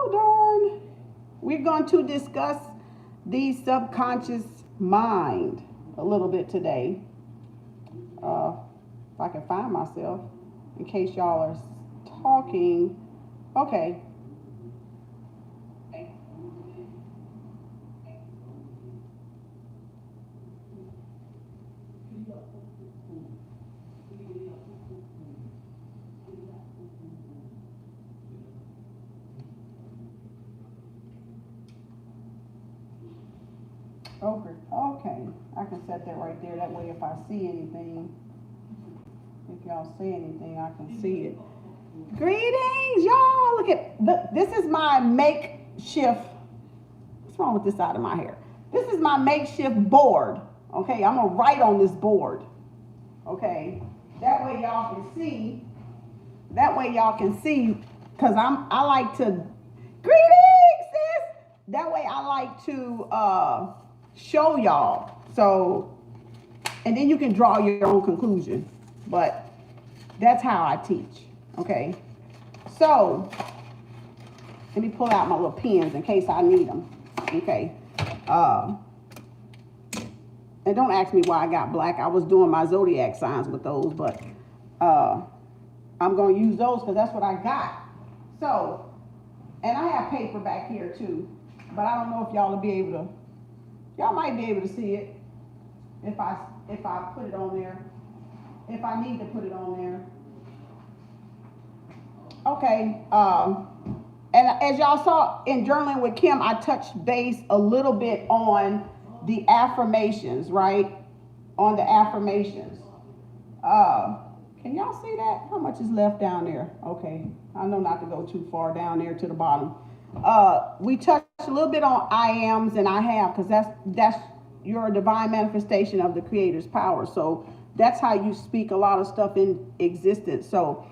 hold on. We're going to discuss the subconscious mind a little bit today. If I can find myself, in case y'all are talking. Okay. Okay. I can set that right there. That way, if I see anything, if y'all see anything, I can see it. Greetings, y'all. Look at this is my makeshift. What's wrong with this side of my hair? This is my makeshift board. Okay, I'm gonna write on this board. Okay, that way y'all can see. That way y'all can see, cause I like to. Greetings, sis. That way I like to show y'all. So, and then you can draw your own conclusion. But that's how I teach. Okay, so let me pull out my little pens in case I need them. Okay, and don't ask me why I got black. I was doing my zodiac signs with those, but I'm going to use those because that's what I got. So, and I have paper back here too, but I don't know if y'all will be able to. Y'all might be able to see it if I put it on there. If I need to put it on there. Okay, and as y'all saw in Journaling with Kim, I touched base a little bit on the affirmations, right? On the affirmations. Can y'all see that? How much is left down there? Okay, I know not to go too far down there to the bottom. We touched a little bit on I ams and I have, because that's your divine manifestation of the Creator's power. So that's how you speak a lot of stuff in existence. So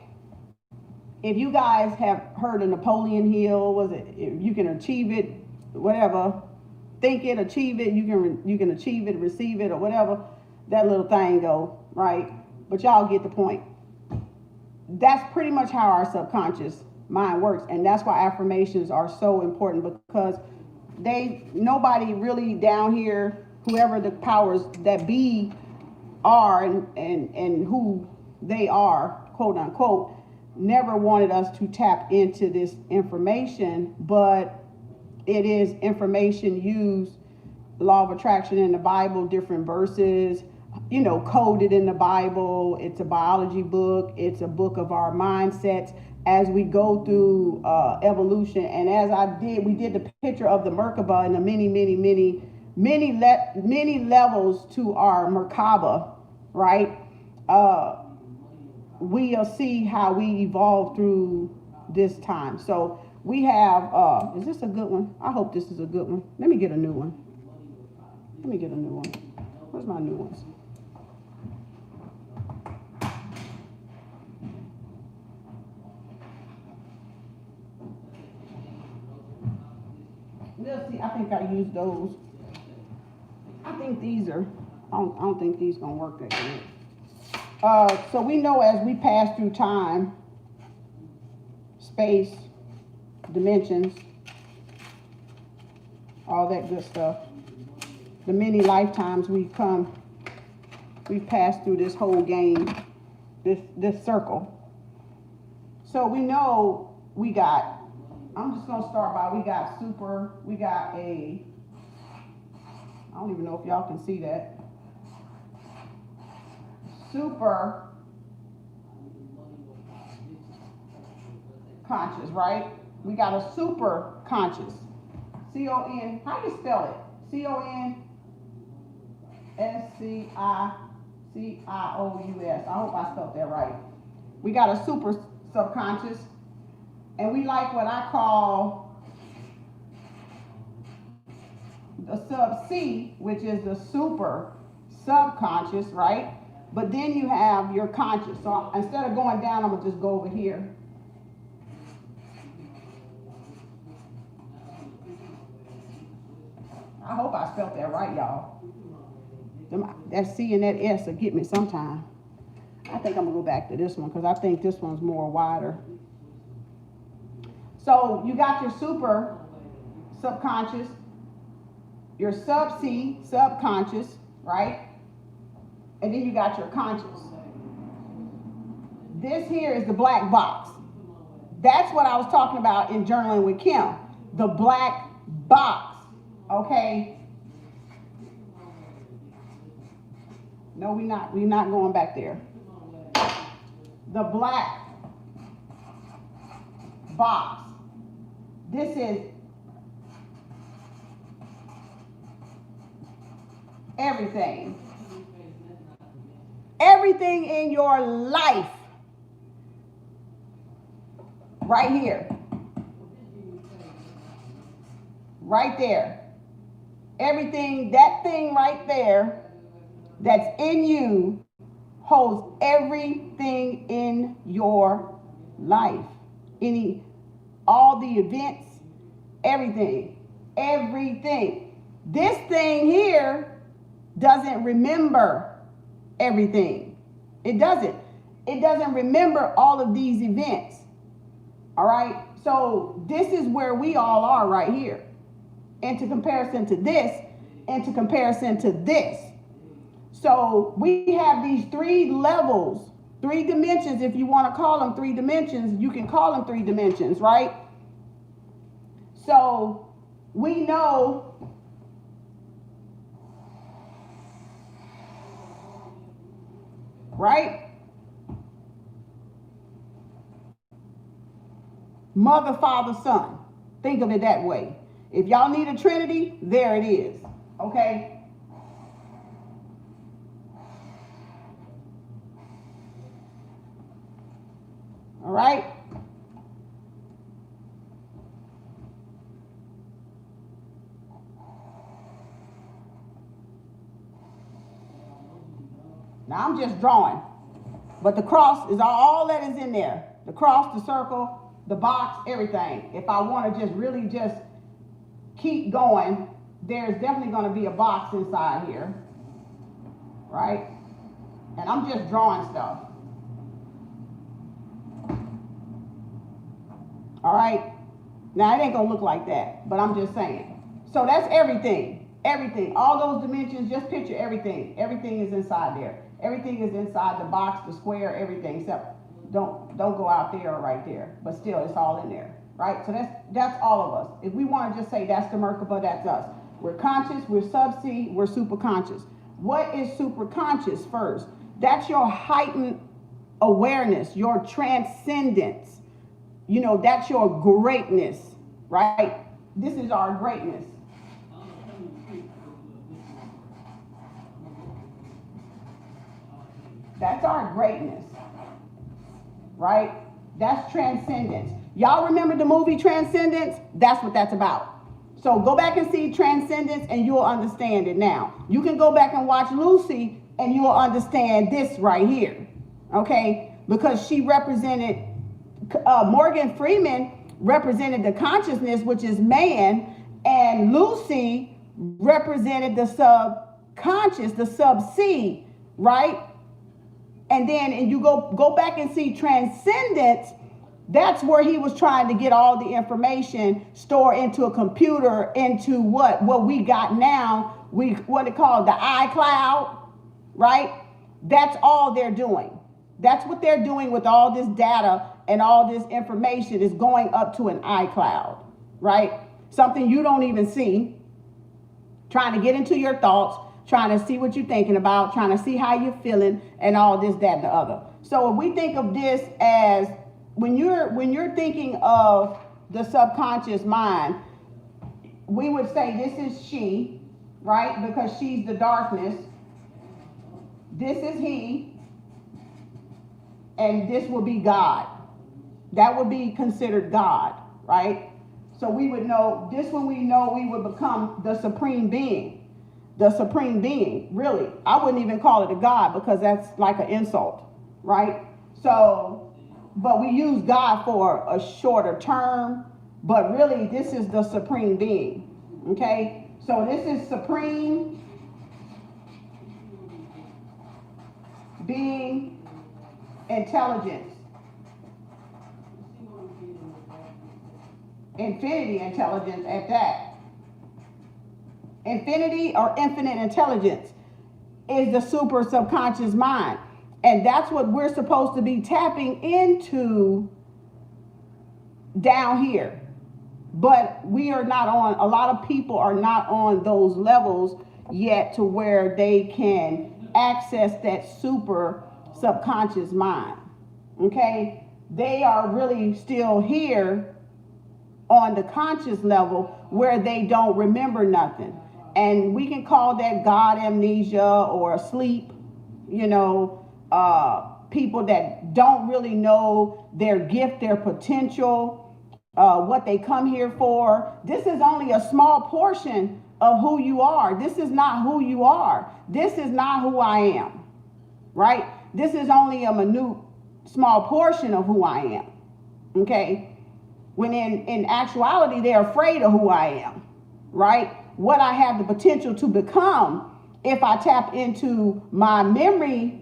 if you guys have heard of Napoleon Hill, was it, if you can achieve it, whatever, think it, achieve it, you can achieve it, receive it, or whatever, that little thing go, right? But y'all get the point. That's pretty much how our subconscious mind works, and that's why affirmations are so important, because nobody really down here, whoever the powers that be are and who they are, quote unquote, never wanted us to tap into this information, but it is information used, law of attraction in the Bible, different verses, coded in the Bible. It's a biology book. It's a book of our mindsets as we go through evolution. And as we did the picture of the Merkaba and the many levels to our Merkaba, right? We'll see how we evolve through this time. So we have, is this a good one? I hope this is a good one. Let me get a new one. Where's my new ones? We'll see. I think I used those. I think these are, I don't think these gonna work that good. So we know as we pass through time, space, dimensions, all that good stuff, the many lifetimes we've passed through this whole game, this circle. So we know I'm just gonna start by, we got I don't even know if y'all can see that. Super conscious, right? We got a super conscious. C-O-N, how do you spell it? C-O-N-S-C-I-C-I-O-U-S. I hope I spelled that right. We got a super subconscious, and we like what I call the sub-C, which is the super subconscious, right? But then you have your conscious. So instead of going down, I'm gonna just go over here. I hope I spelled that right, y'all. That C and that S will get me sometime. I think I'm gonna go back to this one because I think this one's more wider. So you got your super subconscious, your sub-C, subconscious, right? And then you got your conscious. This here is the black box. That's what I was talking about in Journaling with Kim. The black box, okay? No, we're not going back there. The black box. This is everything. Everything in your life. Right here. Right there. Everything, that thing right there that's in you holds everything in your life. All the events, everything. This thing here doesn't remember everything. It doesn't. It doesn't remember all of these events. All right. So this is where we all are right here. Into comparison to this, into comparison to this. So we have these 3 levels, 3 dimensions. If you want to call them 3 dimensions, you can call them 3 dimensions, right? So we know right? Mother, Father, Son. Think of it that way. If y'all need a Trinity, there it is. Okay? All right? Now I'm just drawing. But the cross is all that is in there. The cross, the circle, the box, everything. If I want to just really just keep going, there's definitely going to be a box inside here. Right? And I'm just drawing stuff. All right? Now, it ain't going to look like that, but I'm just saying. So that's everything. Everything. All those dimensions, just picture everything. Everything is inside there. Everything is inside the box, the square, everything. Except don't go out there or right there. But still, it's all in there. Right? So that's all of us. If we want to just say that's the Merkaba, that's us. We're conscious, we're sub-C, we're superconscious. What is superconscious first? That's your heightened awareness, your transcendence. You know, that's your greatness, right? This is our greatness. That's our greatness, right? That's transcendence. Y'all remember the movie Transcendence? That's what that's about. So go back and see Transcendence and you'll understand it now. You can go back and watch Lucy and you'll understand this right here, okay? Because she represented, Morgan Freeman represented the consciousness, which is man, and Lucy represented the subconscious, the sub-C, right? And then and you go back and see Transcendence. That's where he was trying to get all the information stored into a computer, into what we got now, what it called the iCloud, right? That's all they're doing. That's what they're doing with all this data and all this information is going up to an iCloud, right? Something you don't even see, trying to get into your thoughts, trying to see what you're thinking about, trying to see how you're feeling, and all this, that, and the other. So if we think of this as, when you're thinking of the subconscious mind, we would say this is she, right? Because she's the darkness. This is he. And this will be God. That would be considered God, right? So we would know, this when we know we would become the supreme being. The supreme being, really. I wouldn't even call it a God because that's like an insult, right? So, but we use God for a shorter term, but really this is the supreme being, okay? So this is supreme being intelligence. infinity intelligence at that. Infinity or infinite intelligence is the super subconscious mind. And that's what we're supposed to be tapping into down here. But we are not on, a lot of people are not on those levels yet to where they can access that super subconscious mind. Okay? They are really still here on the conscious level where they don't remember nothing. And we can call that God amnesia or sleep, you know, people that don't really know their gift, their potential, what they come here for. This is only a small portion of who you are. This is not who you are. This is not who I am, right? This is only a minute, small portion of who I am, okay? When in actuality, they're afraid of who I am, right? What I have the potential to become if I tap into my memory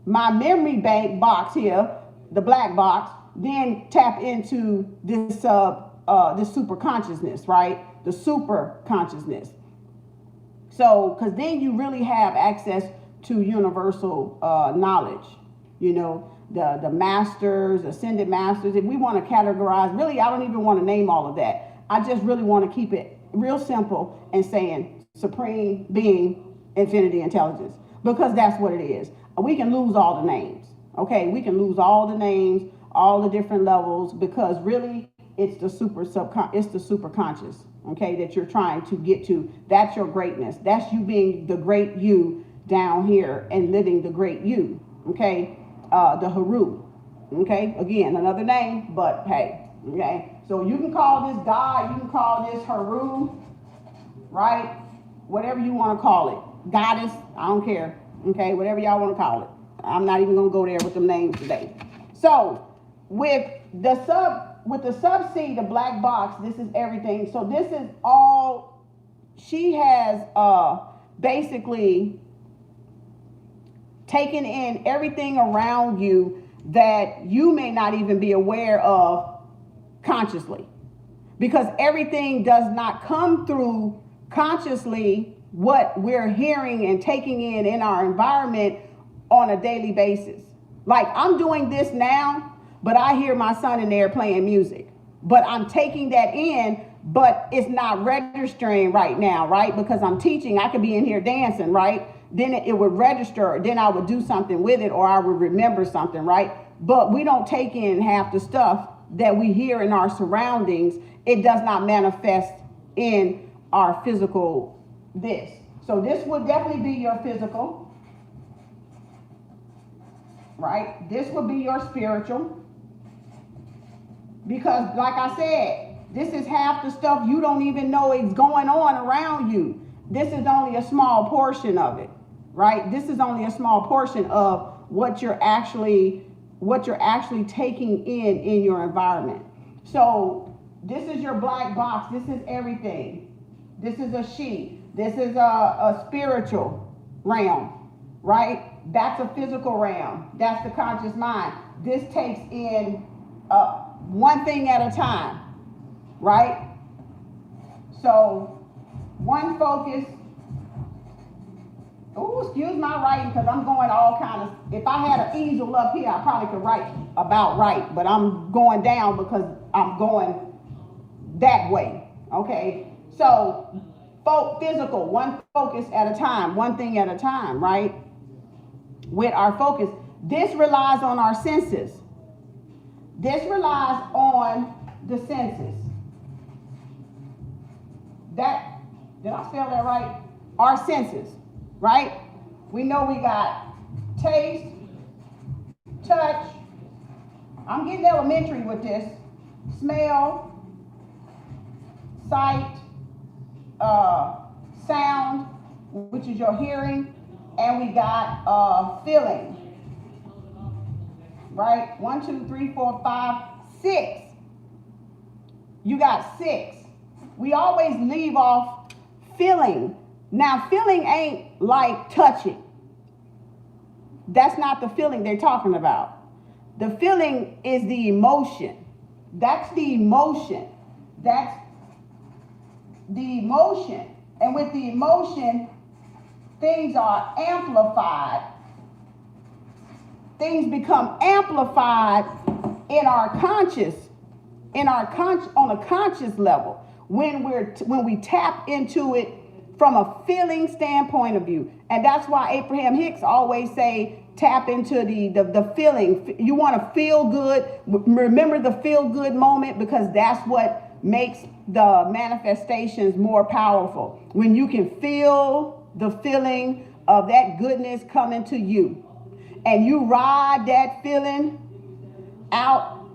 bank box here, the black box, then tap into this super consciousness, right? The super consciousness. So, because then you really have access to universal knowledge, you know, the masters, ascended masters. If we want to categorize, really, I don't even want to name all of that. I just really want to keep it real simple and saying supreme being, infinity intelligence, because that's what it is. We can lose all the names, okay? We can lose all the names, all the different levels, because really it's the super conscious, okay, that you're trying to get to. That's your greatness. That's you being the great you down here and living the great you, okay? The Haru, okay? Again, another name, but hey, okay? So you can call this God, you can call this Haru, right? Whatever you want to call it. Goddess, I don't care, okay? Whatever y'all want to call it. I'm not even going to go there with them names today. So with the sub-C, the black box, this is everything. So this is all, she has basically taken in everything around you that you may not even be aware of consciously, because everything does not come through consciously what we're hearing and taking in our environment on a daily basis. Like I'm doing this now, but I hear my son in there playing music, but I'm taking that in, but it's not registering right now, right? Because I'm teaching, I could be in here dancing, right? Then it would register, then I would do something with it, or I would remember something, right? But we don't take in half the stuff that we hear in our surroundings. It does not manifest in our physical this. So this would definitely be your physical, right? This would be your spiritual. Because like I said, this is half the stuff you don't even know is going on around you. This is only a small portion of it, right? This is only a small portion of what you're actually taking in your environment. So this is your black box. This is everything. This is a she. This is a spiritual realm, right? That's a physical realm. That's the conscious mind. This takes in one thing at a time, right? So one focus. Oh, excuse my writing, because I'm going all kind of, if I had an easel up here, I probably could write about right, but I'm going down because I'm going that way, okay? So physical, one focus at a time, one thing at a time, right? With our focus, this relies on our senses. This relies on the senses. That, did I spell that right? Our senses, right? We know we got taste, touch, I'm getting elementary with this, smell, sight, sound, which is your hearing, and we got feeling. Right? 1, 2, 3, 4, 5, 6. You got 6. We always leave off feeling. Now, feeling ain't like touching. That's not the feeling they're talking about. The feeling is the emotion. That's the emotion That's the emotion. And with the emotion, things are amplified. Things become amplified in our conscious, on a conscious level when we tap into it from a feeling standpoint of view. And that's why Abraham Hicks always say tap into the feeling. You want to feel good. Remember the feel good moment, because that's what makes the manifestations more powerful. When you can feel the feeling of that goodness coming to you, and you ride that feeling out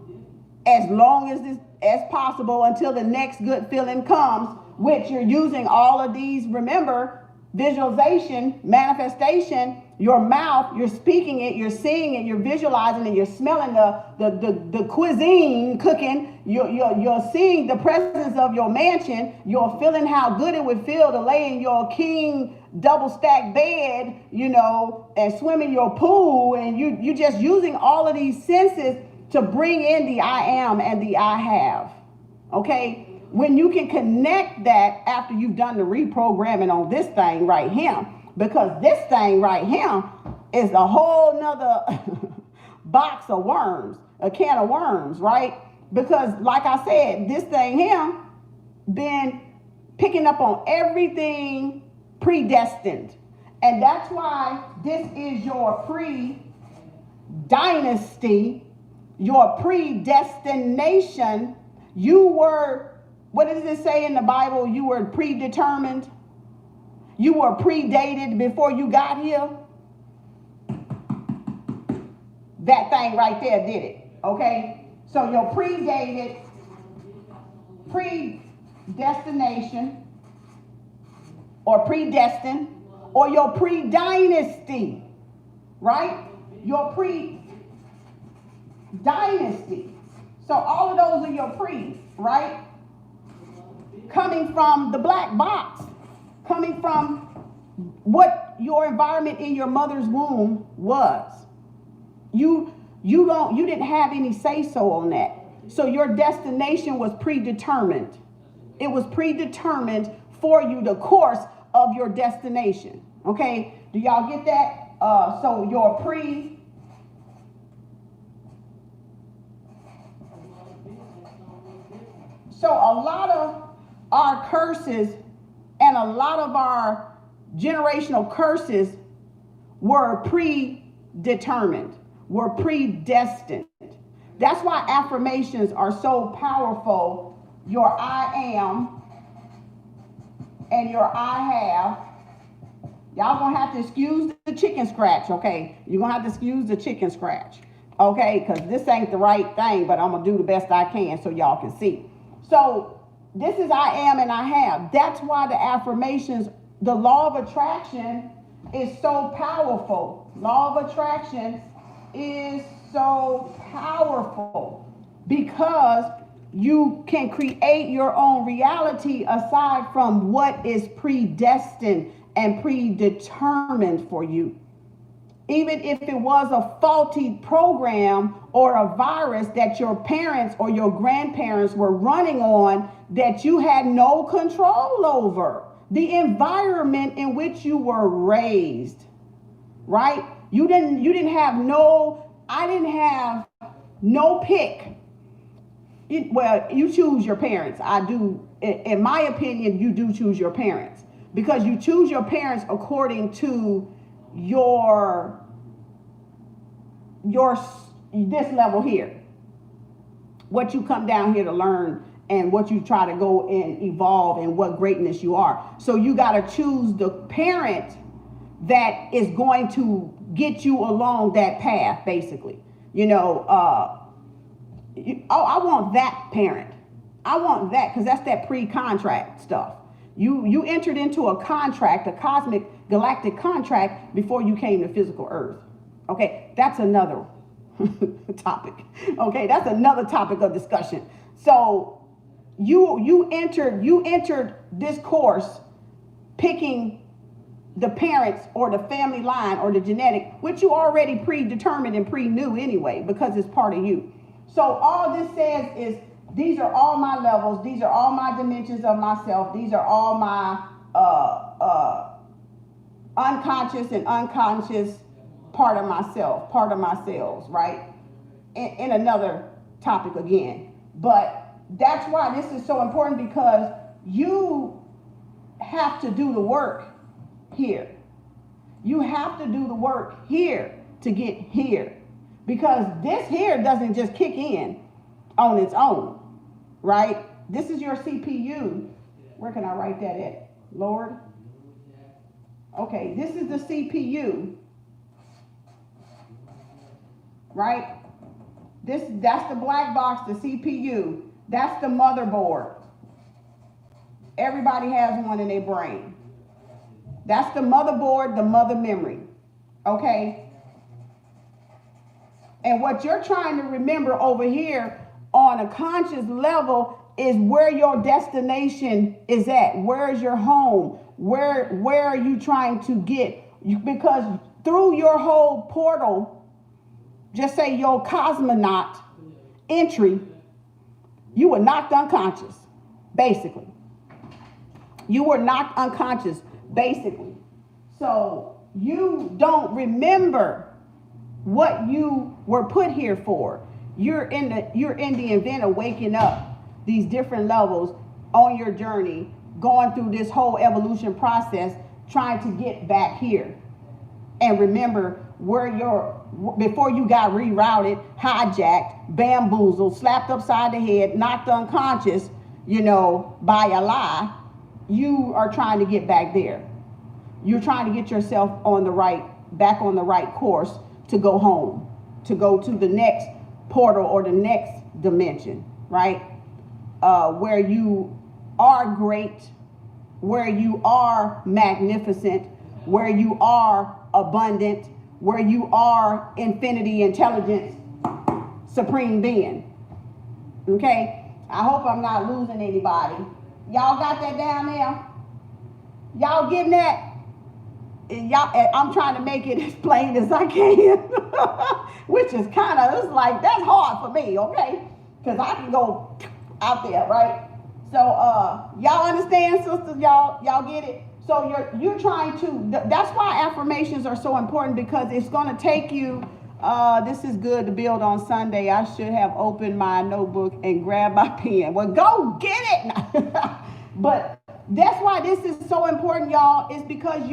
as long as possible until the next good feeling comes, which you're using all of these, remember, visualization, manifestation, your mouth, you're speaking it, you're seeing it, you're visualizing it, you're smelling the cuisine cooking, you're seeing the presence of your mansion, you're feeling how good it would feel to lay in your king double stack bed, and swim in your pool, and you just using all of these senses to bring in the I am and the I have. Okay? When you can connect that after you've done the reprogramming on this thing right here, because this thing right here is a whole nother box of worms, a can of worms, right? Because like I said, this thing here been picking up on everything predestined. And that's why this is your pre-dynasty, your predestination. You were, what does it say in the Bible? You were predetermined. You were predated before you got here. That thing right there did it. Okay? So your predated, predestination, or predestined, or your pre-dynasty, right? Your pre-dynasty. So all of those are your pre, right? Coming from the black box, coming from what your environment in your mother's womb was. You didn't have any say-so on that. So your destination was predetermined. It was predetermined for you, the course of your destination. Okay, do y'all get that? So your So a lot of our curses and a lot of our generational curses were predetermined, were predestined. That's why affirmations are so powerful. Your I am and your I have. Y'all gonna have to excuse the chicken scratch, okay? You're gonna have to excuse the chicken scratch, okay? Because this ain't the right thing, but I'm gonna do the best I can so y'all can see. So this is I am and I have. That's why the affirmations, the law of attraction is so powerful. Law of attraction is so powerful because you can create your own reality aside from what is predestined and predetermined for you. Even if it was a faulty program or a virus that your parents or your grandparents were running on that you had no control over, the environment in which you were raised, right? I didn't have no pick. Well, you choose your parents. I do. In my opinion, you do choose your parents because you choose your parents according to this level here, what you come down here to learn and what you try to go and evolve and what greatness you are. So you got to choose the parent that is going to get you along that path, basically. I want that parent. I want that because that's that pre-contract stuff. You entered into a contract, a cosmic galactic contract before you came to physical earth. Okay, that's another topic. Okay, that's another topic of discussion. So you entered this course picking the parents or the family line or the genetic, which you already predetermined and pre-knew anyway, because it's part of you. So all this says is These are all my levels. These are all my dimensions of myself. These are all my unconscious and unconscious part of myself, part of my cells, right? In another topic again. But that's why this is so important, because you have to do the work here. You have to do the work here to get here. Because this here doesn't just kick in on its own, right? This is your CPU. Where can I write that at, Lord? Okay, this is the CPU, right? That's the black box, the CPU. That's the motherboard. Everybody has one in their brain. That's the motherboard, the mother memory, okay? And what you're trying to remember over here on a conscious level is where your destination is at. Where is your home? Where are you trying to get? Because through your whole portal, just say your cosmonaut entry, you were knocked unconscious, basically. You were knocked unconscious, basically. So you don't remember what you were put here for. You're in the event of waking up these different levels on your journey, going through this whole evolution process, trying to get back here. And remember where before you got rerouted, hijacked, bamboozled, slapped upside the head, knocked unconscious, by a lie, you are trying to get back there. You're trying to get yourself back on the right course to go home, to go to the next portal or the next dimension, right? Where you are great, where you are magnificent, where you are abundant, where you are infinity intelligence, supreme being. Okay? I hope I'm not losing anybody. Y'all got that down there? Y'all getting that? I'm trying to make it as plain as I can, which is it's like, that's hard for me, okay? Because I can go out there, right? So y'all understand, sisters? Y'all get it? So you're trying to, that's why affirmations are so important, because it's going to take you, this is good to build on Sunday. I should have opened my notebook and grabbed my pen. Well, go get it. But that's why this is so important, y'all, is because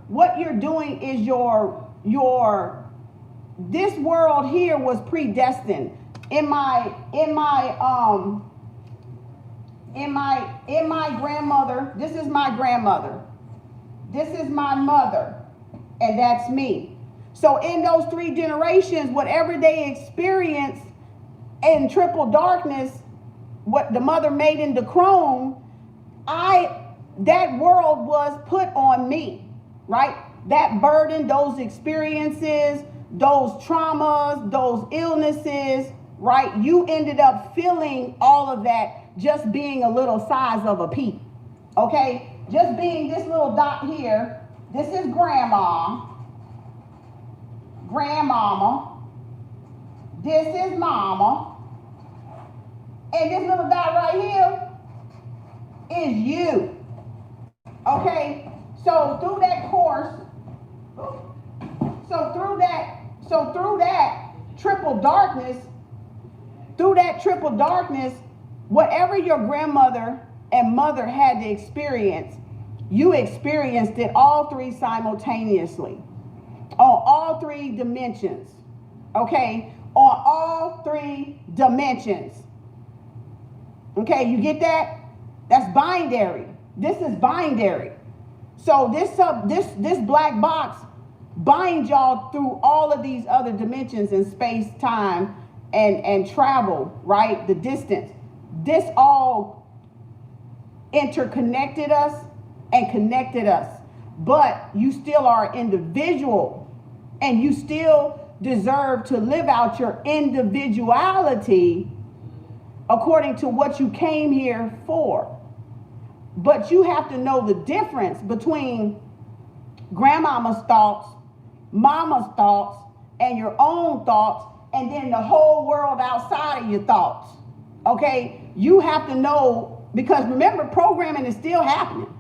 what you're doing is this world here was predestined. In my grandmother, this is my grandmother. This is my mother, and that's me. So in those 3 generations, whatever they experienced in triple darkness, what the mother made into chrome, that world was put on me. Right? That burden, those experiences, those traumas, those illnesses, right? You ended up feeling all of that just being a little size of a pea. Okay? Just being this little dot here. This is grandmama. This is mama. And this little dot right here is you. Okay? So through that course, through that triple darkness, whatever your grandmother and mother had to experience, you experienced it all 3 simultaneously, on all 3 dimensions. Okay, on all 3 dimensions. Okay, you get that? That's binary. This is binary. So this black box binds y'all through all of these other dimensions in space, time, and travel, right? The distance. This all interconnected us and connected us. But you still are individual, and you still deserve to live out your individuality according to what you came here for. But you have to know the difference between grandmama's thoughts, mama's thoughts, and your own thoughts, and then the whole world outside of your thoughts. Okay? you have to know, because remember, programming is still happening.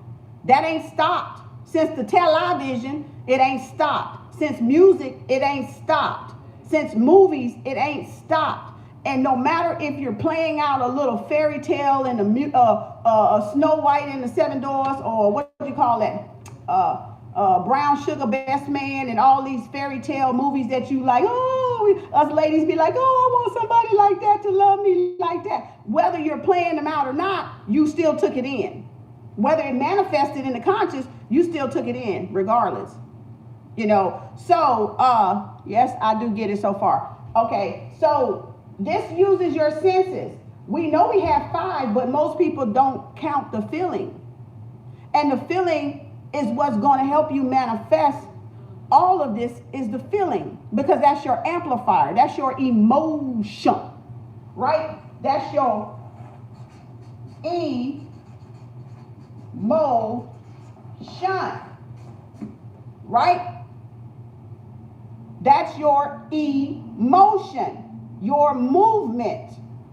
That ain't stopped. Since the television, it ain't stopped. Since music, it ain't stopped. Since movies, it ain't stopped. And no matter if you're playing out a little fairy tale in a Snow White and the Seven Dwarfs, or what do you call that? Brown Sugar Best Man, and all these fairy tale movies that you like. Oh, us ladies be like, oh, I want somebody like that to love me like that. Whether you're playing them out or not, you still took it in. Whether it manifested in the conscious, you still took it in, regardless. You know, so, yes, I do get it so far. Okay, so this uses your senses. We know we have 5, but most people don't count the feeling. And the feeling is what's going to help you manifest. All of this is the feeling, because that's your amplifier. That's your emotion, right? That's your emotion, right? That's your emotion, your movement,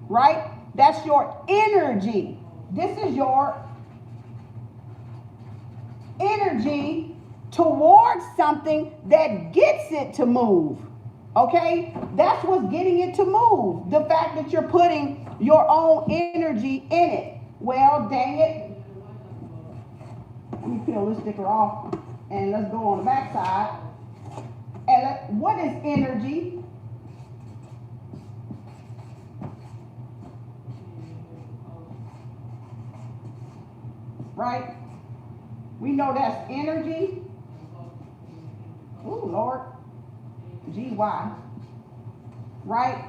right? That's your energy. This is your energy towards something that gets it to move. Okay? That's what's getting it to move. The fact that you're putting your own energy in it. Well, dang it. Let me peel this sticker off and let's go on the back side. And what is energy? Right? We know that's energy. Ooh, Lord. G-Y. Right?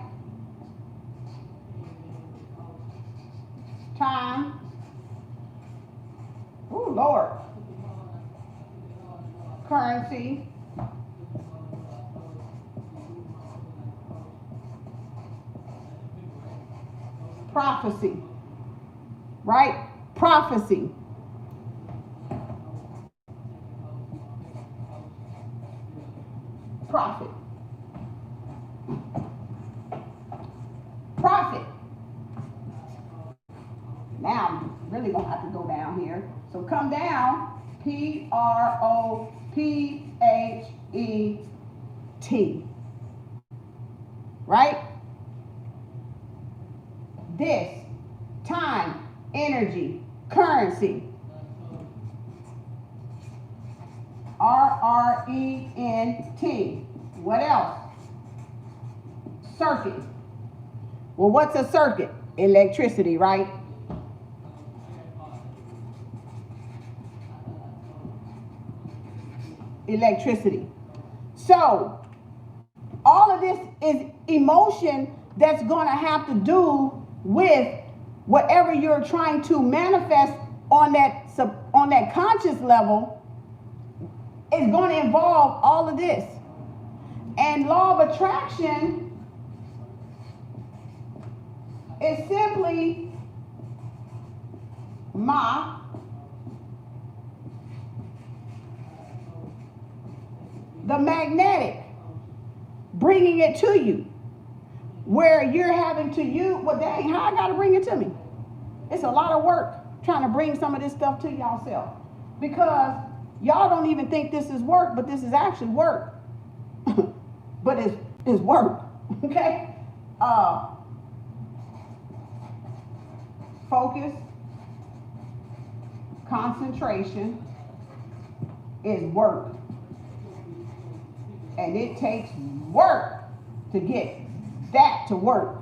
Time. Ooh, Lord. Currency. Prophecy. Right? Prophecy. Profit. Profit. Now I'm really gonna have to go down here. So come down. P-R-O-P-H-E-T. Right? This. Time. Energy. Currency. R-R-E-N-T. What else? Circuit. Well, what's a circuit? Electricity, right? Electricity. So, all of this is emotion that's going to have to do with whatever you're trying to manifest on that conscious level. Is going to involve all of this. And law of attraction is simply the magnetic, bringing it to you. Where you're having to use, well, dang, how I got to bring it to me? It's a lot of work trying to bring some of this stuff to yourself. Because y'all don't even think this is work, but this is actually work. But it's work, okay? Focus, concentration is work. And it takes work to get that to work.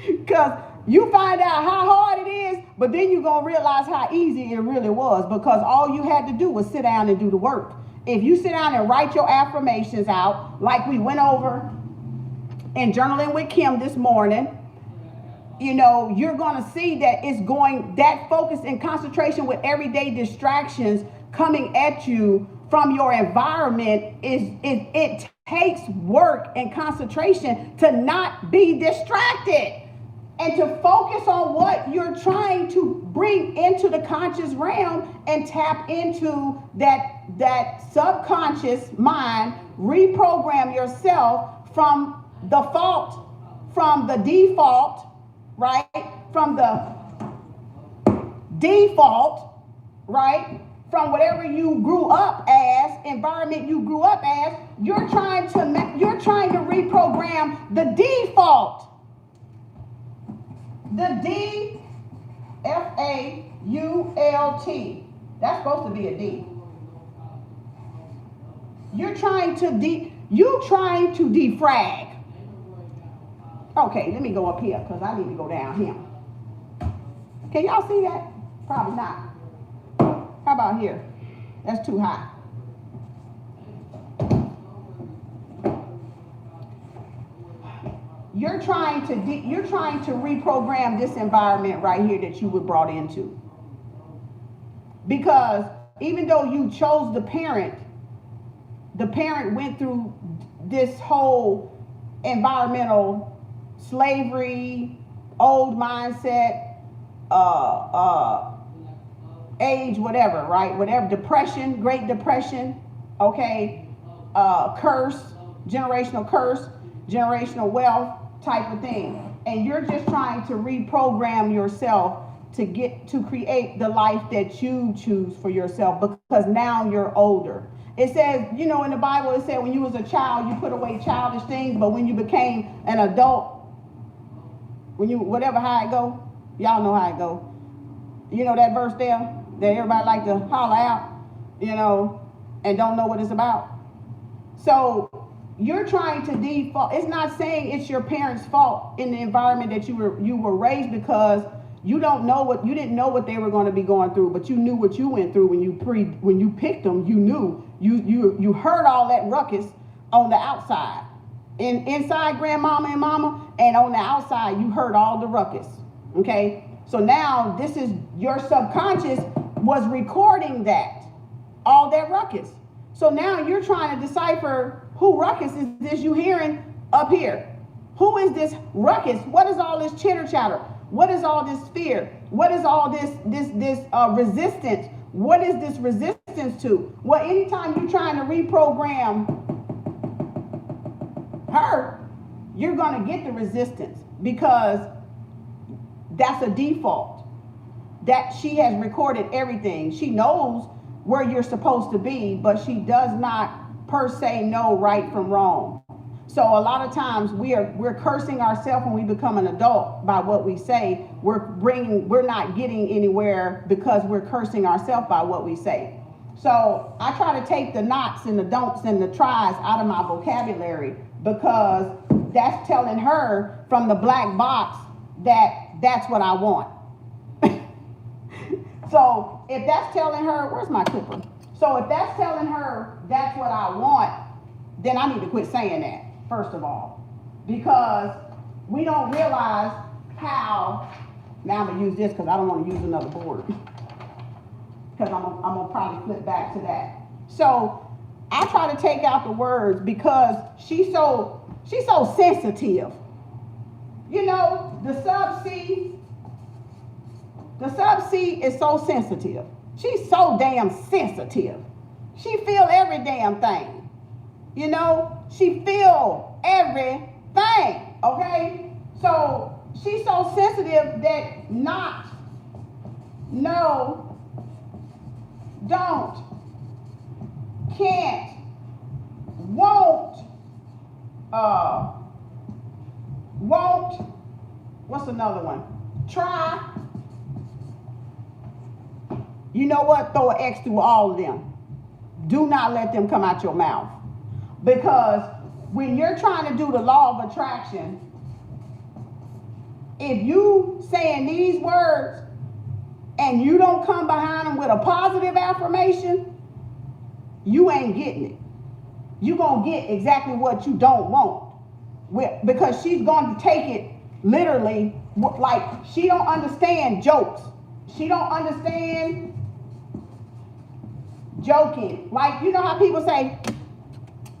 Because you find out how hard it is, but then you're going to realize how easy it really was, because all you had to do was sit down and do the work. If you sit down and write your affirmations out, like we went over in Journaling with Kim this morning, you know, you're going to see that that focus and concentration with everyday distractions coming at you from your environment it takes work and concentration to not be distracted. And to focus on what you're trying to bring into the conscious realm and tap into that subconscious mind, reprogram yourself from the default right? From the default, right? From whatever you grew up as, environment you grew up as, you're trying to reprogram the default. The D-F-A-U-L-T. That's supposed to be a D. You're trying to defrag. Okay, let me go up here because I need to go down here. Can y'all see that? Probably not. How about here? That's too high. You're trying to reprogram this environment right here that you were brought into. Because even though you chose the parent went through this whole environmental slavery, old mindset, age, whatever, right? Whatever, depression, Great Depression, okay, curse, generational wealth type of thing. And you're just trying to reprogram yourself to create the life that you choose for yourself because now you're older. It says, in the Bible, it said when you was a child, you put away childish things, but when you became an adult, how it go, y'all know how it go. You know that verse there that everybody like to holler out, and don't know what it's about. So you're trying to default. It's not saying it's your parents' fault in the environment that you were raised because you didn't know what they were going to be going through, but you knew what you went through when you picked them. You knew you heard all that ruckus on the outside, inside grandmama and mama, and on the outside you heard all the ruckus. Okay, so now this is your subconscious was recording all that ruckus. So now you're trying to decipher who ruckus is this you hearing up here. Who is this ruckus? What is all this chitter chatter? What is all this fear? What is all this resistance? What is this resistance to? Well, anytime you're trying to reprogram her, you're going to get the resistance because that's a default. That she has recorded everything. She knows where you're supposed to be, but she does not per se know right from wrong. So a lot of times we're cursing ourselves when we become an adult by what we say. We're not getting anywhere because we're cursing ourselves by what we say. So I try to take the nots and the don'ts and the tries out of my vocabulary because that's telling her from the black box that's what I want. So if that's telling her, where's my clipper? So if that's telling her that's what I want, then I need to quit saying that, first of all. Because we don't realize how, now I'm going to use this because I don't want to use another board. Because I'm going to probably flip back to that. So I try to take out the words because she's so sensitive. The sub C is so sensitive. She's so damn sensitive. She feel every damn thing. She feel everything. Okay? So she's so sensitive that not, no, don't, can't, won't, what's another one? Try. You know what? Throw an X through all of them. Do not let them come out your mouth. Because when you're trying to do the law of attraction, if you saying these words and you don't come behind them with a positive affirmation, you ain't getting it. You're going to get exactly what you don't want. Because she's going to take it literally, like she don't understand jokes. She don't understand joking. Like, you know how people say,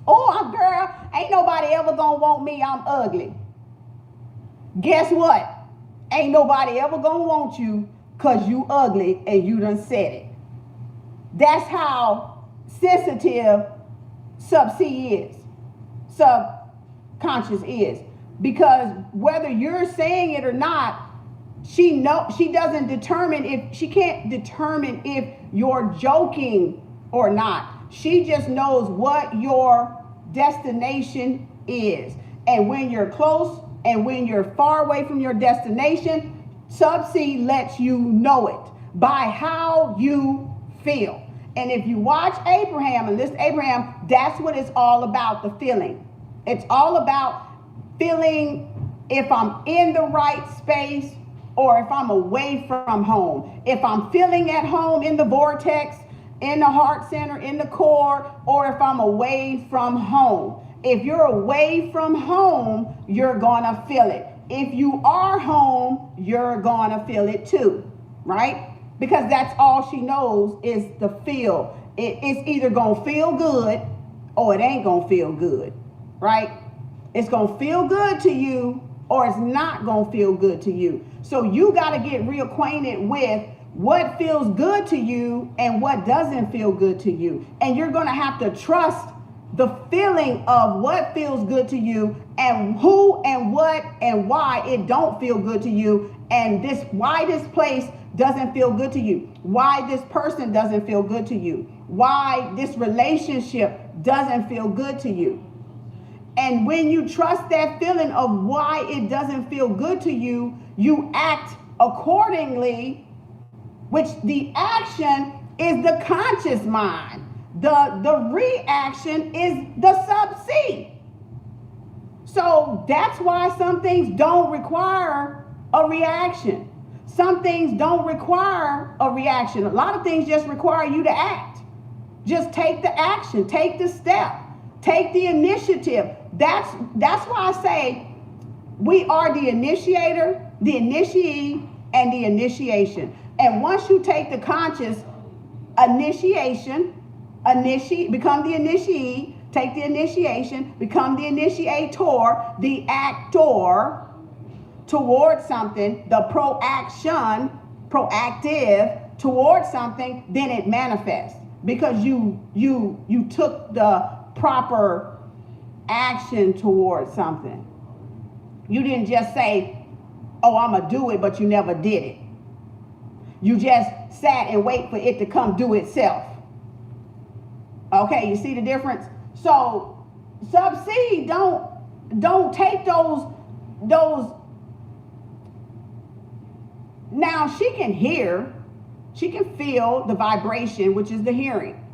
oh, girl, ain't nobody ever gonna want me, I'm ugly. Guess what? Ain't nobody ever gonna want you because you ugly and you done said it. That's how sensitive sub-C is. Subconscious is. Because whether you're saying it or not, She doesn't determine if, she can't determine if you're joking or not. She just knows what your destination is. And when you're close and when you're far away from your destination, Sub-C lets you know it by how you feel. And if you watch Abraham and listen to Abraham, that's what it's all about, the feeling. It's all about feeling if I'm in the right space or if I'm away from home. If I'm feeling at home in the vortex, in the heart center, in the core, or if I'm away from home. If you're away from home, you're gonna feel it. If you are home, you're gonna feel it too, right? Because that's all she knows is the feel. It's either gonna feel good or it ain't gonna feel good, right? It's gonna feel good to you or it's not gonna feel good to you. So you gotta get reacquainted with what feels good to you and what doesn't feel good to you. And you're gonna have to trust the feeling of what feels good to you and who and what and why it don't feel good to you, and why this place doesn't feel good to you, why this person doesn't feel good to you, why this relationship doesn't feel good to you. And when you trust that feeling of why it doesn't feel good to you, you act accordingly, which the action is the conscious mind. The reaction is the Sub-C. So that's why some things don't require a reaction. Some things don't require a reaction. A lot of things just require you to act. Just take the action, take the step, take the initiative. That's why I say we are the initiator, the initiee, and the initiation. And once you take the conscious initiation, become the initiee, take the initiation, become the initiator, the actor towards something, the proactive towards something, then it manifests because you took the proper action towards something. You didn't just say, oh, I'm gonna do it, but you never did it. You just sat and wait for it to come do itself. Okay, you see the difference? So Sub-C don't take those. Now she can hear, she can feel the vibration, which is the hearing.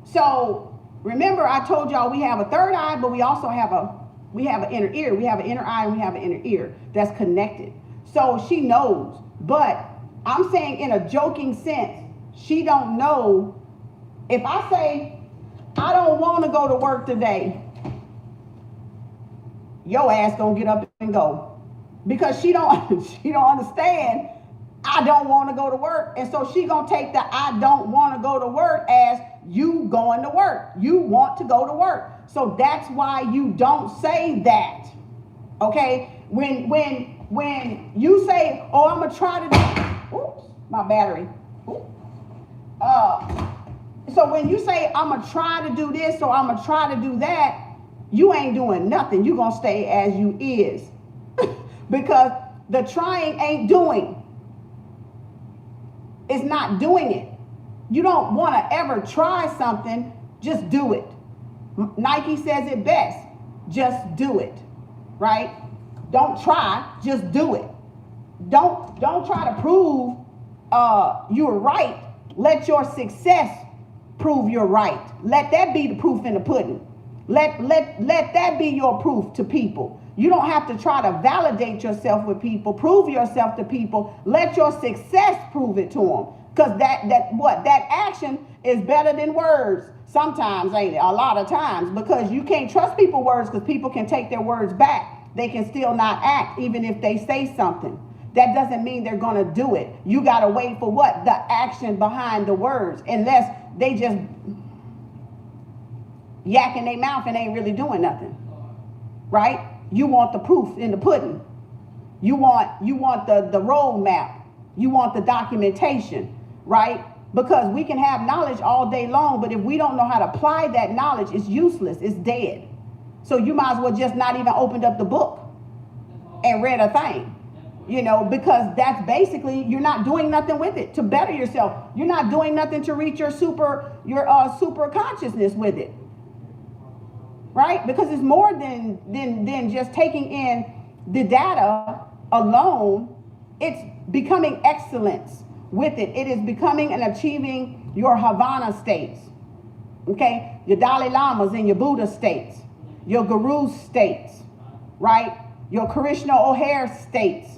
So remember, I told y'all we have a third eye, but we also have an inner ear. We have an inner eye and we have an inner ear that's connected. So she knows, but I'm saying in a joking sense, she don't know. If I say, I don't want to go to work today, your ass gonna get up and go, because she don't understand I don't want to go to work. And so she gonna take the I don't want to go to work as you going to work. You want to go to work. So that's why you don't say that. Okay? When you say, oh, I'm gonna try to do, oops, my battery. So when you say, I'm gonna try to do this, or I'm gonna try to do that, you ain't doing nothing. You gonna stay as you is. Because the trying ain't doing. It's not doing it. You don't want to ever try something, just do it. Nike says it best, just do it, right? Don't try, just do it. Don't try to prove you're right. Let your success prove you're right. Let that be the proof in the pudding. Let that be your proof to people. You don't have to try to validate yourself with people, prove yourself to people. Let your success prove it to them. Because that action is better than words. Sometimes, ain't it? A lot of times. Because you can't trust people's words, because people can take their words back. They can still not act, even if they say something. That doesn't mean they're going to do it. You got to wait for what? The action behind the words. Unless they just yakking their mouth and ain't really doing nothing. Right? You want the proof in the pudding. You want the roadmap. You want the documentation, right? Because we can have knowledge all day long, but if we don't know how to apply that knowledge, it's useless. It's dead. So you might as well just not even opened up the book and read a thing. you know, because that's basically, you're not doing nothing with it to better yourself. You're not doing nothing to reach your super consciousness with it, right? Because it's more than just taking in the data alone. It's becoming excellence with it. It is becoming and achieving your Havana states, okay? Your Dalai Lamas and your Buddha states, your Guru states, right? Your Krishna O'Hare states,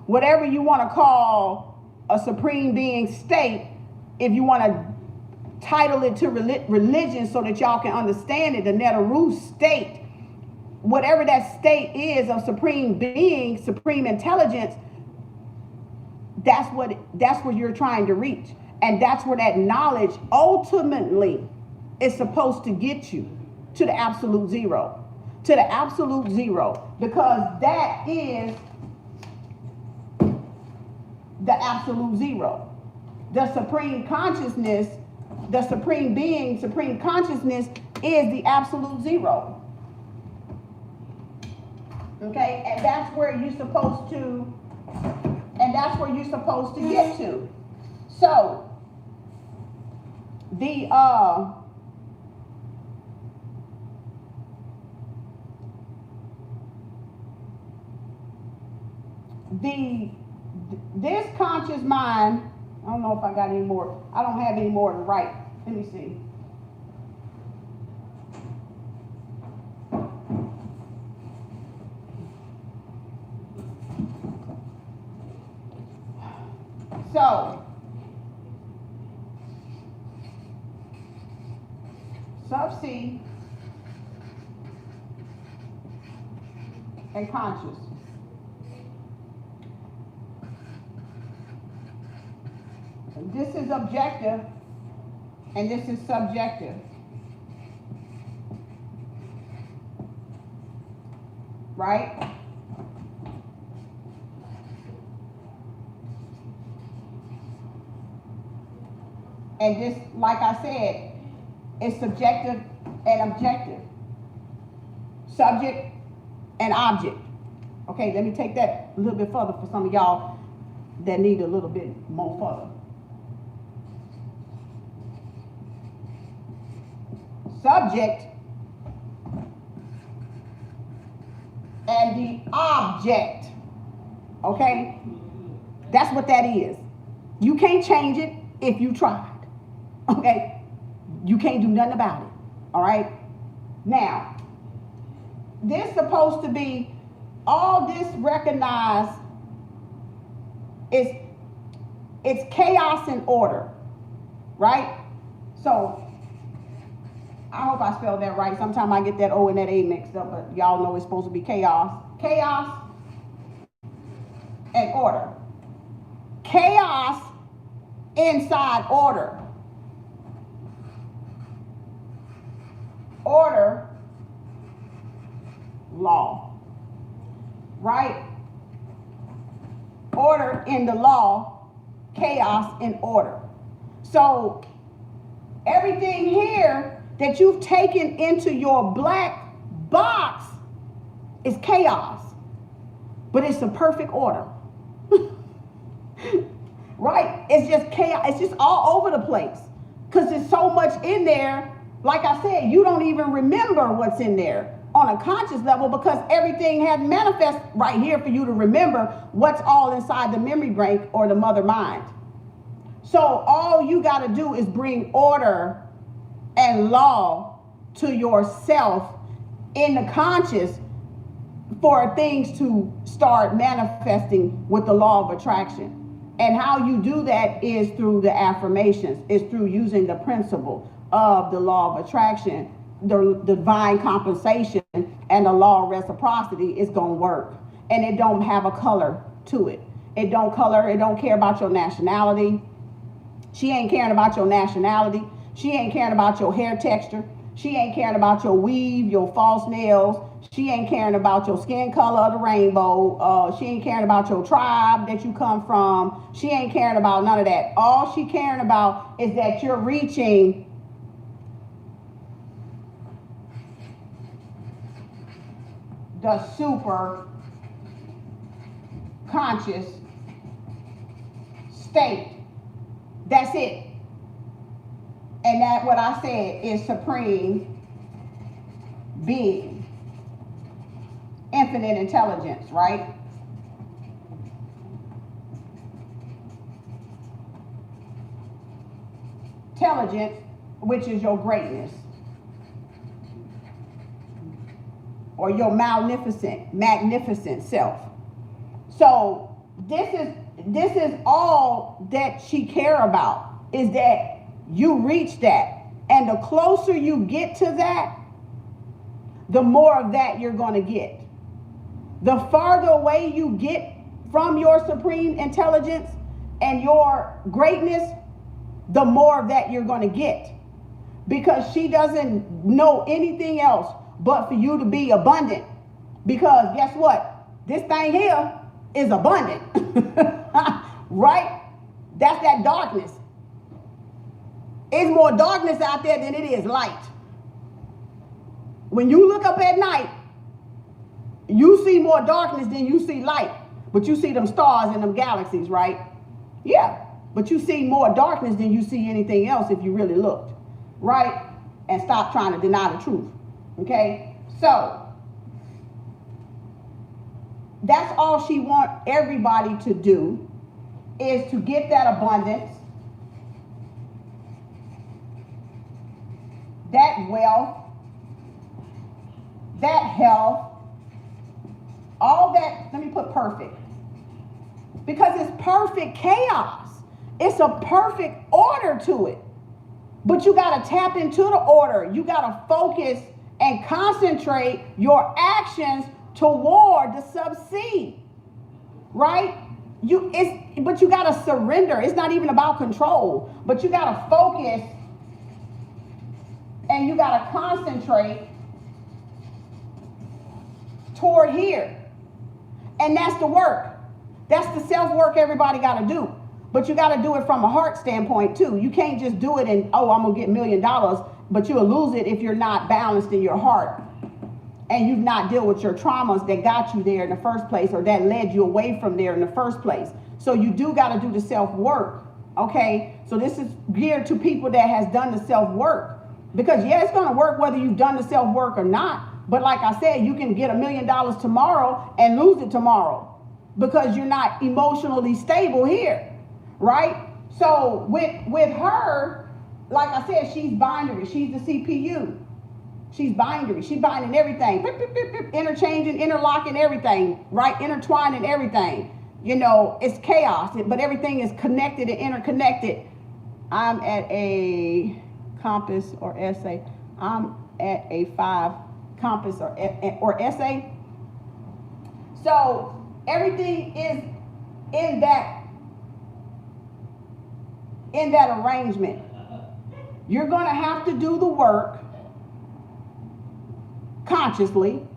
whatever you want to call a supreme being state, if you want to title it to religion so that y'all can understand it, the Netaru state, whatever that state is of supreme being, supreme intelligence, that's what you're trying to reach. And that's where that knowledge ultimately is supposed to get you to the absolute zero. To the absolute zero. Because that is the absolute zero. The supreme consciousness, the supreme being, supreme consciousness is the absolute zero. Okay? And that's where you're supposed to get to. So this conscious mind, I don't know if I got any more. I don't have any more to write. Let me see. So, sub C and conscious. This is objective and this is subjective. Right? And this, like I said, is subjective and objective. Subject and object. Okay, let me take that a little bit further for some of y'all that need a little bit more further. Subject and the object. Okay? That's what that is. You can't change it if you tried. Okay? You can't do nothing about it. All right? Now, this supposed to be, all this recognized is, it's chaos and order. Right? So, I hope I spelled that right. Sometimes I get that O and that A mixed up, but y'all know it's supposed to be chaos. Chaos and order. Chaos inside order. Order, law. Right? Order in the law, chaos in order. So, everything here that you've taken into your black box is chaos, but it's a perfect order. Right? It's just chaos. It's just all over the place because there's so much in there. Like I said, you don't even remember what's in there on a conscious level because everything hadn't manifest right here for you to remember what's all inside the memory bank or the mother mind. So all you got to do is bring order and law to yourself in the conscious for things to start manifesting with the law of attraction. And how you do that is through the affirmations, is through using the principle of the law of attraction, the divine compensation, and the law of reciprocity is going to work. And it don't have a color to it. It don't care about your nationality. She ain't caring about your nationality. She ain't caring about your hair texture. She ain't caring about your weave, your false nails. She ain't caring about your skin color of the rainbow. She ain't caring about your tribe that you come from. She ain't caring about none of that. All she caring about is that you're reaching the super conscious state. That's it. And that what I said is supreme being, infinite intelligence, right? Intelligence, which is your greatness, or your magnificent self. So this is all that she care about, is that you reach that. And the closer you get to that, the more of that you're going to get. The farther away you get from your supreme intelligence and your greatness, the more of that you're going to get. Because she doesn't know anything else but for you to be abundant. Because guess what? This thing here is abundant. Right? That's that darkness. It's more darkness out there than it is light. When you look up at night, you see more darkness than you see light. But you see them stars and them galaxies, right? Yeah. But you see more darkness than you see anything else if you really looked. Right? And stop trying to deny the truth. Okay? So, that's all she wants everybody to do, is to get that abundance, that wealth, that health, all that. Let me put perfect, because it's perfect chaos. It's a perfect order to it. But you got to tap into the order. You got to focus and concentrate your actions toward the sub-C, right? But you got to surrender. It's not even about control, but you got to focus and you got to concentrate toward here. And that's the work. That's the self-work everybody got to do. But you got to do it from a heart standpoint too. You can't just do it and, oh, I'm going to get $1 million, but you'll lose it if you're not balanced in your heart. And you've not dealt with your traumas that got you there in the first place, or that led you away from there in the first place. So you do got to do the self-work, okay? So this is geared to people that has done the self-work. Because, yeah, it's going to work whether you've done the self-work or not. But like I said, you can get $1 million tomorrow and lose it tomorrow because you're not emotionally stable here, right? So with her, like I said, she's binary. She's the CPU. She's binary. She's binding everything. Interchanging, interlocking everything, right? Intertwining everything. You know, it's chaos, but everything is connected and interconnected. I'm at a compass or essay. I'm at a 5 compass or essay. So everything is in that arrangement. You're going to have to do the work consciously,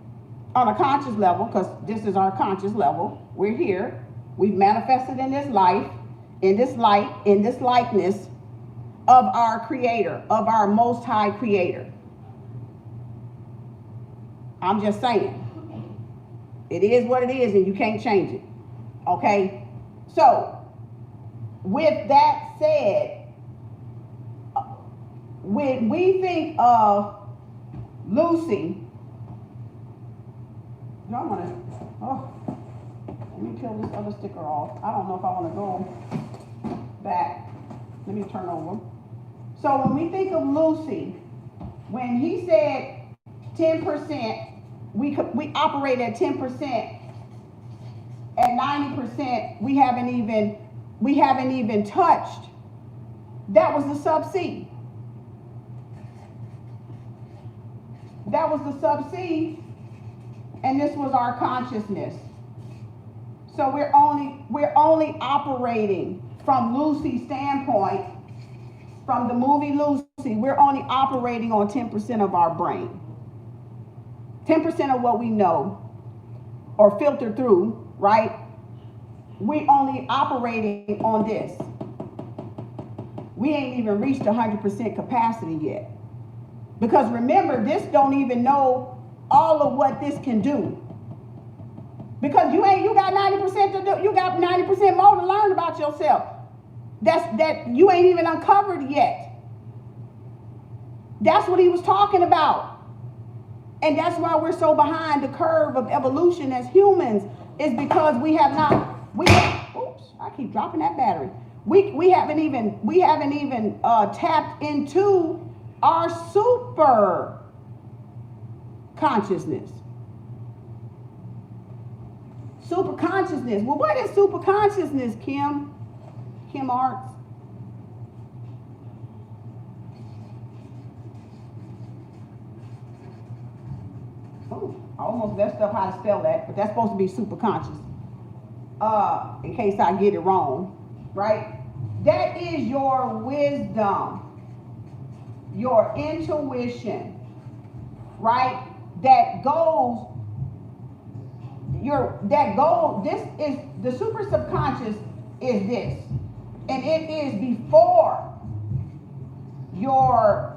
on a conscious level, because this is our conscious level. We're here. We've manifested in this life, in this light, in this likeness of our creator, of our most high creator. I'm just saying. It is what it is and you can't change it. Okay? So, with that said, when we think of Lucy, let me peel this other sticker off. I don't know if I want to go back. Let me turn over. So when we think of Lucy, when he said 10%, we operate at 10%. At 90%, we haven't even touched. That was the sub-C. That was the sub-C. And this was our consciousness. So we're only operating from Lucy's standpoint, from the movie Lucy, we're only operating on 10% of our brain. 10% of what we know or filter through, right? We only operating on this. We ain't even reached 100% capacity yet. Because remember, this don't even know all of what this can do. Because you got 90% to do, you got 90% more to learn about yourself. That you ain't even uncovered yet. That's what he was talking about. And that's why we're so behind the curve of evolution as humans, is because we have not, oops, I keep dropping that battery. We haven't even tapped into our super consciousness. Super consciousness. Well, what is super consciousness, KemArts? Oh, I almost messed up how to spell that, but that's supposed to be super conscious. In case I get it wrong, right? That is your wisdom, your intuition, right? This is the super subconscious is this, and it is before your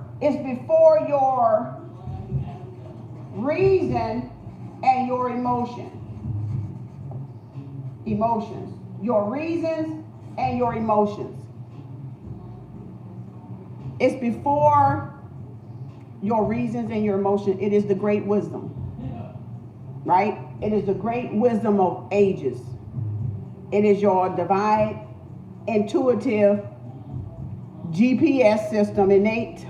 reason and your emotions, your reasons and your emotions. It's before your reasons and your emotions. It is the great wisdom, right? It is the great wisdom of ages. It is your divine, intuitive GPS system, innate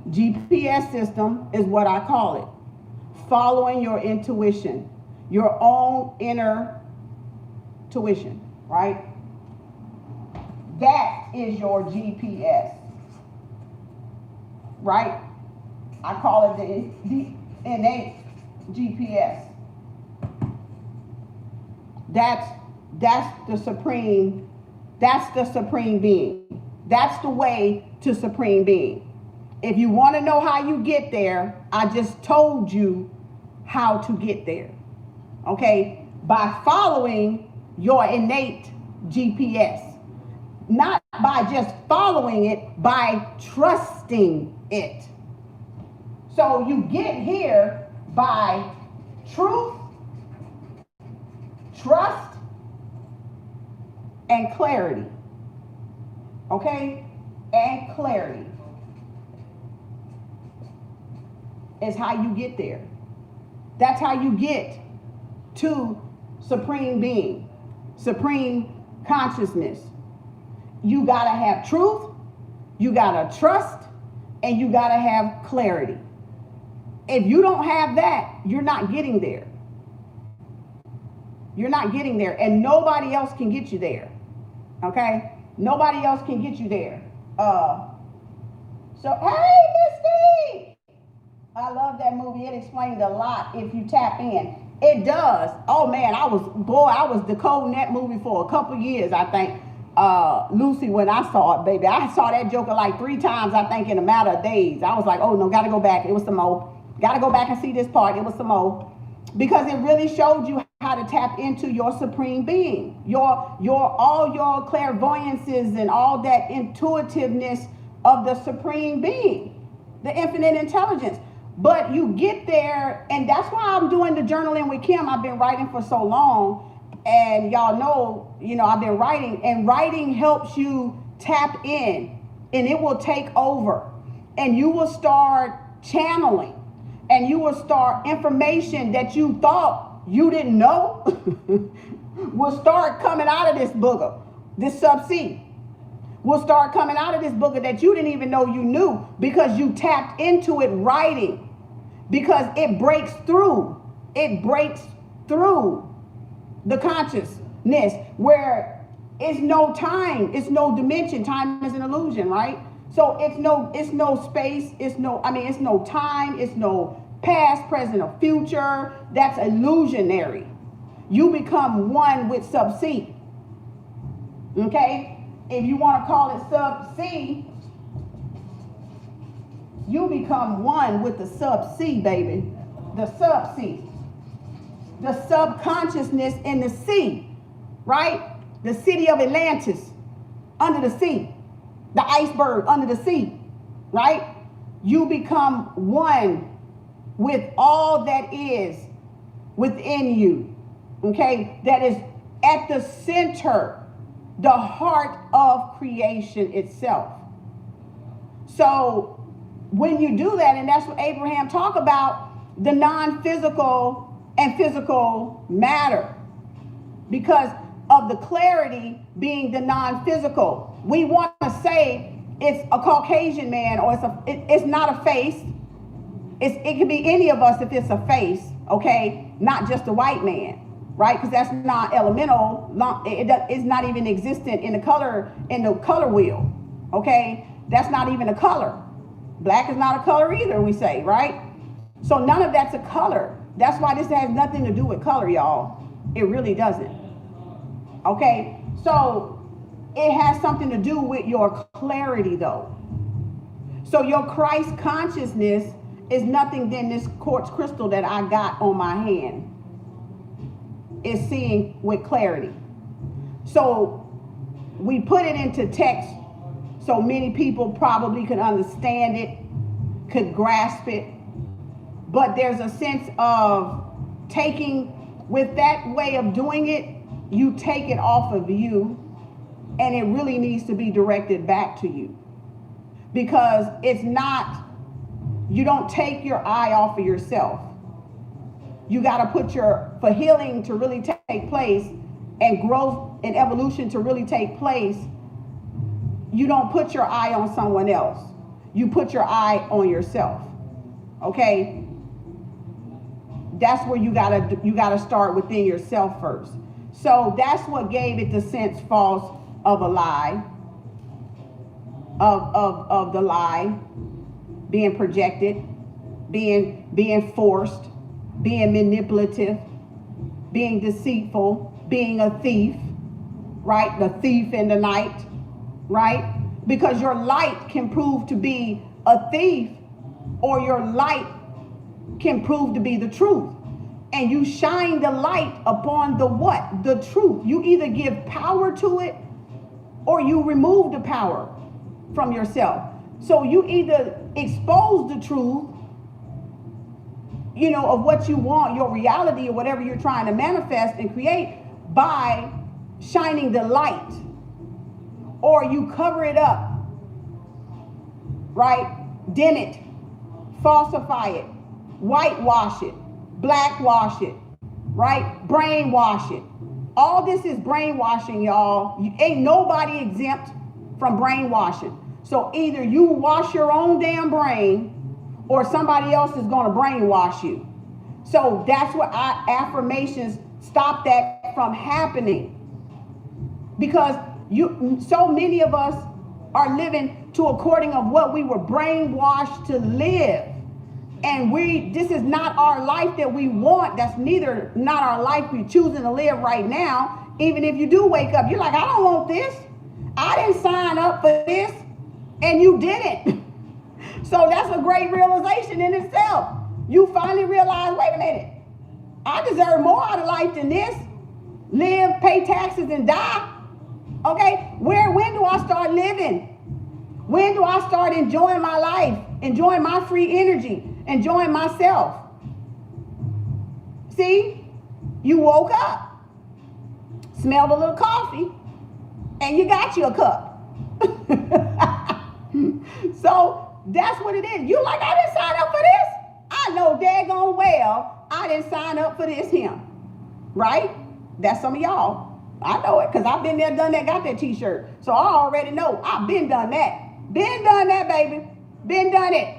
GPS system is what I call it. Following your intuition, your own inner tuition, right? That is your GPS, right? I call it the innate GPS. That's the supreme being. That's the way to supreme being. If you want to know how you get there, I just told you how to get there. Okay? By following your innate GPS. Not by just following it, by trusting it. So you get here by truth, trust, and clarity. Okay? And clarity is how you get there. That's how you get to supreme being, supreme consciousness. You gotta have truth, you gotta trust, and you gotta have clarity. If you don't have that, you're not getting there. You're not getting there, and nobody else can get you there. Okay? Nobody else can get you there. So, hey, Misty! I love that movie. It explained a lot if you tap in. It does. Oh, man, I was decoding that movie for a couple years, I think. Lucy, when I saw it, baby, I saw that Joker like 3 times, I think, in a matter of days. I was like, oh, no, gotta go back. It was some more. Gotta go back and see this part. It was some more. Because it really showed you how to tap into your supreme being, all your clairvoyances and all that intuitiveness of the supreme being, the infinite intelligence. But you get there, and that's why I'm doing the journaling with Kim. I've been writing for so long, and y'all know, I've been writing, and writing helps you tap in, and it will take over, and you will start channeling. And you will start information that you thought you didn't know will start coming out of this booger, this subsea. Will start coming out of this booger that you didn't even know you knew because you tapped into it writing. Because it breaks through. It breaks through the consciousness where it's no time, it's no dimension. Time is an illusion, right? So it's no space, it's no time, it's no past, present, or future. That's illusionary. You become one with subsea. Okay? If you want to call it subsea, you become one with the subsea, baby. The subsea. The subconsciousness in the sea, right? The city of Atlantis, under the sea. The iceberg under the sea, right? You become one with all that is within you, okay, that is at the center, the heart of creation itself. So when you do that, and that's what Abraham talked about, the non-physical and physical matter, because of the clarity being the non-physical. We want to say it's a Caucasian man, or it's not a face. It could be any of us if it's a face, okay? Not just a white man, right? Because that's not elemental. It's not even existent in the color wheel, okay? That's not even a color. Black is not a color either, we say, right? So none of that's a color. That's why this has nothing to do with color, y'all. It really doesn't. Okay, so it has something to do with your clarity, though. So your Christ consciousness is nothing than this quartz crystal that I got on my hand. It's seeing with clarity. So we put it into text so many people probably could understand it, could grasp it. But there's a sense of taking, with that way of doing it, you take it off of you, and it really needs to be directed back to you. Because it's not, you don't take your eye off of yourself. You got to put for healing to really take place and growth and evolution to really take place, you don't put your eye on someone else. You put your eye on yourself. Okay? That's where you gotta start within yourself first. So that's what gave it the sense false of a lie, of the lie being projected, being forced, being manipulative, being deceitful, being a thief, right? The thief in the night, right? Because your light can prove to be a thief, or your light can prove to be the truth. And you shine the light upon the what? The truth. You either give power to it, or you remove the power from yourself. So you either expose the truth, of what you want, your reality, or whatever you're trying to manifest and create, by shining the light, or you cover it up, right? Dim it, falsify it, whitewash it, blackwash it, right? Brainwash it. All this is brainwashing, y'all. Ain't nobody exempt from brainwashing. So either you wash your own damn brain, or somebody else is going to brainwash you. So that's what our affirmations stop that from happening. Because so many of us are living to according of what we were brainwashed to live. And this is not our life that we want. That's not our life we're choosing to live right now. Even if you do wake up, you're like, I don't want this. I didn't sign up for this. And you didn't. So that's a great realization in itself. You finally realize, wait a minute, I deserve more out of life than this. Live, pay taxes, and die. Okay, when do I start living? When do I start enjoying my life, enjoying my free energy, enjoying myself? See, you woke up, smelled a little coffee, and you got you a cup. So that's what it is. You like, I didn't sign up for this. I know daggone well I didn't sign up for this him. Right? That's some of y'all. I know it because I've been there, done that, got that t-shirt. So I already know. I've been done that. Been done that, baby. Been done it.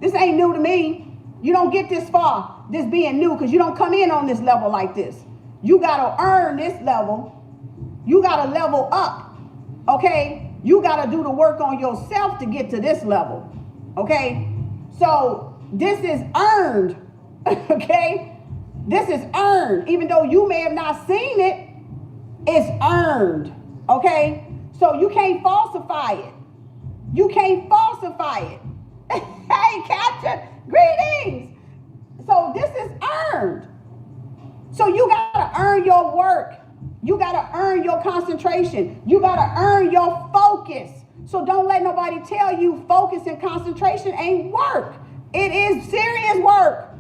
This ain't new to me. You don't get this far, this being new, because you don't come in on this level like this. You got to earn this level. You got to level up. Okay? You got to do the work on yourself to get to this level. Okay? So this is earned. Okay? This is earned. Even though you may have not seen it, it's earned. Okay? So you can't falsify it. You can't falsify it. Hey, Captain, greetings. So this is earned. So you got to earn your work. You got to earn your concentration. You got to earn your focus. So don't let nobody tell you focus and concentration ain't work. It is serious work.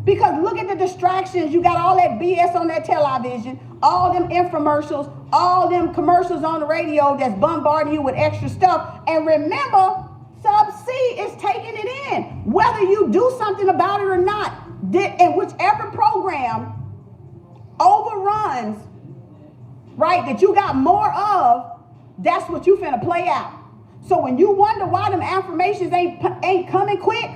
Because look at the distractions. You got all that BS on that television, all them infomercials, all them commercials on the radio that's bombarding you with extra stuff. And remember, Sub C is taking it in, whether you do something about it or not. And whichever program overruns, right, that you got more of, that's what you finna play out. So when you wonder why them affirmations ain't coming quick,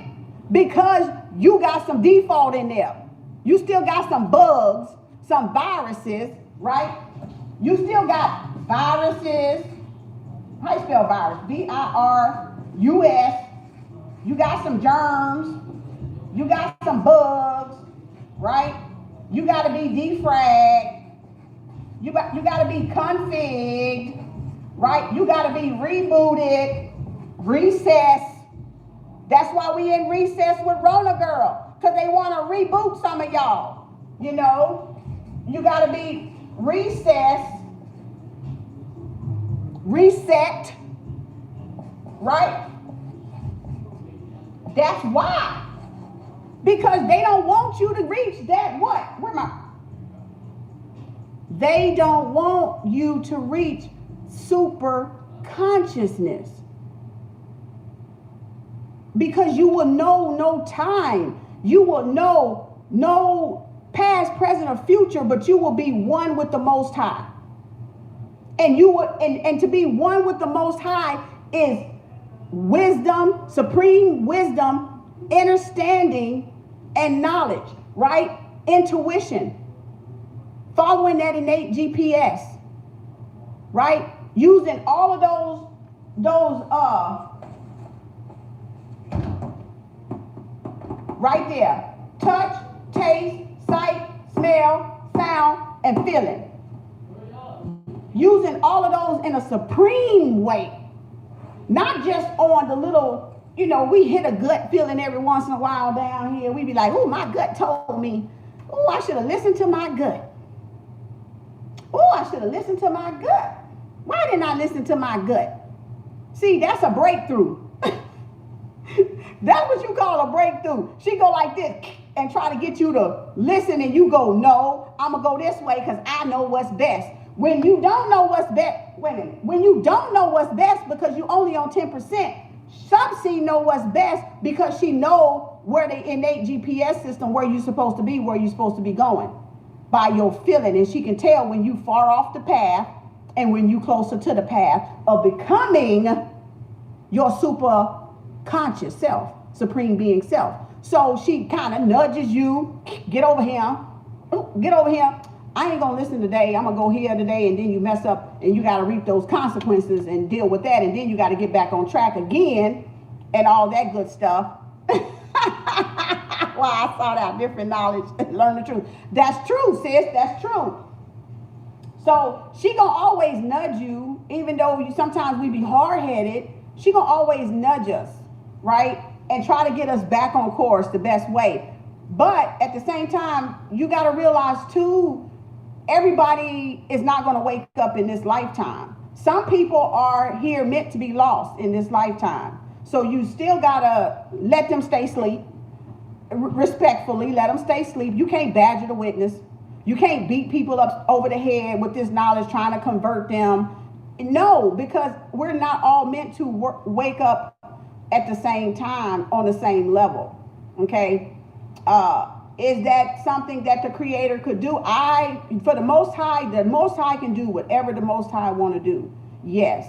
because you got some default in there. You still got some bugs, some viruses, right? You still got viruses. How you spell virus? V-I-R-U-S. You got some germs. You got some bugs, right? You got to be defragged. You got to be configured, right? You got to be rebooted, recessed. That's why we in recess with Rona Girl, because they want to reboot some of y'all. You know, you got to be recessed, reset, right? That's why. Because they don't want you to reach that what? Where am I? They don't want you to reach super consciousness. Because you will know no time. You will know no past, present, or future, but you will be one with the Most High. And you will, and to be one with the Most High is wisdom, supreme wisdom, understanding, and knowledge, right? Intuition. Following that innate GPS, right? Using all of those right there. Touch, taste, sight, smell, sound, and feeling. Using all of those in a supreme way. Not just on the little, you know, we hit a gut feeling every once in a while down here. We be like, oh, my gut told me. Oh, I should have listened to my gut. Oh, I should have listened to my gut. Why didn't I listen to my gut? See, that's a breakthrough. That's what you call a breakthrough. She go like this and try to get you to listen, and you go, no, I'm going to go this way because I know what's best. When you don't know what's best, when you don't know what's best because you only on 10%, some see know what's best because she know where the innate GPS system, where you're supposed to be, where you're supposed to be going by your feeling. And she can tell when you far off the path and when you closer to the path of becoming your super conscious self, supreme being self. So she kind of nudges you, get over here, get over here. I ain't gonna listen today. I'm gonna go here today, and then you mess up and you gotta reap those consequences and deal with that, and then you gotta get back on track again and all that good stuff. Well, I sought out different knowledge and learn the truth. That's true, sis, that's true. So she gonna always nudge you, even though sometimes we be hard-headed, she gonna always nudge us, right? And try to get us back on course the best way. But at the same time, you gotta realize too, everybody is not going to wake up in this lifetime. Some people are here meant to be lost in this lifetime. So you still got to let them stay asleep. Respectfully, let them stay asleep. You can't badger the witness. You can't beat people up over the head with this knowledge trying to convert them. No, because we're not all meant to wake up at the same time on the same level. Okay? Is that something that the Creator could do? For the Most High can do whatever the Most High want to do. Yes,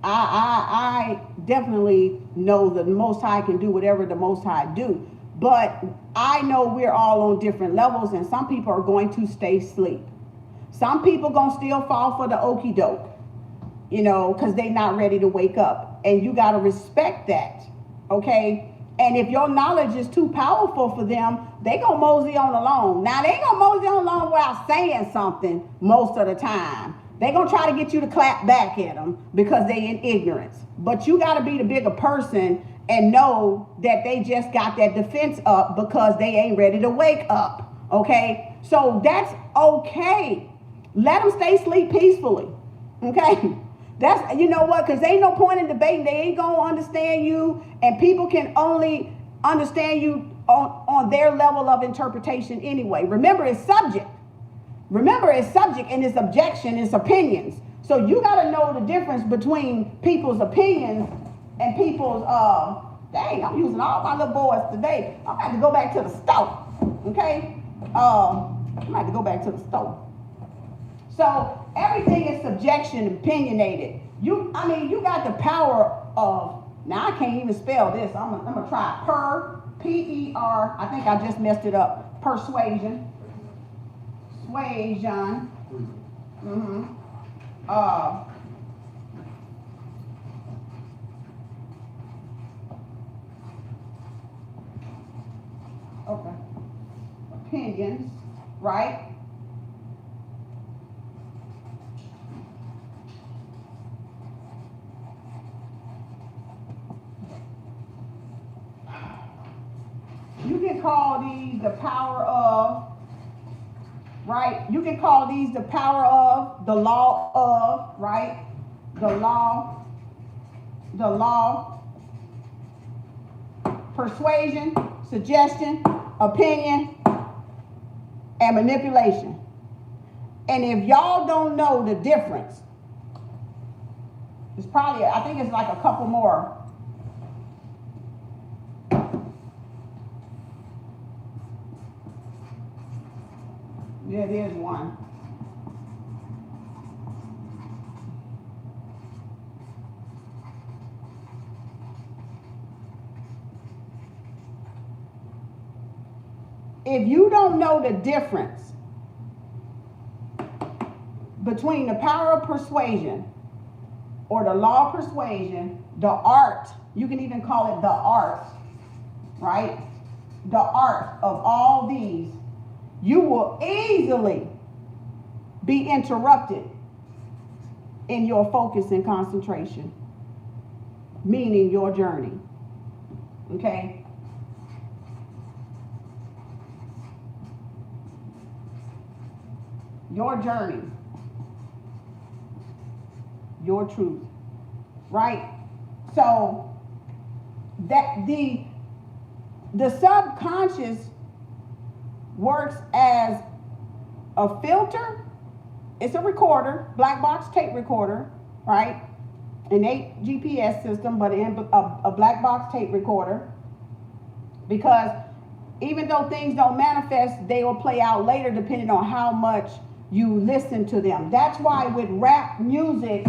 I definitely know that the Most High can do whatever the Most High do. But I know we're all on different levels, and some people are going to stay asleep. Some people gonna still fall for the okie doke, you know, because they're not ready to wake up, and you gotta respect that, okay? And if your knowledge is too powerful for them, they gonna mosey on along. Now, they ain't gonna mosey on along without saying something most of the time. They gonna try to get you to clap back at them because they in ignorance. But you gotta be the bigger person and know that they just got that defense up because they ain't ready to wake up, okay? So that's okay. Let them stay asleep peacefully, okay? That's, you know what, because ain't no point in debating. They ain't going to understand you, and people can only understand you on their level of interpretation anyway. Remember, it's subject. Remember, it's subject and it's objection, it's opinions. So you got to know the difference between people's opinions and people's, dang, I'm using all my little boys today. I'm going to go back to the stove, okay? I'm going to have to go back to the stove. So everything is subjection, opinionated. You got the power of, now I can't even spell this. I'm going to try P-E-R, I think I just messed it up. Persuasion. Suasion. Okay. Opinions, right? You can call these the power of, right? You can call these the power of, the law of, right? The law, persuasion, suggestion, opinion, and manipulation. And if y'all don't know the difference, it's probably, I think it's like a couple more. Yeah, there's one. If you don't know the difference between the power of persuasion or the law of persuasion, the art, you can even call it the art, right? The art of all these, you will easily be interrupted in your focus and concentration, meaning your journey, okay? Your journey, your truth, right? So that the subconscious works as a filter. It's a recorder, black box tape recorder, right? Innate GPS system, but a black box tape recorder. Because even though things don't manifest, they will play out later depending on how much you listen to them. That's why with rap music,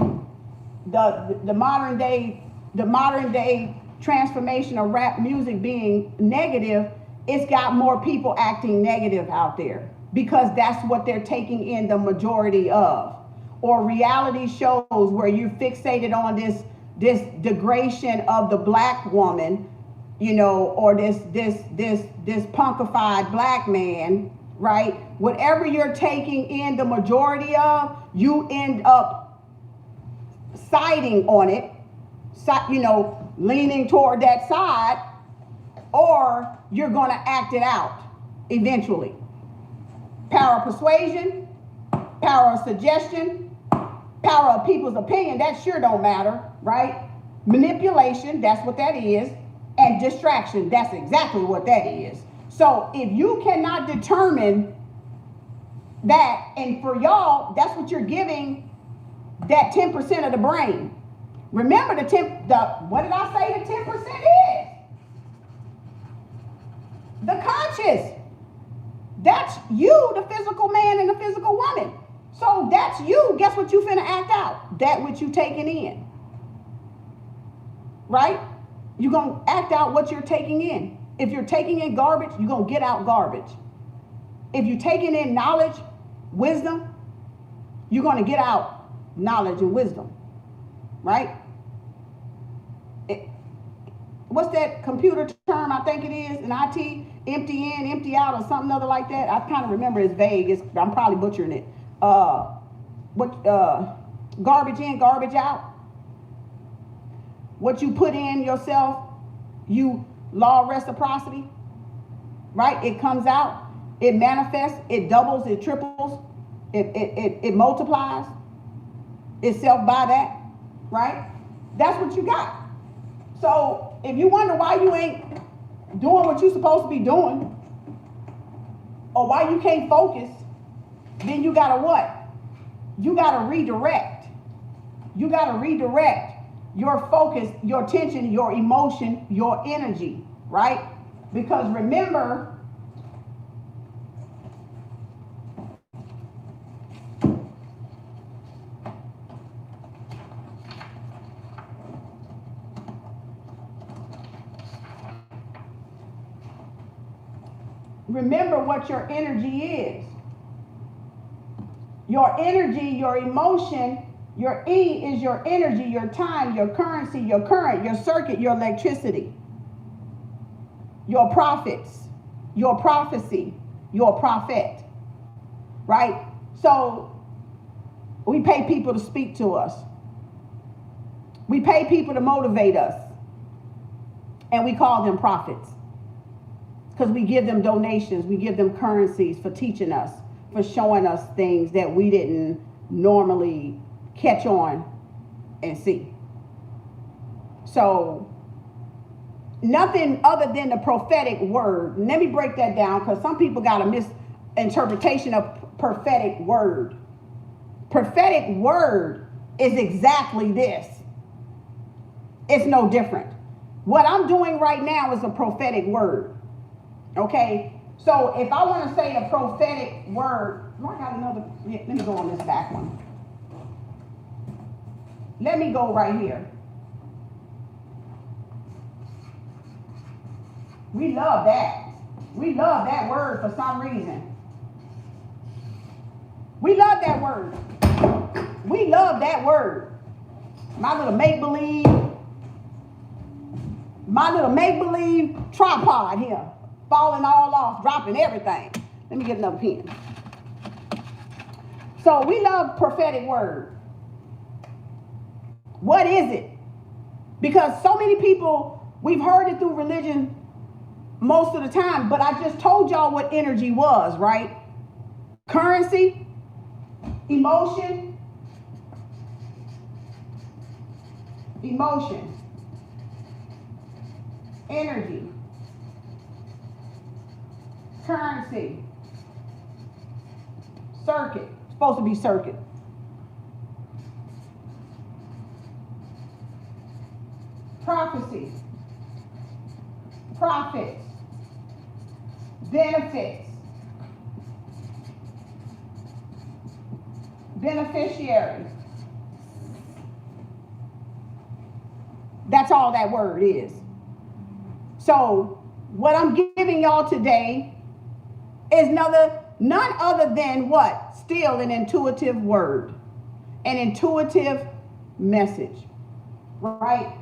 the modern day transformation of rap music being negative, it's got more people acting negative out there because that's what they're taking in the majority of. Or reality shows where you're fixated on this degradation of the black woman, you know, or this punkified black man, right? Whatever you're taking in the majority of, you end up siding on it, you know, leaning toward that side, or you're going to act it out eventually. Power of persuasion, power of suggestion, power of people's opinion, that sure don't matter, right? Manipulation, that's what that is. And distraction, that's exactly what that is. So if you cannot determine that, and for y'all, that's what you're giving that 10% of the brain. Remember what did I say the 10% is? The conscious. That's you, the physical man and the physical woman. So that's you. Guess what you finna act out? That which you taking in. Right? You're gonna act out what you're taking in. If you're taking in garbage, you're gonna get out garbage. If you're taking in knowledge, wisdom, you're gonna get out knowledge and wisdom. Right? What's that computer term I think it is in IT? Empty in, empty out, or something other like that. I kind of remember it's vague. I'm probably butchering it. Garbage in, garbage out. What you put in yourself, you law of reciprocity, right? It comes out, it manifests, it doubles, it triples, it multiplies itself by that, right? That's what you got. So if you wonder why you ain't doing what you're supposed to be doing, or why you can't focus, then you gotta what? You gotta redirect. You gotta redirect your focus, your attention, your emotion, your energy, right? Because remember, remember what your energy is. Your energy, your emotion, your E is your energy, your time, your currency, your current, your circuit, your electricity, your profits, your prophecy, your prophet, right? So we pay people to speak to us. We pay people to motivate us. And we call them prophets. Because we give them donations, we give them currencies for teaching us, for showing us things that we didn't normally catch on and see. So nothing other than the prophetic word. Let me break that down, because some people got a misinterpretation of prophetic word. Prophetic word is exactly this. It's no different. What I'm doing right now is a prophetic word. Okay, so if I want to say a prophetic word, I got another, let me go on this back one. Let me go right here. We love that. We love that word for some reason. We love that word. We love that word. My little make-believe tripod here. Falling all off, dropping everything. Let me get another pen. So we love prophetic word. What is it? Because so many people, we've heard it through religion most of the time, but I just told y'all what energy was, right? Currency, emotion, energy, currency, circuit, supposed to be circuit. Prophecy, profits, benefits, beneficiary. That's all that word is. So what I'm giving y'all today is none other than what? Still an intuitive word, an intuitive message, right?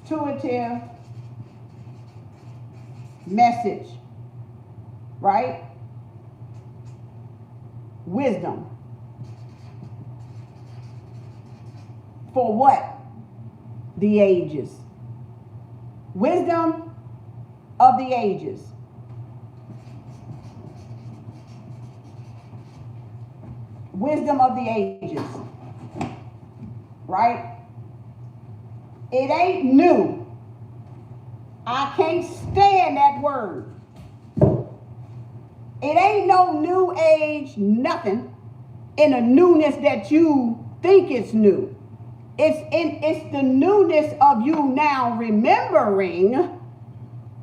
Intuitive message, right? Wisdom. For what? The ages. Wisdom of the ages. Wisdom of the ages. Right? It ain't new. I can't stand that word. It ain't no new age, nothing in a newness that you think it's new. It's the newness of you now remembering.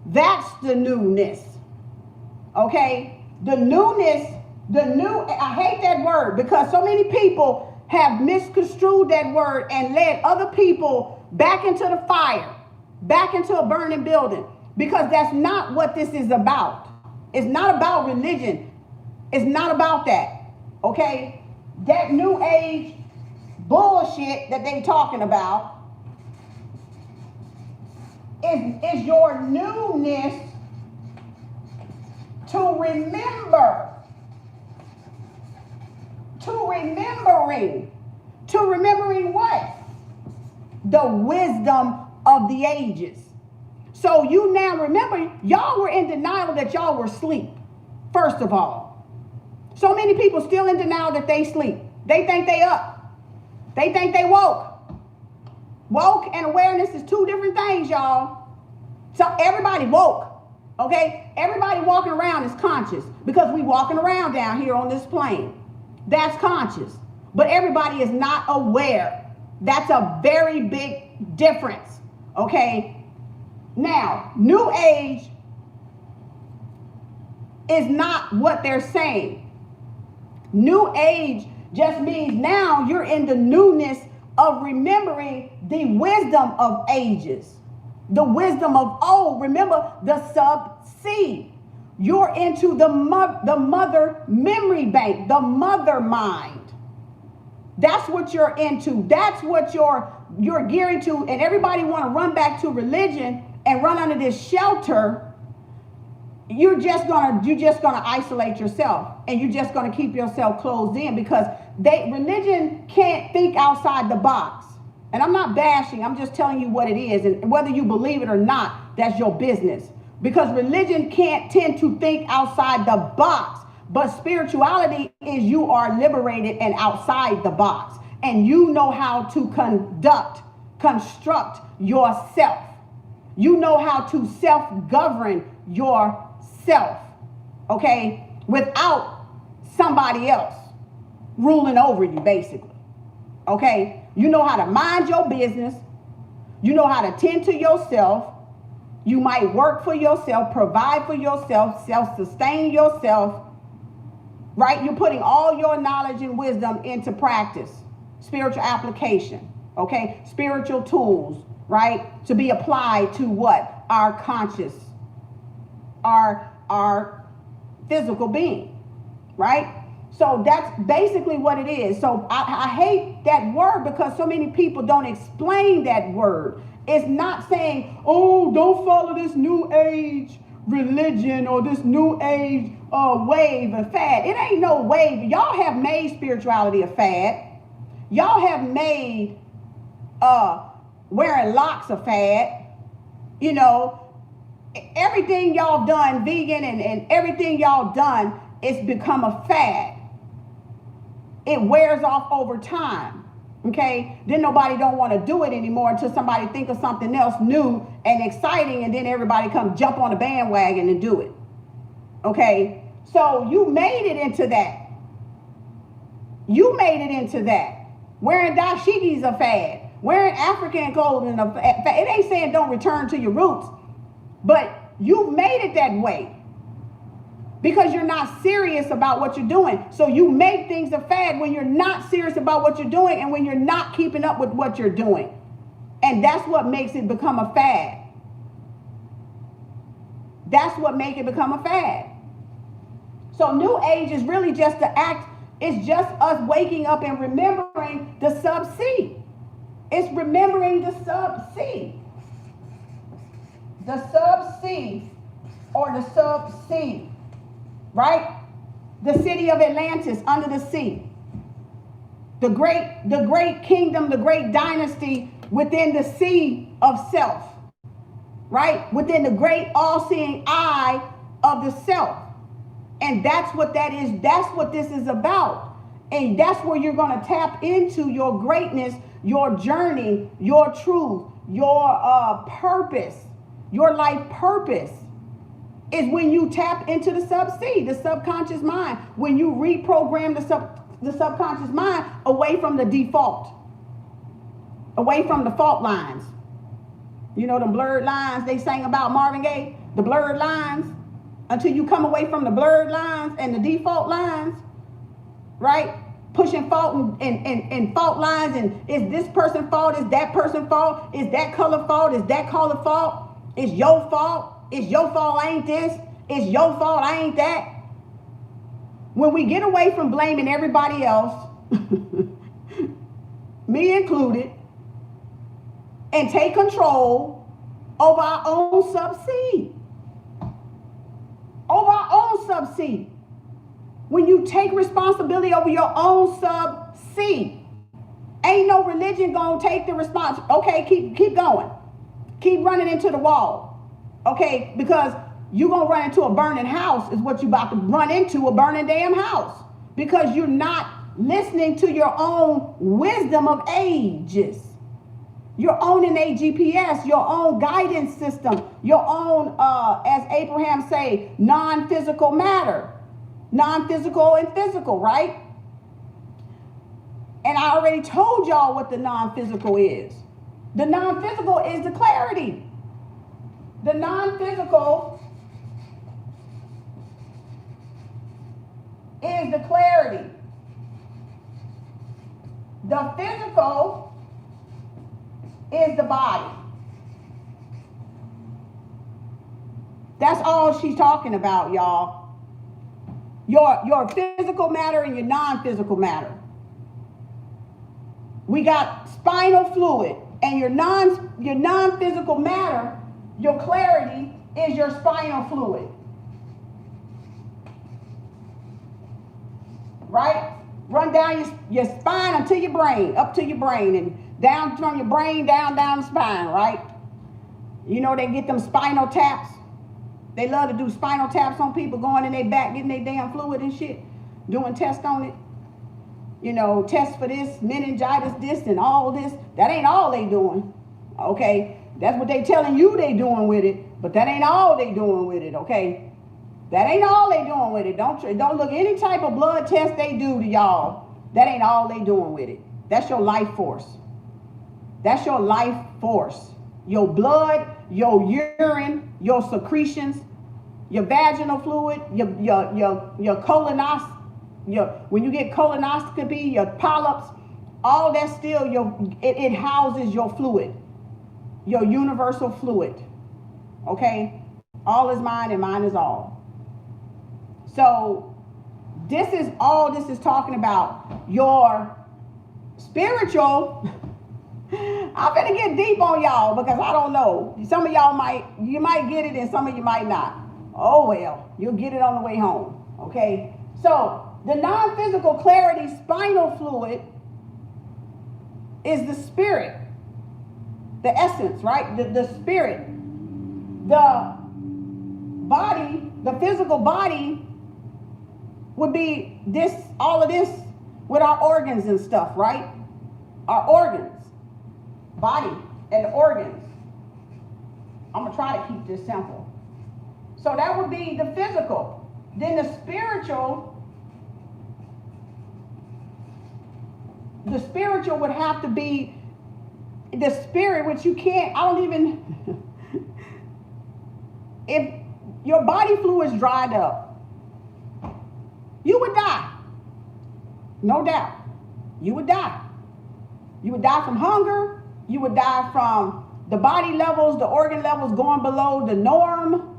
That's the newness. Okay? The newness, I hate that word because so many people have misconstrued that word and led other people back into the fire, back into a burning building, because that's not what this is about. It's not about religion. It's not about that. Okay? That new age bullshit that they talking about is your newness to remember. To remembering what? The wisdom of the ages. So you now remember, y'all were in denial that y'all were asleep, first of all. So many people still in denial that they sleep. They think they up. They think they woke. Woke and awareness is two different things, y'all. So everybody woke, okay? Everybody walking around is conscious because we walking around down here on this plane. That's conscious. But everybody is not aware. That's a very big difference, okay? Now, New Age is not what they're saying. New Age just means now you're in the newness of remembering the wisdom of ages, the wisdom of old. Remember the sub-C. You're into the mother memory bank, the mother mind. That's what you're into. That's what you're gearing to. And everybody want to run back to religion and run under this shelter. You're just gonna isolate yourself, and you're just gonna keep yourself closed in, because religion can't think outside the box. And I'm not bashing, I'm just telling you what it is, and whether you believe it or not, that's your business. Because religion can't tend to think outside the box, but spirituality is you are liberated and outside the box, and you know how to construct yourself. You know how to self-govern yourself, okay, without somebody else ruling over you, basically, okay? You know how to mind your business. You know how to tend to yourself. You might work for yourself, provide for yourself, self-sustain yourself, right? You're putting all your knowledge and wisdom into practice, spiritual application, okay? Spiritual tools, right? To be applied to what? Our conscious, our physical being, right? So that's basically what it is. So I hate that word because so many people don't explain that word. It's not saying, oh, don't follow this new age religion or this new age wave or fad. It ain't no wave. Y'all have made spirituality a fad. Y'all have made wearing locks a fad. You know, everything y'all done, vegan and everything y'all done, it's become a fad. It wears off over time, okay? Then nobody don't want to do it anymore until somebody think of something else new and exciting, and then everybody come jump on the bandwagon and do it, okay? So you made it into that. You made it into that. Wearing dashikis a fad. Wearing African clothing a fad. It ain't saying don't return to your roots, but you made it that way because you're not serious about what you're doing. So you make things a fad when you're not serious about what you're doing and when you're not keeping up with what you're doing. And that's what makes it become a fad. That's what makes it become a fad. So New Age is really just the act. It's just us waking up and remembering the sub-C. It's remembering the sub-C. The sub-C or the sub-C, right? The city of Atlantis under the sea. The great kingdom, the great dynasty within the sea of self, right? Within the great all-seeing eye of the self. And that's what that is. That's what this is about. And that's where you're going to tap into your greatness, your journey, your truth, your purpose, your life purpose is when you tap into the sub-C, the subconscious mind, when you reprogram the subconscious mind away from the default, away from the fault lines. You know, the blurred lines they sang about Marvin Gaye, the blurred lines, until you come away from the blurred lines and the default lines, right? Pushing fault and fault lines, and is this person fault? Is that person fault? Is that color fault? Is that color fault? It's your fault. It's your fault I ain't this. It's your fault I ain't that. When we get away from blaming everybody else, me included, and take control over our own sub-C. Over our own sub-C. When you take responsibility over your own sub-C, ain't no religion gonna take the response. Okay, keep going. Keep running into the wall. Okay, because you're gonna run into a burning house is what you about to run into, a burning damn house. Because you're not listening to your own wisdom of ages. Your own innate GPS, your own guidance system, your own, as Abraham say, non-physical matter. Non-physical and physical, right? And I already told y'all what the non-physical is. The non-physical is the clarity. The non-physical is the clarity. The physical is the body. That's all she's talking about, y'all. Your physical matter and your non-physical matter. We got spinal fluid, and your non-physical matter, your clarity, is your spinal fluid. Right? Run down your spine until your brain, up to your brain, and down from your brain, down the spine, right? You know, they get them spinal taps. They love to do spinal taps on people, going in their back, getting their damn fluid and shit, doing tests on it. You know, tests for this, meningitis, this, and all this. That ain't all they doing, okay? That's what they telling you they doing with it, but that ain't all they doing with it, okay? That ain't all they doing with it. Don't look any type of blood test they do to y'all. That ain't all they doing with it. That's your life force. That's your life force. Your blood, your urine, your secretions, your vaginal fluid, your colonoscopy, when you get colonoscopy, your polyps, all that still it houses your fluid, your universal fluid. Okay? All is mine and mine is all. So this is all this is talking about. Your spiritual. I'm gonna get deep on y'all because I don't know. Some of y'all might get it and some of you might not. Oh well, you'll get it on the way home. Okay? So the non-physical clarity spinal fluid is the spirit, the essence, right? The spirit. The body, the physical body would be this, all of this with our organs and stuff, right? Our organs, body and organs. I'm gonna try to keep this simple. So that would be the physical. Then the spiritual would have to be the spirit, which you can't, if your body fluids dried up, you would die. No doubt. You would die. You would die from hunger. You would die from the body levels, the organ levels going below the norm.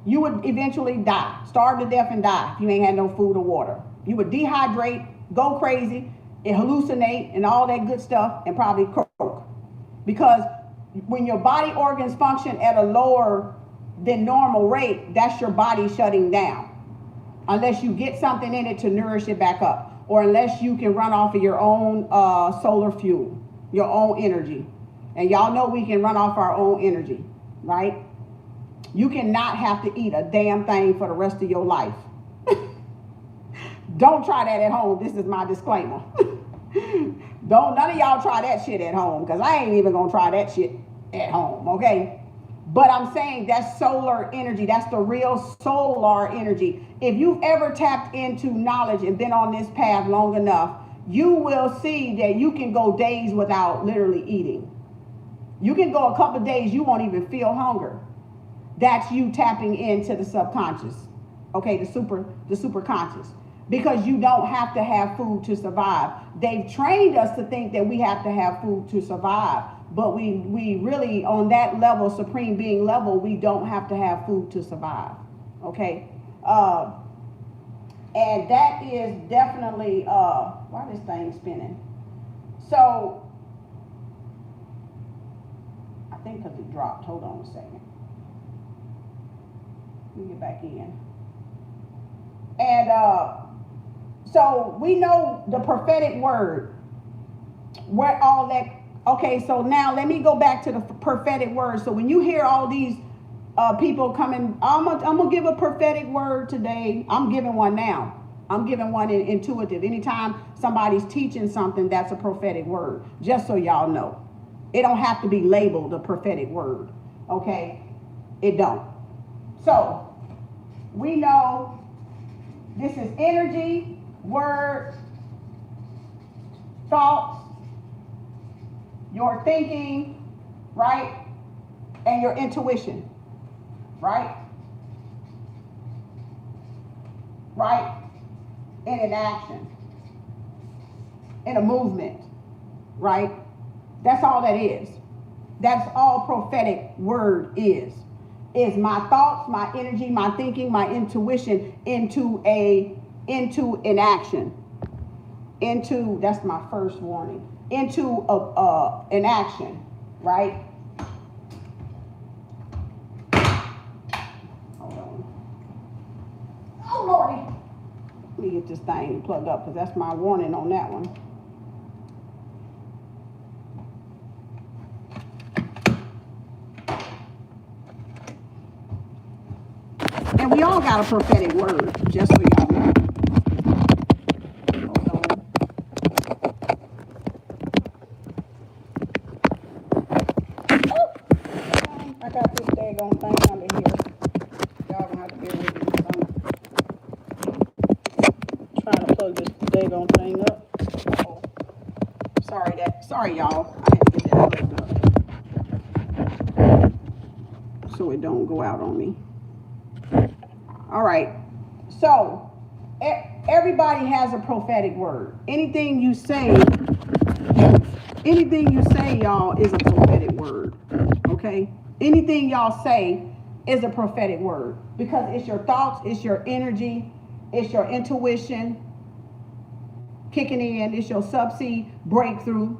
You would eventually die, starve to death and die if you ain't had no food or water. You would dehydrate, go crazy, and hallucinate and all that good stuff and probably croak. Because when your body organs function at a lower than normal rate, that's your body shutting down. Unless you get something in it to nourish it back up. Or unless you can run off of your own solar fuel, your own energy. And y'all know we can run off our own energy, right? You cannot have to eat a damn thing for the rest of your life. Don't try that at home. This is my disclaimer. None of y'all try that shit at home, because I ain't even gonna try that shit at home, okay? But I'm saying that's solar energy. That's the real solar energy. If you've ever tapped into knowledge and been on this path long enough, you will see that you can go days without literally eating. You can go a couple of days, you won't even feel hunger. That's you tapping into the subconscious, okay, the super conscious. Because you don't have to have food to survive. They've trained us to think that we have to have food to survive. But we really, on that level, supreme being level, we don't have to have food to survive. Okay? And that is definitely, why is this thing spinning? So, I think because it dropped. Hold on a second. Let me get back in. And so we know the prophetic word, where all that, okay, so now let me go back to the prophetic word. So when you hear all these people coming, I'm gonna give a prophetic word today. I'm giving one now. I'm giving one intuitive. Anytime somebody's teaching something, that's a prophetic word, just so y'all know. It don't have to be labeled a prophetic word, okay? It don't. So, we know this is energy, word, thoughts, your thinking, right? And your intuition, right? Right? And an action, in a movement, right? That's all that is. That's all prophetic word is my thoughts, my energy, my thinking, my intuition into an action. That's my first warning. Into an action, right? Hold on. Oh, Lordy. Let me get this thing plugged up because that's my warning on that one. And we all got a prophetic word, just so y'all know. Hold on. Oh, I got this daggone thing under here. Y'all gonna have to bear with me. I'm trying to plug this daggone thing up. Uh-oh. Sorry, y'all. I had to get that plugged up so it don't go out on me. All right, so everybody has a prophetic word. Anything you say, y'all, is a prophetic word, okay? Anything y'all say is a prophetic word because it's your thoughts, it's your energy, it's your intuition kicking in, it's your subsea breakthrough.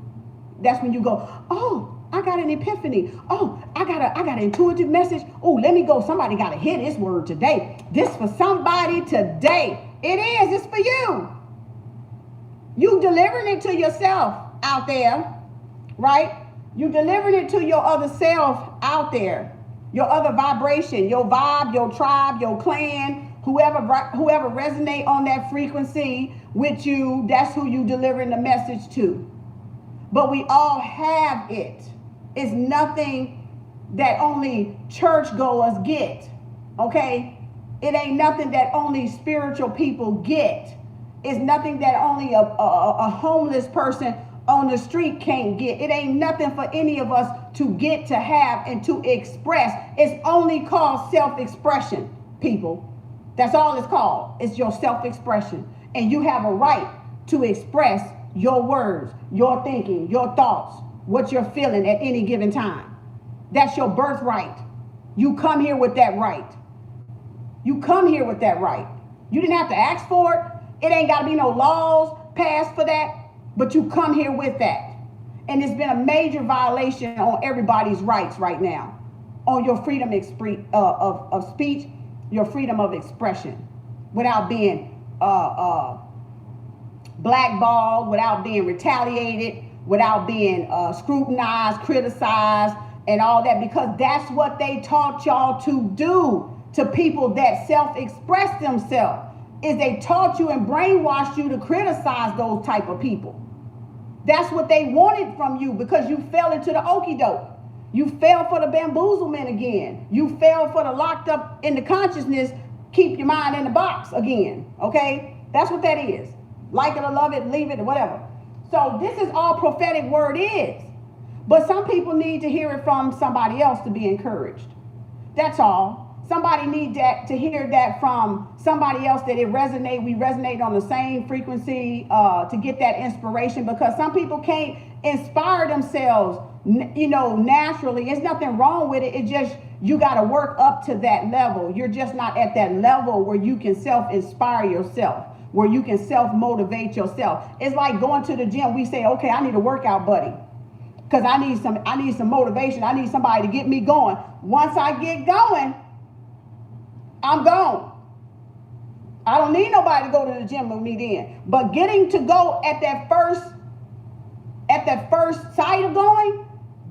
That's when you go, oh, I got an epiphany. Oh, I got an intuitive message. Oh, let me go. Somebody got to hear this word today. This for somebody today. It is. It's for you. You delivering it to yourself out there, right? You delivering it to your other self out there. Your other vibration, your vibe, your tribe, your clan, whoever resonate on that frequency with you, that's who you delivering the message to. But we all have it. It's nothing that only churchgoers get, okay? It ain't nothing that only spiritual people get. It's nothing that only a homeless person on the street can't get. It ain't nothing for any of us to get, to have, and to express. It's only called self-expression, people. That's all it's called. It's your self-expression. And you have a right to express your words, your thinking, your thoughts, what you're feeling at any given time. That's your birthright. You come here with that right. You come here with that right. You didn't have to ask for it. It ain't got to be no laws passed for that, but you come here with that. And it's been a major violation on everybody's rights right now, on your freedom of speech, your freedom of expression, without being blackballed, without being retaliated, without being scrutinized, criticized, and all that, because that's what they taught y'all to do to people that self-express themselves, is they taught you and brainwashed you to criticize those type of people. That's what they wanted from you, because you fell into the okie doke. You fell for the bamboozlement again. You fell for the locked up in the consciousness, keep your mind in the box again, okay? That's what that is. Like it or love it, leave it, or whatever. So this is all prophetic word is. But some people need to hear it from somebody else to be encouraged. That's all. Somebody needs to hear that from somebody else, that we resonate on the same frequency, to get that inspiration, because some people can't inspire themselves, naturally. There's nothing wrong with it. It's just, you got to work up to that level. You're just not at that level where you can self-inspire yourself, where you can self-motivate yourself. It's like going to the gym. We say, okay, I need a workout buddy, because I need some motivation. I need somebody to get me going. Once I get going, I'm gone. I don't need nobody to go to the gym with me then. But getting to go at that first sight of going,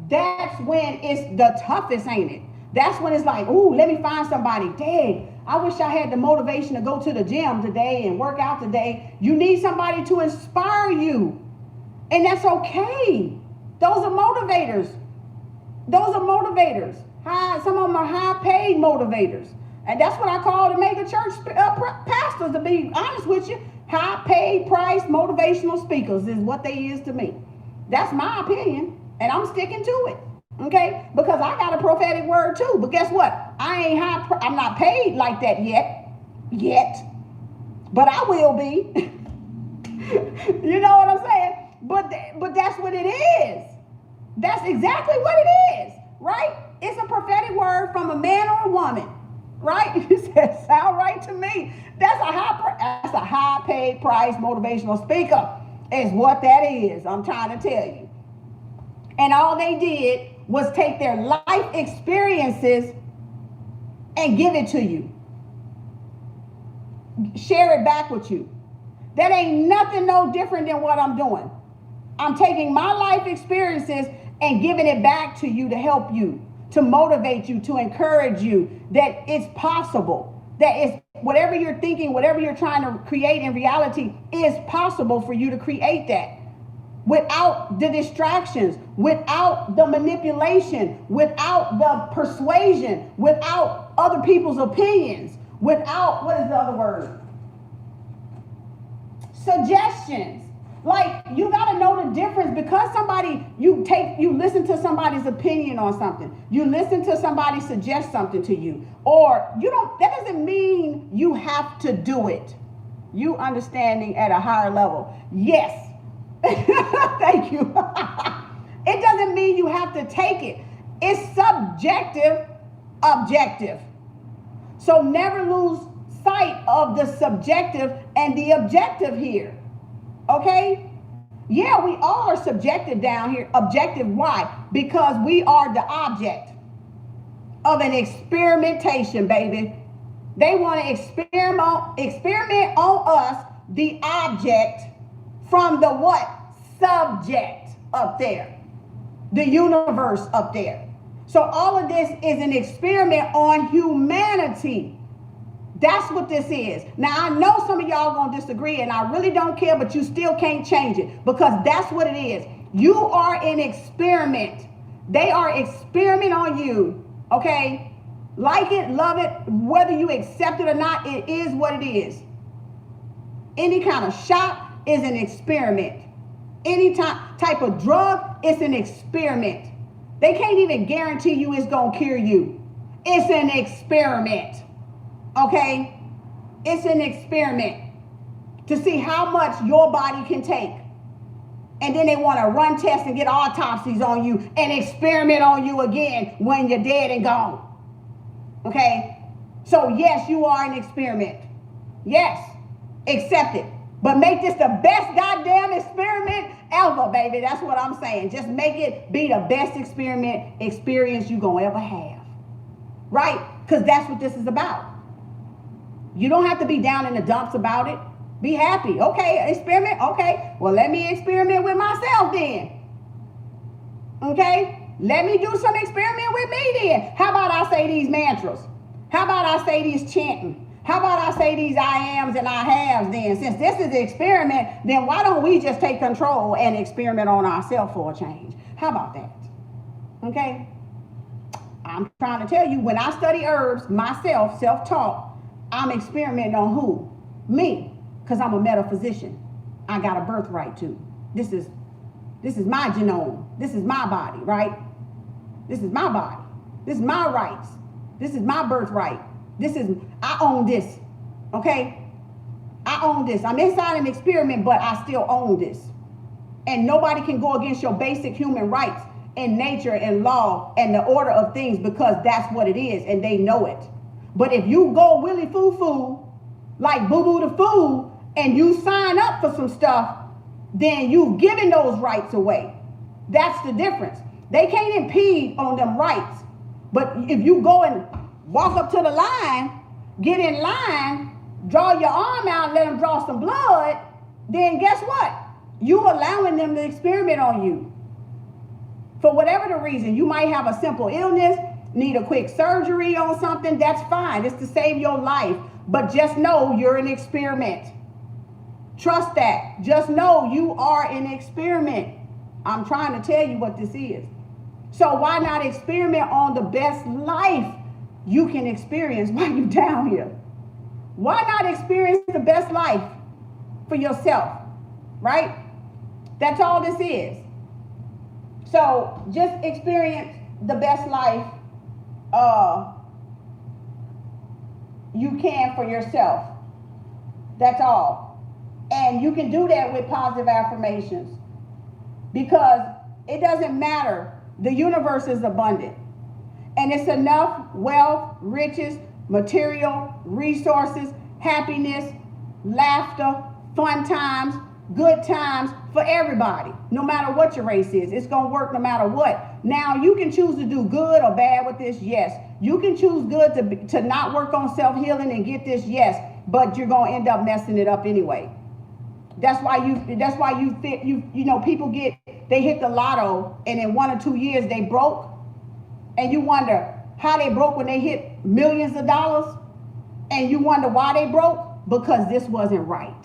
that's when it's the toughest, ain't it? That's when it's like, ooh, let me find somebody. Dang, I wish I had the motivation to go to the gym today and work out today. You need somebody to inspire you. And that's okay. Those are motivators. Those are motivators. Some of them are high-paid motivators. And that's what I call the mega church pastors, to be honest with you. High-paid price motivational speakers is what they is to me. That's my opinion, and I'm sticking to it. Okay? Because I got a prophetic word too. But guess what? I'm not paid like that yet. But I will be. You know what I'm saying? But that's what it is. That's exactly what it is, right? It's a prophetic word from a man or a woman, right? You said, sound right to me. That's a high-paid price motivational speaker is what that is. I'm trying to tell you. And all they did was take their life experiences and give it to you. Share it back with you. That ain't nothing no different than what I'm doing. I'm taking my life experiences and giving it back to you to help you, to motivate you, to encourage you that it's possible, that it's whatever you're thinking, whatever you're trying to create in reality is possible for you to create that without the distractions, without the manipulation, without the persuasion, without other people's opinions, without, what is the other word? Suggestions. Like, you got to know the difference, because you listen to somebody's opinion on something. You listen to somebody suggest something to you, or that doesn't mean you have to do it. You understanding at a higher level. Yes. Thank you. It doesn't mean you have to take it. It's subjective, objective. So never lose sight of the subjective and the objective here. Okay? Yeah, we all are subjective down here. Objective, why? Because we are the object of an experimentation, baby. They want to experiment on us, the object, from the what? Subject up there. The universe up there. So all of this is an experiment on humanity. That's what this is. Now, I know some of y'all going to disagree, and I really don't care, but you still can't change it, because that's what it is. You are an experiment. They are experiment on you, okay? Like it, love it, whether you accept it or not, it is what it is. Any kind of shot is an experiment. Any type of drug, it's an experiment. They can't even guarantee you it's going to cure you. It's an experiment. Okay? It's an experiment to see how much your body can take. And then they want to run tests and get autopsies on you and experiment on you again when you're dead and gone. Okay? So yes, you are an experiment. Yes. Accept it. But make this the best goddamn experiment ever, baby. That's what I'm saying. Just make it be the best experience you gonna ever have. Right? Because that's what this is about. You don't have to be down in the dumps about it. Be happy. Okay, experiment. Okay, well, let me experiment with myself then. Okay, let me do some experiment with me then. How about I say these mantras? How about I say these chanting? How about I say these I ams and I haves then? Since this is an experiment, then why don't we just take control and experiment on ourselves for a change? How about that? Okay, I'm trying to tell you, when I study herbs myself, self-taught, I'm experimenting on who? Me. Because I'm a metaphysician. I got a birthright too. This is my genome. This is my body, right? This is my body. This is my rights. This is my birthright. I own this. Okay? I own this. I'm inside an experiment, but I still own this. And nobody can go against your basic human rights and nature and law and the order of things, because that's what it is, and they know it. But if you go willy foo-foo, like boo-boo the fool, and you sign up for some stuff, then you've given those rights away. That's the difference. They can't impede on them rights. But if you go and walk up to the line, get in line, draw your arm out, let them draw some blood, then guess what? You're allowing them to experiment on you. For whatever the reason, you might have a simple illness, need a quick surgery on something, that's fine. It's to save your life. But just know you're an experiment. Trust that. Just know you are an experiment. I'm trying to tell you what this is. So why not experiment on the best life you can experience while you're down here? Why not experience the best life for yourself, right? That's all this is. So just experience the best life you can for yourself. That's all. And you can do that with positive affirmations, because it doesn't matter. The universe is abundant, and it's enough wealth, riches, material, resources, happiness, laughter, fun times, good times for everybody, no matter what your race is. It's going to work no matter what. Now, you can choose to do good or bad with this, yes. You can choose good to not work on self-healing and get this, yes, but you're going to end up messing it up anyway. That's why people they hit the lotto, and in 1 or 2 years they broke, and you wonder how they broke when they hit millions of dollars, and you wonder why they broke, because this wasn't right.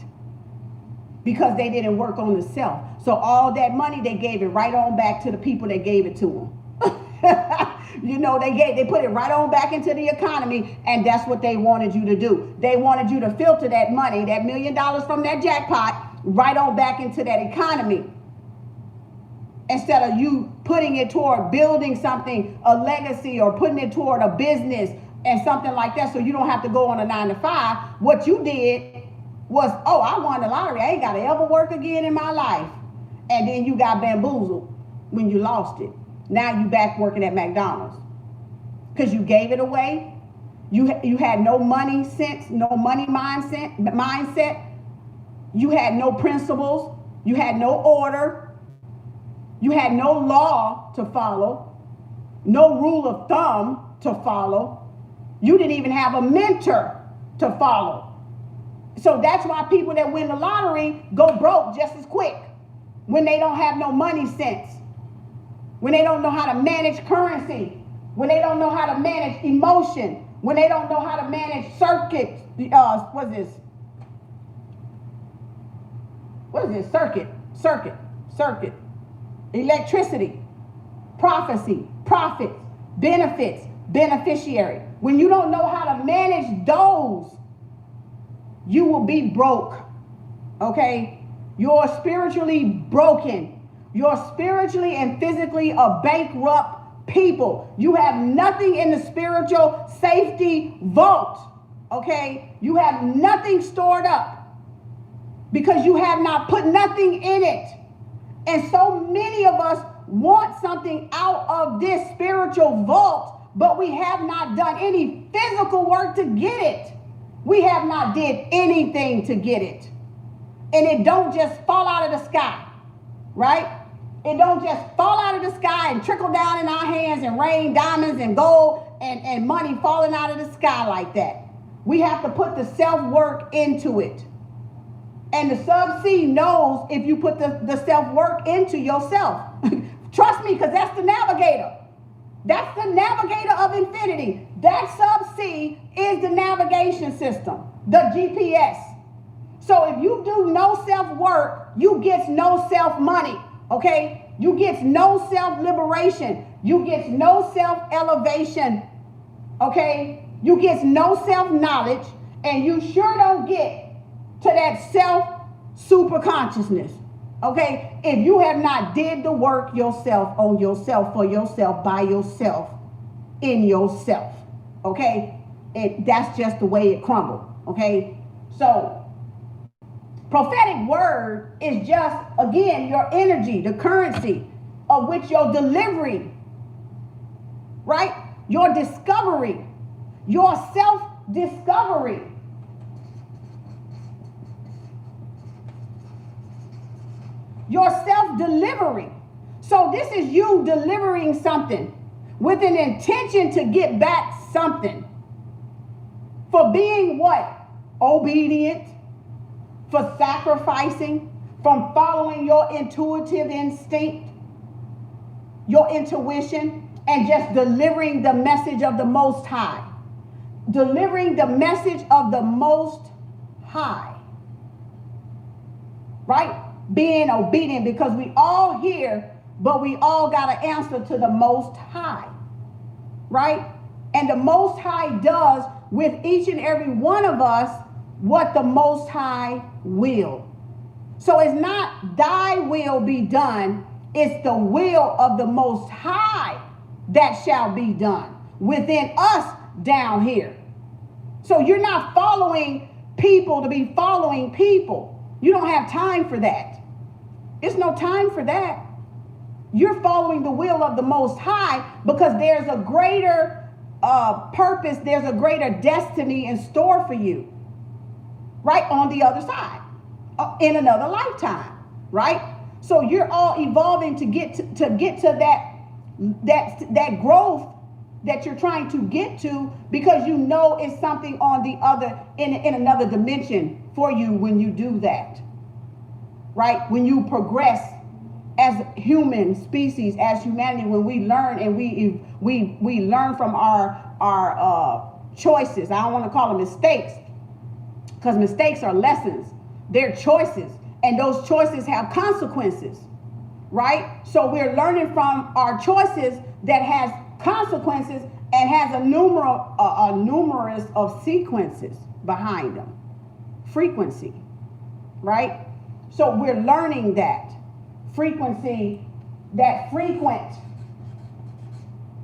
Because they didn't work on the self. So all that money, they gave it right on back to the people that gave it to them. They put it right on back into the economy, and that's what they wanted you to do. They wanted you to filter that money, that $1 million from that jackpot, right on back into that economy, instead of you putting it toward building something, a legacy, or putting it toward a business and something like that, so you don't have to go on a 9 to 5. What you did was, oh, I won the lottery, I ain't got to ever work again in my life. And then you got bamboozled when you lost it. Now you back working at McDonald's because you gave it away. You had no money sense, no money mindset. You had no principles. You had no order. You had no law to follow, no rule of thumb to follow. You didn't even have a mentor to follow. So that's why people that win the lottery go broke just as quick, when they don't have no money sense, when they don't know how to manage currency, when they don't know how to manage emotion, when they don't know how to manage circuits. What is this? Circuit. Electricity, prophecy, profits, benefits, beneficiary. When you don't know how to manage those, you will be broke. Okay? You're spiritually broken. You're spiritually and physically a bankrupt people. You have nothing in the spiritual safety vault. Okay? You have nothing stored up because you have not put nothing in it. And so many of us want something out of this spiritual vault, but we have not done any physical work to get it. We have not did anything to get it. And it don't just fall out of the sky, right? It don't just fall out of the sky and trickle down in our hands and rain diamonds and gold and money falling out of the sky like that. We have to put the self-work into it. And the sub-C knows if you put the self-work into yourself. Trust me, because that's the navigator. That's the navigator of infinity. That sub-C is the navigation system, the GPS. So if you do no self-work, you get no self-money, okay? You get no self-liberation. You get no self-elevation, okay? You get no self-knowledge, and you sure don't get to that self-super consciousness, okay? If you have not did the work yourself, on yourself, for yourself, by yourself, in yourself, okay? That's just the way it crumbled, okay? So prophetic word is just, again, your energy, the currency of which your delivery, right? Your discovery, your self-discovery. Your self-delivery. So this is you delivering something with an intention to get back something. For being what? Obedient. For sacrificing. From following your intuitive instinct. Your intuition. And just delivering the message of the Most High. Delivering the message of the Most High. Right? being obedient, because we all here, but we all got to answer to the Most High, right? And the Most High does with each and every one of us what the Most High will. So it's not thy will be done, it's the will of the Most High that shall be done within us down here. So you're not following people to be following people. You don't have time for that. It's no time for that. You're following the will of the Most High because there's a greater purpose, there's a greater destiny in store for you, right on the other side, in another lifetime, right? So you're all evolving to get to that growth that you're trying to get to, because you know it's something on the other, in another dimension for you when you do that, right? When you progress as human species, as humanity, when we learn and we learn from our choices. I don't want to call them mistakes, because mistakes are lessons. They're choices, and those choices have consequences, right? So we're learning from our choices that has consequences and has a numerous of sequences behind them. Frequency, right? So we're learning that frequency, that frequent,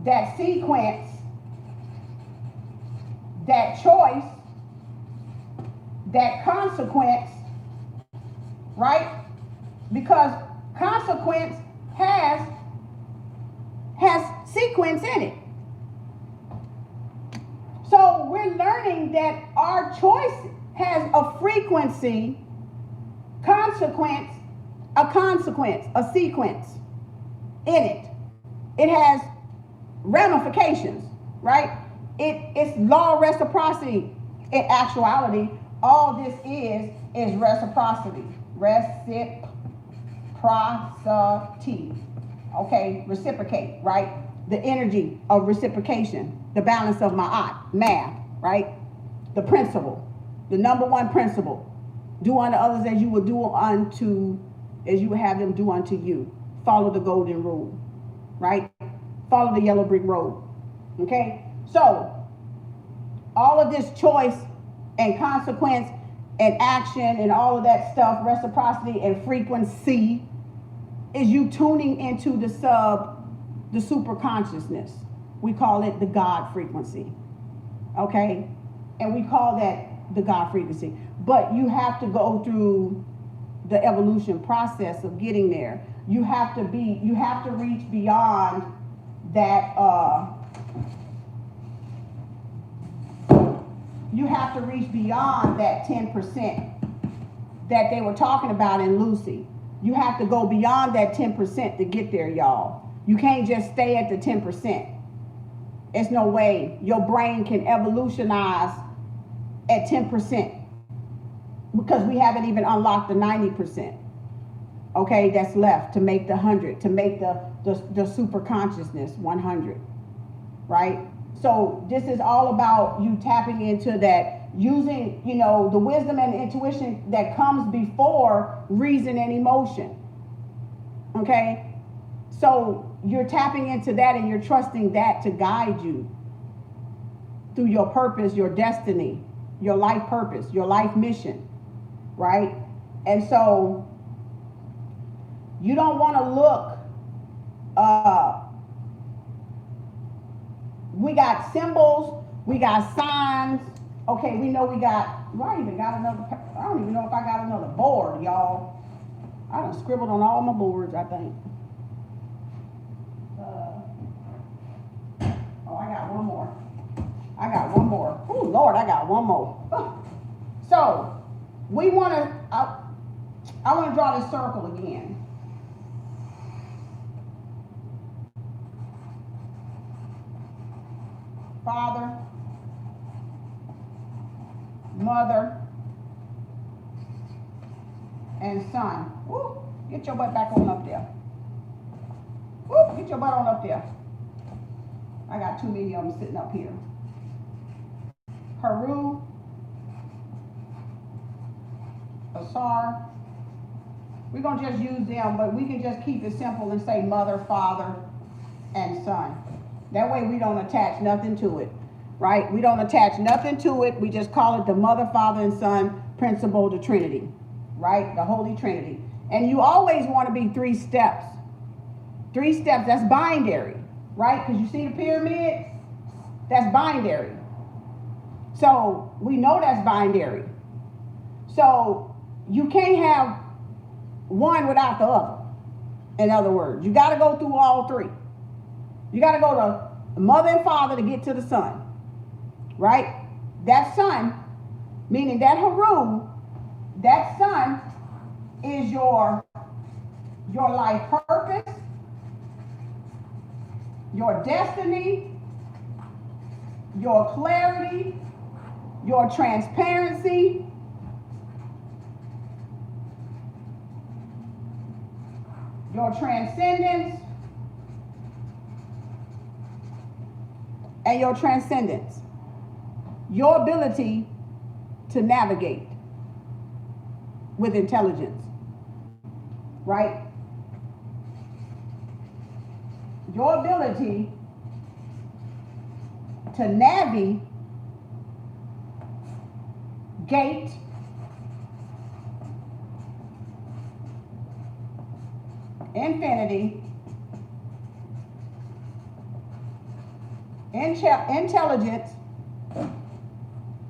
that sequence, that choice, that consequence, right? Because consequence has sequence in it. So we're learning that our choice has a frequency, consequence, a sequence in it. It has ramifications, right? It's law of reciprocity. In actuality, all this is reciprocity. Reciprocity. Okay, reciprocate, right? The energy of reciprocation, the balance of math, right? The principle, the number one principle. Do unto others as you would have them do unto you. Follow the golden rule, right? Follow the yellow brick road. Okay? So, all of this choice and consequence and action and all of that stuff, reciprocity and frequency, is you tuning into the super consciousness. We call it the God frequency. Okay? And we call that the God frequency. But you have to go through the evolution process of getting there. You have to reach beyond that, you have to reach beyond that 10% that they were talking about in Lucy. You have to go beyond that 10% to get there, y'all. You can't just stay at the 10%. There's no way your brain can evolutionize at 10%, because we haven't even unlocked the 90%. Okay, that's left to make the 100, to make the super consciousness 100, right? So this is all about you tapping into that, using, the wisdom and intuition that comes before reason and emotion. Okay? So you're tapping into that and you're trusting that to guide you through your purpose, your destiny, your life purpose, your life mission, right? And so you don't want to look, we got symbols, we got signs. Okay, we know I don't even know if I got another board, y'all. I done scribbled on all my boards, I think. I got one more. Oh, Lord, I got one more. So, I want to draw this circle again. Father, mother, and son. Woo, get your butt back on up there. Woo, get your butt on up there. I got too many of them sitting up here. Haru, Asar, We're going to just use them, but we can just keep it simple and say mother, father, and son. That way we don't attach nothing to it, right? We don't attach nothing to it. We just call it the mother, father, and son principle, the Trinity, right? The Holy Trinity. And you always want to be 3 steps. 3 steps, that's binary, right? Because you see the pyramid? That's binary. So we know that's binary. So you can't have one without the other. In other words, you got to go through all 3. You got to go to mother and father to get to the son, right? That son, meaning that Haru, that son is your life purpose, your destiny, your clarity, your transparency, your transcendence, and your transcendence. Your ability to navigate with intelligence, right? Your ability to navigate infinity, intelligence,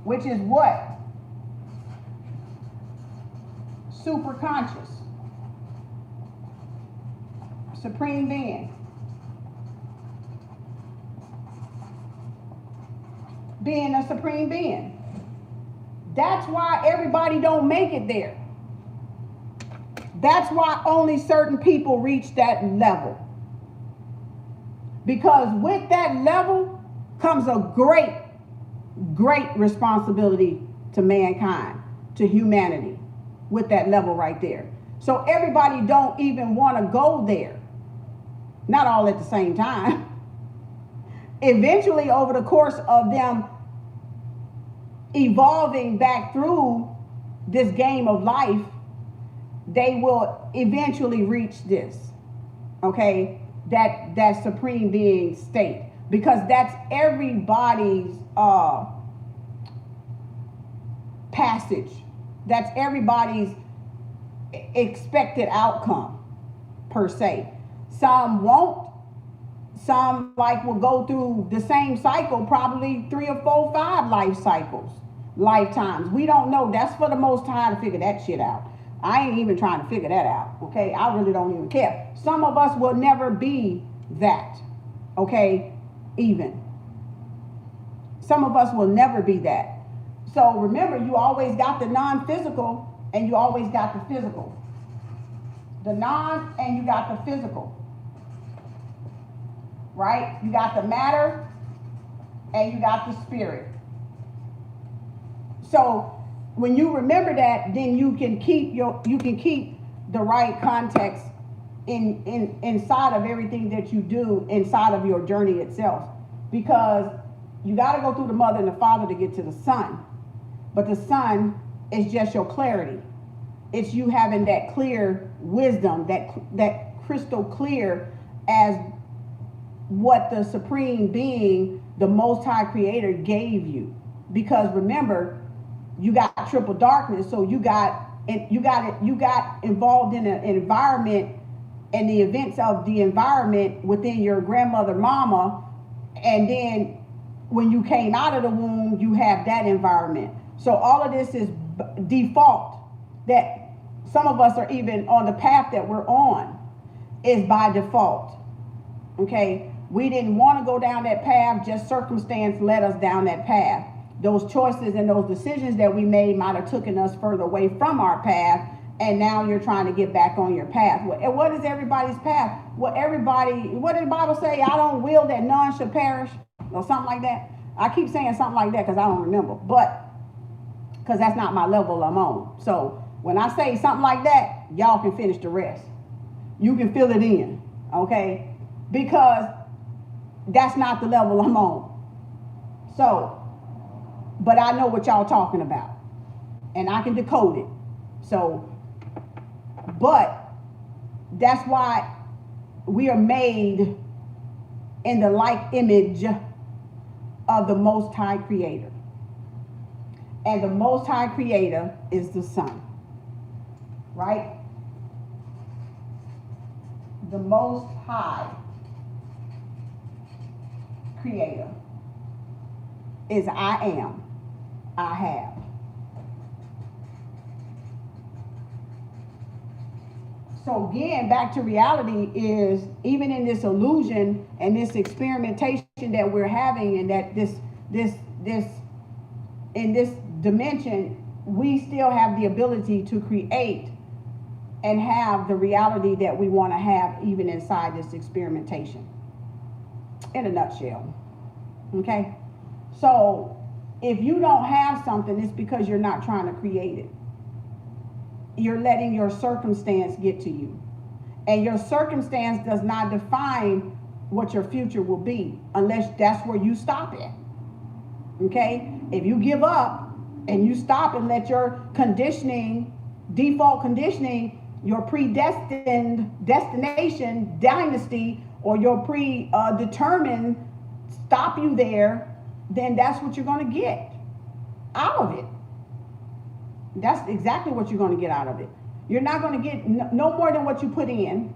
which is what? Superconscious, supreme being. Being a supreme being. That's why everybody don't make it there. That's why only certain people reach that level. Because with that level comes a great, great responsibility to mankind, to humanity, with that level right there. So everybody don't even want to go there. Not all at the same time. Eventually, over the course of them evolving back through this game of life, they will eventually reach this, okay? That supreme being state, because that's everybody's passage. That's everybody's expected outcome, per se. Some won't. Some will go through the same cycle, probably 3 or 4, 5 life cycles, lifetimes. We don't know. That's for the Most High to figure that shit out. I ain't even trying to figure that out, okay? I really don't even care. Some of us will never be that, okay? Even. Some of us will never be that. So remember, you always got the non-physical and you always got the physical. The non and you got the physical. Right? You got the matter and you got the spirit. So when you remember that, then you can keep the right context inside of everything that you do inside of your journey itself. Because you got to go through the mother and the father to get to the son. But the son is just your clarity. It's you having that clear wisdom, that crystal clear as what the supreme being, the Most High Creator, gave you. Because remember, you got triple darkness, so you got involved in an environment and the events of the environment within your grandmother, mama, and then when you came out of the womb, you have that environment. So all of this is default. That some of us are even on the path that we're on is by default. Okay. We didn't want to go down that path, just circumstance led us down that path. Those choices and those decisions that we made might have taken us further away from our path, and now you're trying to get back on your path. What is everybody's path? What did the Bible say? I don't will that none should perish, or something like that. I keep saying something like that because I don't remember, but because that's not my level I'm on. So when I say something like that, y'all can finish the rest. You can fill it in, okay? Because that's not the level I'm on. So, but I know what y'all talking about. And I can decode it. So, But that's why we are made in the like image of the Most High Creator. And the Most High Creator is the Son. Right? The Most High Creator is I am, I have. So again, back to reality is, even in this illusion and this experimentation that we're having, and that this in this dimension, we still have the ability to create and have the reality that we want to have, even inside this experimentation. In a nutshell. Okay? So if you don't have something, it's because you're not trying to create it. You're letting your circumstance get to you. And your circumstance does not define what your future will be, unless that's where you stop at. Okay? If you give up and you stop and let your conditioning, default conditioning, your predestined destination, dynasty, or your predetermined stop you there, then that's what you're going to get out of it. That's exactly what you're going to get out of it. You're not going to get no more than what you put in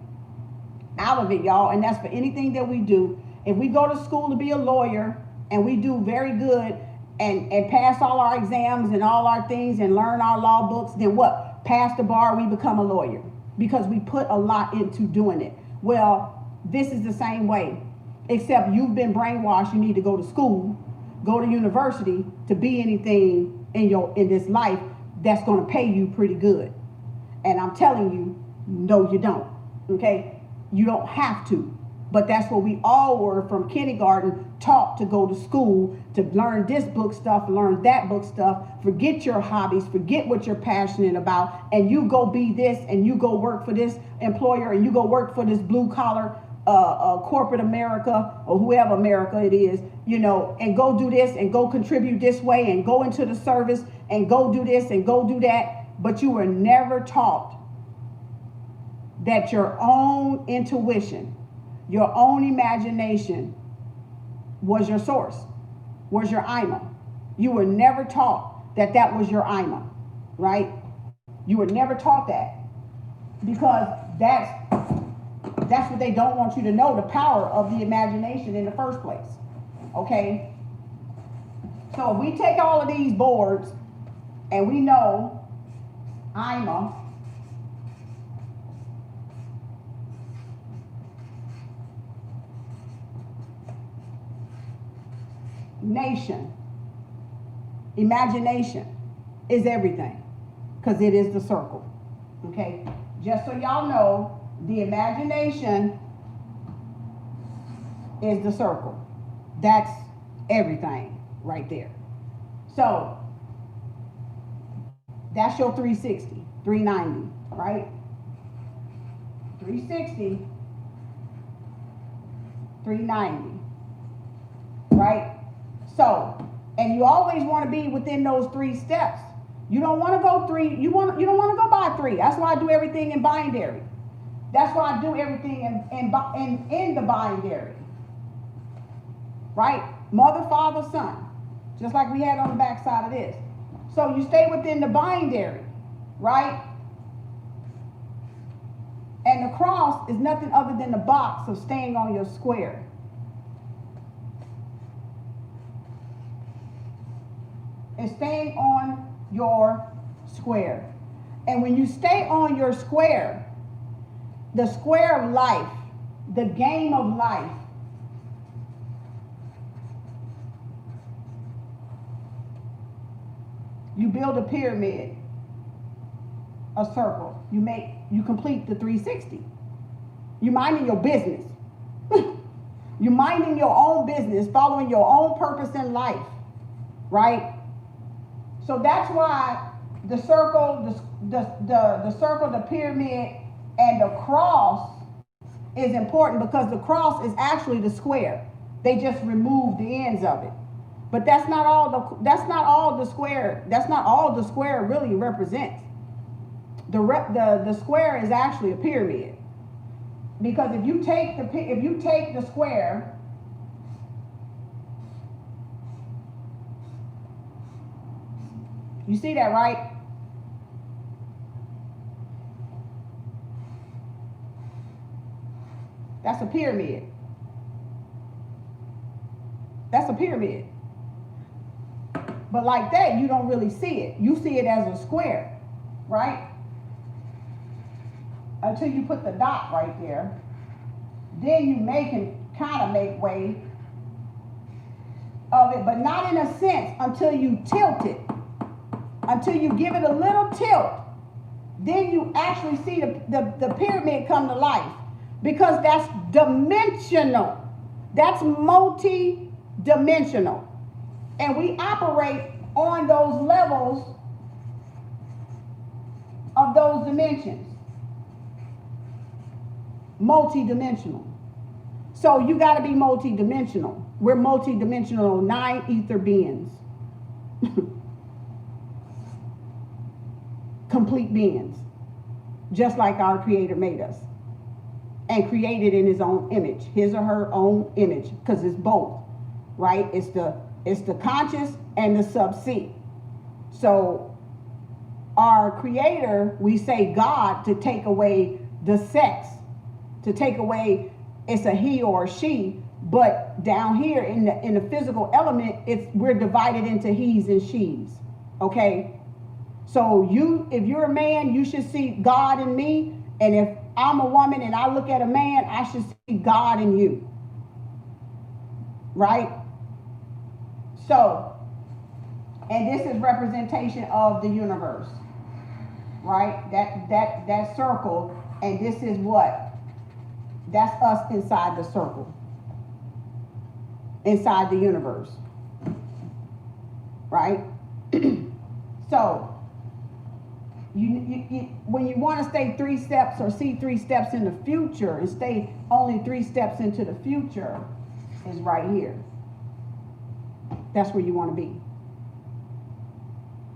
out of it, y'all. And that's for anything that we do. If we go to school to be a lawyer and we do very good and pass all our exams and all our things and learn our law books, then what? Pass the bar, we become a lawyer because we put a lot into doing it. Well, this is the same way, except you've been brainwashed. You need to go to school, go to university to be anything in this life that's going to pay you pretty good. And I'm telling you, no, you don't. Okay? You don't have to. But that's what we all were from kindergarten taught to go to school, to learn this book stuff, learn that book stuff, forget your hobbies, forget what you're passionate about, and you go be this, and you go work for this employer, and you go work for this blue collar corporate America, or whoever America it is, you know, and go do this and go contribute this way and go into the service and go do this and go do that. But you were never taught that your own intuition, your own imagination was your source, was your IMA. You were never taught that that was your IMA, right? You were never taught that, because that's what they don't want you to know, the power of the imagination in the first place. Okay? So if we take all of these boards and we know IMA, nation, imagination is everything, because it is the circle. Okay? Just so y'all know, the imagination is the circle. That's everything right there. So that's your 360, 390, right? 360, 390, right? So, and you always want to be within those 3 steps. You don't want to go 3, you don't want to go by 3. That's why I do everything in binary. That's why I do everything in the binary. Right? Mother, father, son. Just like we had on the back side of this. So you stay within the binary, right? And the cross is nothing other than the box of staying on your square. It's staying on your square. And when you stay on your square, the square of life, the game of life, you build a pyramid, a circle. You complete the 360. You're minding your business. You're minding your own business, following your own purpose in life, right? So that's why the circle, the circle, the pyramid, and the cross is important, because the cross is actually the square. They just removed the ends of it. But that's not all the square really represents. The square is actually a pyramid, because if you take the square, you see that, right? That's a pyramid. That's a pyramid. But like that, you don't really see it. You see it as a square, right? Until you put the dot right there. Then you can kind of make way of it, but not in a sense until you tilt it. Until you give it a little tilt. Then you actually see the pyramid come to life. Because that's dimensional. That's multi-dimensional. And we operate on those levels of those dimensions. Multi-dimensional. So you got to be multi-dimensional. We're multi-dimensional 9 ether beings. Complete beings. Just like our Creator made us. And created in his own image, his or her own image, because it's both, right? It's the conscious and the sub-C. So our Creator, we say God to take away the sex, to take away it's a he or a she, but down here in the physical element, we're divided into he's and she's. Okay? So if you're a man, you should see God in me, and if I'm a woman and I look at a man, I should see God in you. Right? So, and this is representation of the universe. Right? That circle, and this is what? That's us inside the circle. Inside the universe. Right? So, when you want to stay 3 steps or see 3 steps in the future and stay only 3 steps into the future is right here. That's where you want to be.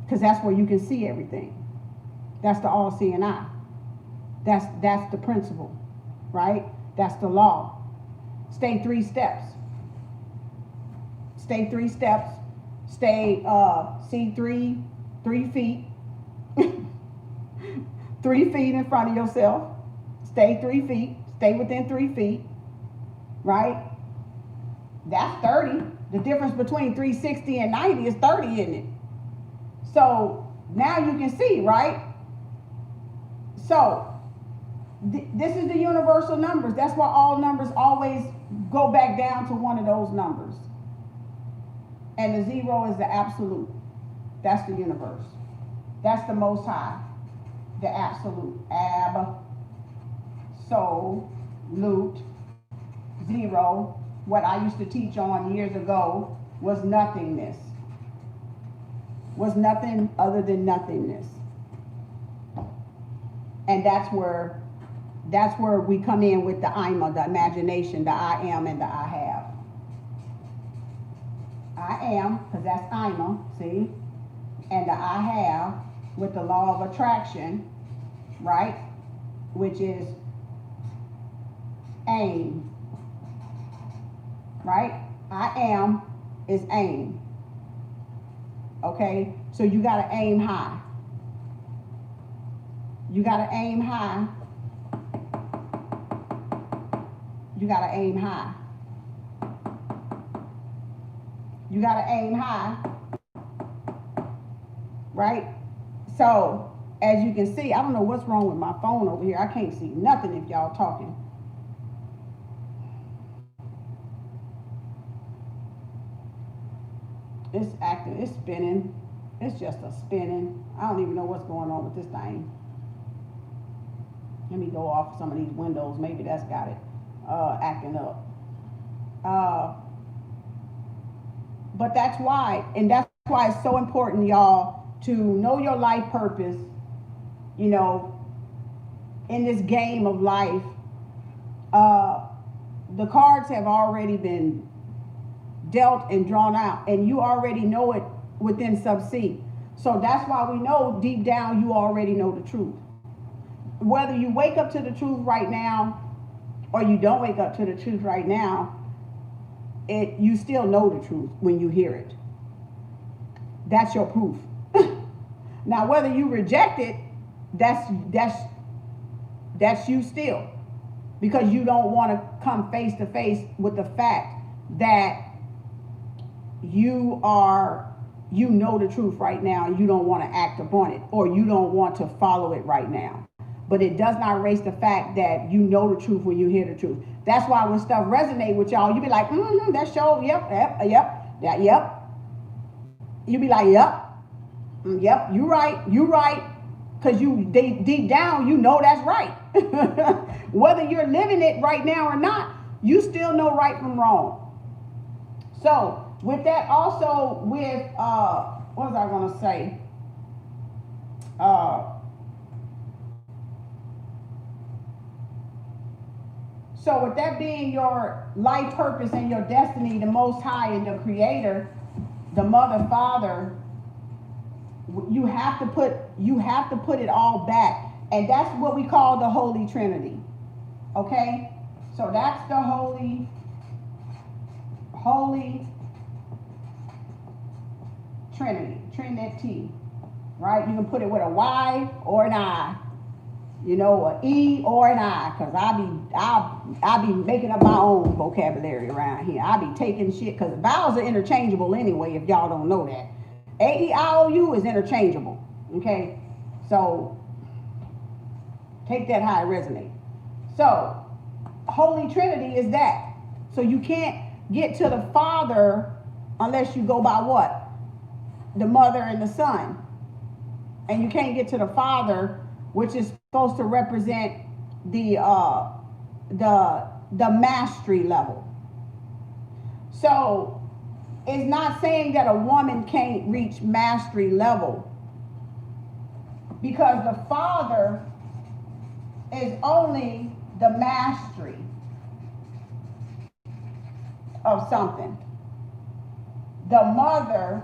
Because that's where you can see everything. That's the all-seeing eye. That's the principle, right? That's the law. Stay 3 steps. Stay 3 steps. Stay, see 3 feet. 3 feet in front of yourself. Stay 3 feet. Stay within 3 feet. Right? That's 30. The difference between 360 and 90 is 30, isn't it? So now you can see, right? So this is the universal numbers. That's why all numbers always go back down to one of those numbers. And the 0 is the absolute. That's the universe. That's the Most High. The absolute. Absolute. 0. What I used to teach on years ago was nothingness. Was nothing other than nothingness. And that's where we come in with the Ima, the imagination, the I am and the I have. I am, because that's Ima, see? And the I have with the law of attraction, right? Which is aim. Right? I am is aim. Okay? So you got to aim high. You got to aim high. You got to aim high. You got to aim high. Right? So, as you can see, I don't know what's wrong with my phone over here. I can't see nothing if y'all talking. It's acting, it's spinning. It's just a spinning. I don't even know what's going on with this thing. Let me go off some of these windows. Maybe that's got it acting up. But that's why, and that's why it's so important, y'all, to know your life purpose, you know, in this game of life. The cards have already been dealt and drawn out, and you already know it within sub-C. So that's why we know deep down you already know the truth. whether you wake up to the truth right now or you don't wake up to the truth right now, you still know the truth when you hear it. That's your proof. Now, whether you reject it, that's you still, because you don't want to come face to face with the fact that you know the truth right now, and you don't want to act upon it, or you don't want to follow it right now. But it does not erase the fact that you know the truth when you hear the truth. That's why when stuff resonate with y'all, you be like, that's your, yep. You be like, yep, you right. Because deep down, you know that's right. Whether you're living it right now or not, you still know right from wrong. So with that, also with, what was I going to say? So with that being your life purpose and your destiny, the Most High and the Creator, the Mother, Father, you have to put it all back. And that's what we call the Holy Trinity. Okay? So that's the Holy Trinity, right? You can put it with a Y or an I, an E or an I, because I be making up my own vocabulary around here. I be taking shit, because vowels are interchangeable anyway, if y'all don't know that. A-E-I-O-U is interchangeable, okay? So take that how it resonates. So Holy Trinity is that. So you can't get to the Father unless you go by what? The Mother and the Son. And you can't get to the Father, which is supposed to represent the mastery level. So it's not saying that a woman can't reach mastery level, because the Father is only the mastery of something. The Mother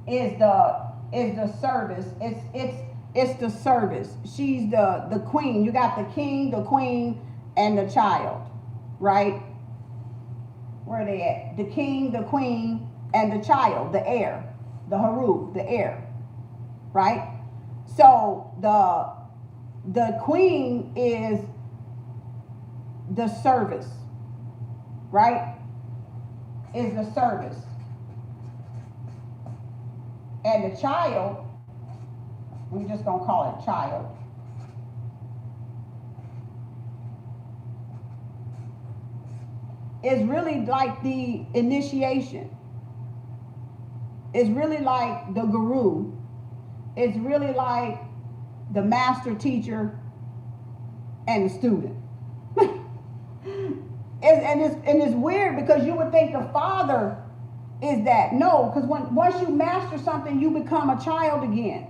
is the service. It's the service. She's the queen. You got the king, the queen, and the child, right? Where are they at? The king, the queen, and the child, the heir, the Haru, the heir, right? So the queen is the service, right? Is the service. And the child, we're just going to call it child, is really like the initiation. It's really like the guru. It's really like the master teacher and the student. And it's weird, because you would think the Father is that. No, because once you master something, you become a child again.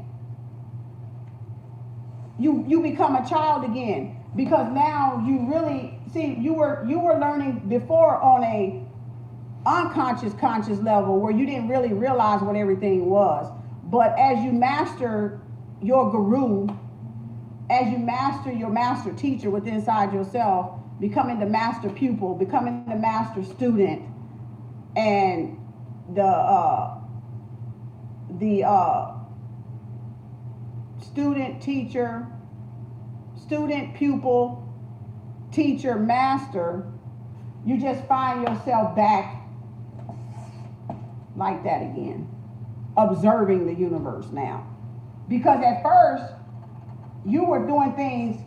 You become a child again, because now you really see, you were learning before on a conscious level, where you didn't really realize what everything was. But as you master your guru, as you master your master teacher within inside yourself, becoming the master pupil, becoming the master student, and the student teacher, student pupil, teacher master, you just find yourself back like that again, observing the universe now. Because at first you were doing things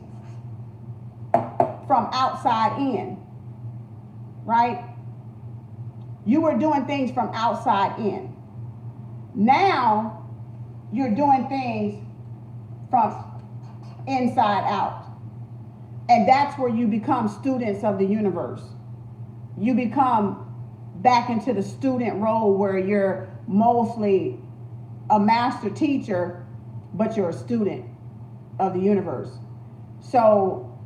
from outside in, right? You were doing things from outside in. Now you're doing things from inside out. And that's where you become students of the universe. You become back into the student role, where you're mostly a master teacher, but you're a student of the universe. So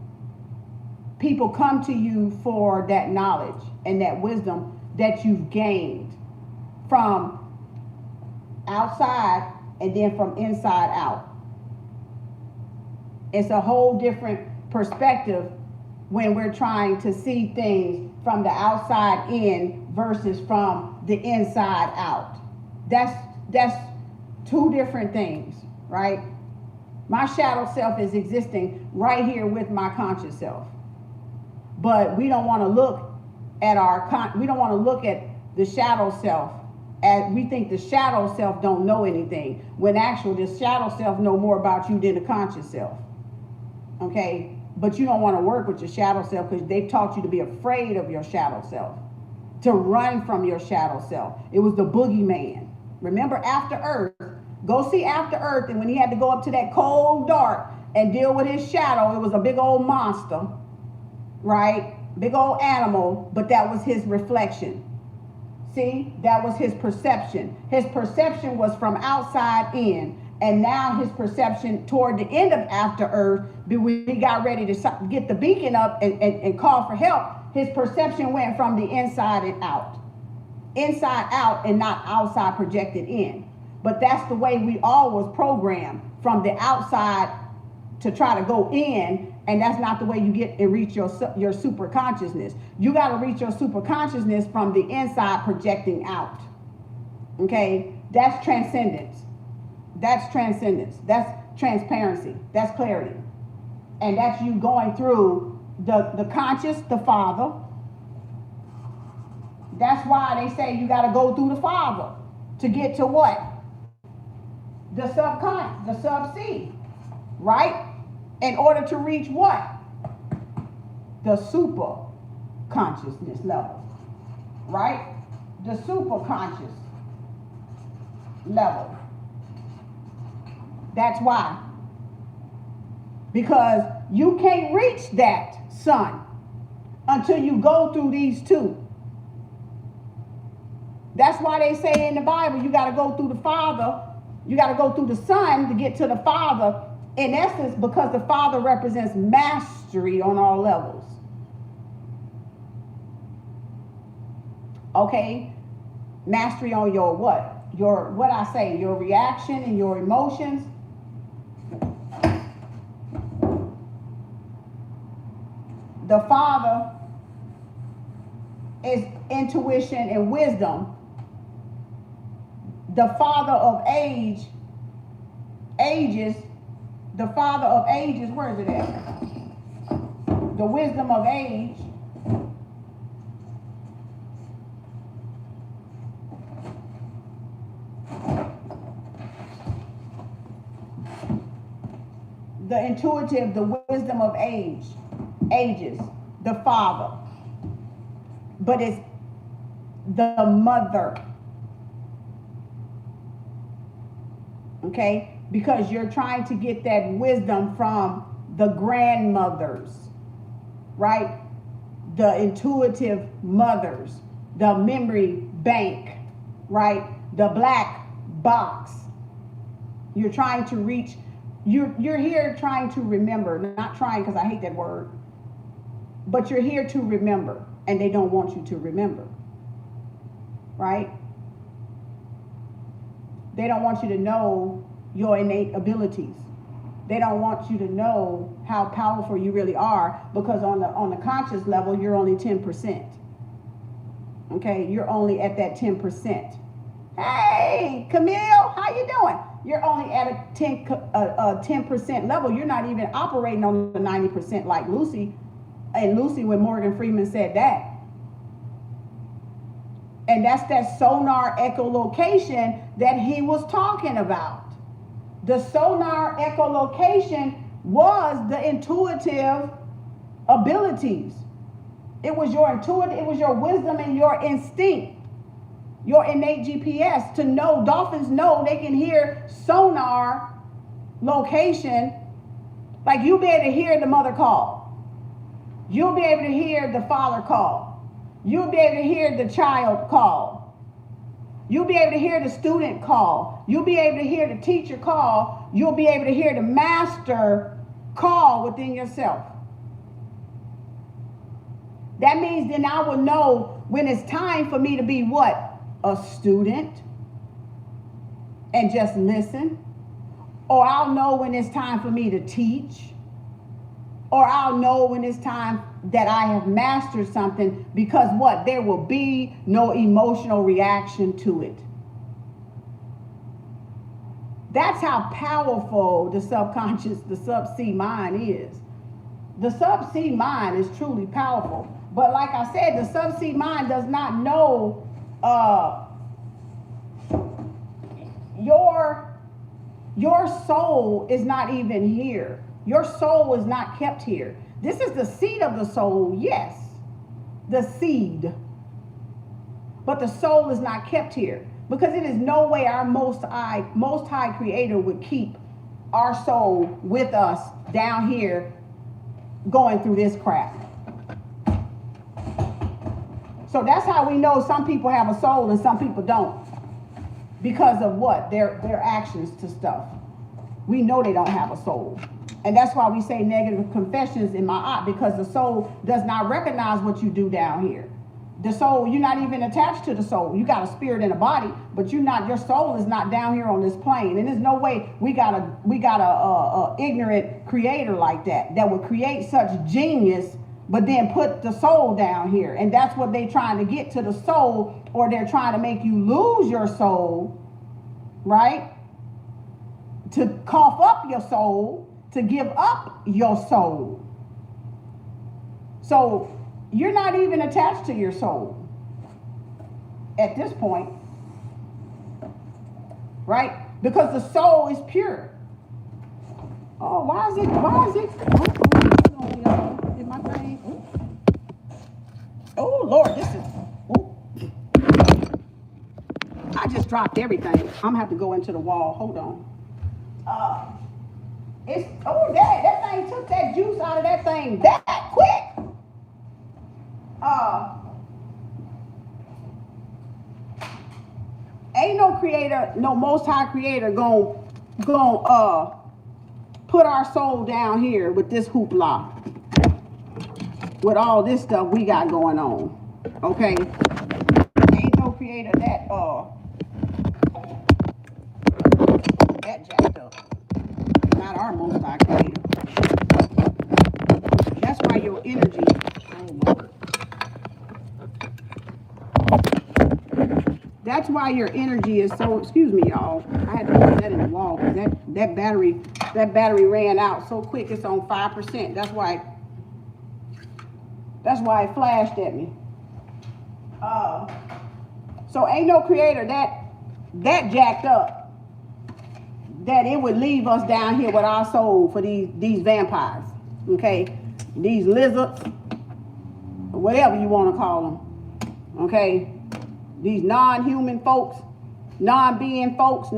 people come to you for that knowledge and that wisdom that you've gained from outside and then from inside out. It's a whole different perspective when we're trying to see things from the outside in versus from the inside out. That's two different things, right? My shadow self is existing right here with my conscious self. But we don't want to look at the shadow self as we think the shadow self don't know anything, when actually the shadow self know more about you than the conscious self. Okay? But you don't want to work with your shadow self because they've taught you to be afraid of your shadow self, to run from your shadow self. It was the boogeyman. Remember After Earth? Go see After Earth, and when he had to go up to that cold dark and deal with his shadow, it was a big old monster, right? Big old animal, but that was his reflection. See, that was his perception. His perception was from outside in, and now his perception toward the end of After Earth, when he got ready to get the beacon up and call for help, his perception went from the inside and out. Inside out and not outside projected in. But that's the way we all was programmed, from the outside to try to go in, and that's not the way you get and reach your super consciousness. You got to reach your super consciousness from the inside projecting out. Okay? That's transcendence. That's transcendence. That's transparency. That's clarity. And that's you going through the conscious, the Father. That's why they say you got to go through the Father to get to what? The subconscious, the sub-C, right? In order to reach what? The super consciousness level, right? The super conscious level. That's why. Because you can't reach that, son, until you go through these two. That's why they say in the Bible, you got to go through the Father. You got to go through the Son to get to the Father, in essence, because the Father represents mastery on all levels. Okay? Mastery on your what? Your reaction and your emotions. The Father is intuition and wisdom. The Father of ages, the Father of ages, where is it at? The wisdom of age. The intuitive, the wisdom of ages, the Father. But it's the mother. Okay? Because you're trying to get that wisdom from the grandmothers, right? The intuitive mothers, the memory bank, right? The black box. You're trying to reach, you're here trying to remember, not trying because I hate that word, but you're here to remember, and they don't want you to remember, right? They don't want you to know your innate abilities. They don't want you to know how powerful you really are, because on the conscious level, you're only 10%. Okay, you're only at that 10%. Hey, Camille, how you doing? You're only at a 10% level. You're not even operating on the 90% like Lucy. And Lucy, when Morgan Freeman said that. And that's that sonar echolocation that he was talking about. The sonar echolocation was the intuitive abilities. It was your intuitive, it was your wisdom and your instinct, your innate GPS to know. Dolphins know, they can hear sonar location. Like you'll be able to hear the mother call. You'll be able to hear the father call. You'll be able to hear the child call. You'll be able to hear the student call. You'll be able to hear the teacher call. You'll be able to hear the master call within yourself. That means then I will know when it's time for me to be what? A student and just listen. Or I'll know when it's time for me to teach or I'll know when it's time that I have mastered something, because what? There will be no emotional reaction to it. That's how powerful the subconscious, the sub-C mind is. The sub-C mind is truly powerful. But like I said, the sub-C mind does not know your soul is not even here. Your soul is not kept here. This is the seed of the soul, yes, the seed. But the soul is not kept here, because it is no way our most high creator would keep our soul with us down here going through this crap. So that's how we know some people have a soul and some people don't. Because of what? Their actions to stuff. We know they don't have a soul. And that's why we say negative confessions in my art, because the soul does not recognize what you do down here. The soul, you're not even attached to the soul. You got a spirit and a body, but your soul is not down here on this plane. And there's no way we got a ignorant creator like that would create such genius, but then put the soul down here. And that's what they're trying to get to the soul, or they're trying to make you lose your soul, right? To cough up your soul, to give up your soul. So you're not even attached to your soul at this point, right? Because the soul is pure. Oh, why is it? Is my thing? Oh, Lord, this is, I just dropped everything. I'm gonna have to go into the wall. Hold on. That thing took that juice out of that thing that quick. Ain't no creator, no most high creator gonna put our soul down here with this hoopla, with all this stuff we got going on. Okay? Ain't no creator that jacked up. Not our most high creator. That's why your energy, oh Lord. That's why your energy is so, excuse me y'all, I had to put that in the wall because that battery ran out so quick. It's on 5%. That's why it flashed at me. So ain't no creator that jacked up that it would leave us down here with our soul for these vampires, okay? These lizards, whatever you want to call them, okay? These non-human folks, non-being folks,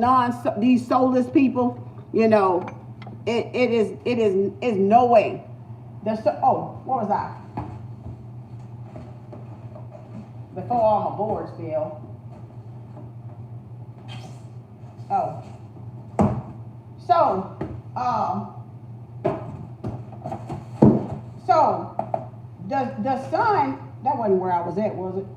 these soulless people, you know, it is no way. What was I? Before all my boards fell. Oh. So the sun, that wasn't where I was at, was it?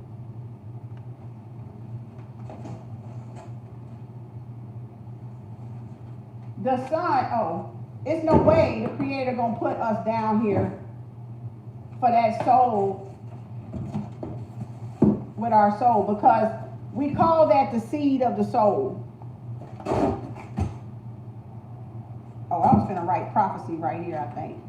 The sun, it's no way the creator gonna put us down here for that soul, with our soul, because we call that the seed of the soul. Oh, I was gonna write prophecy right here, I think.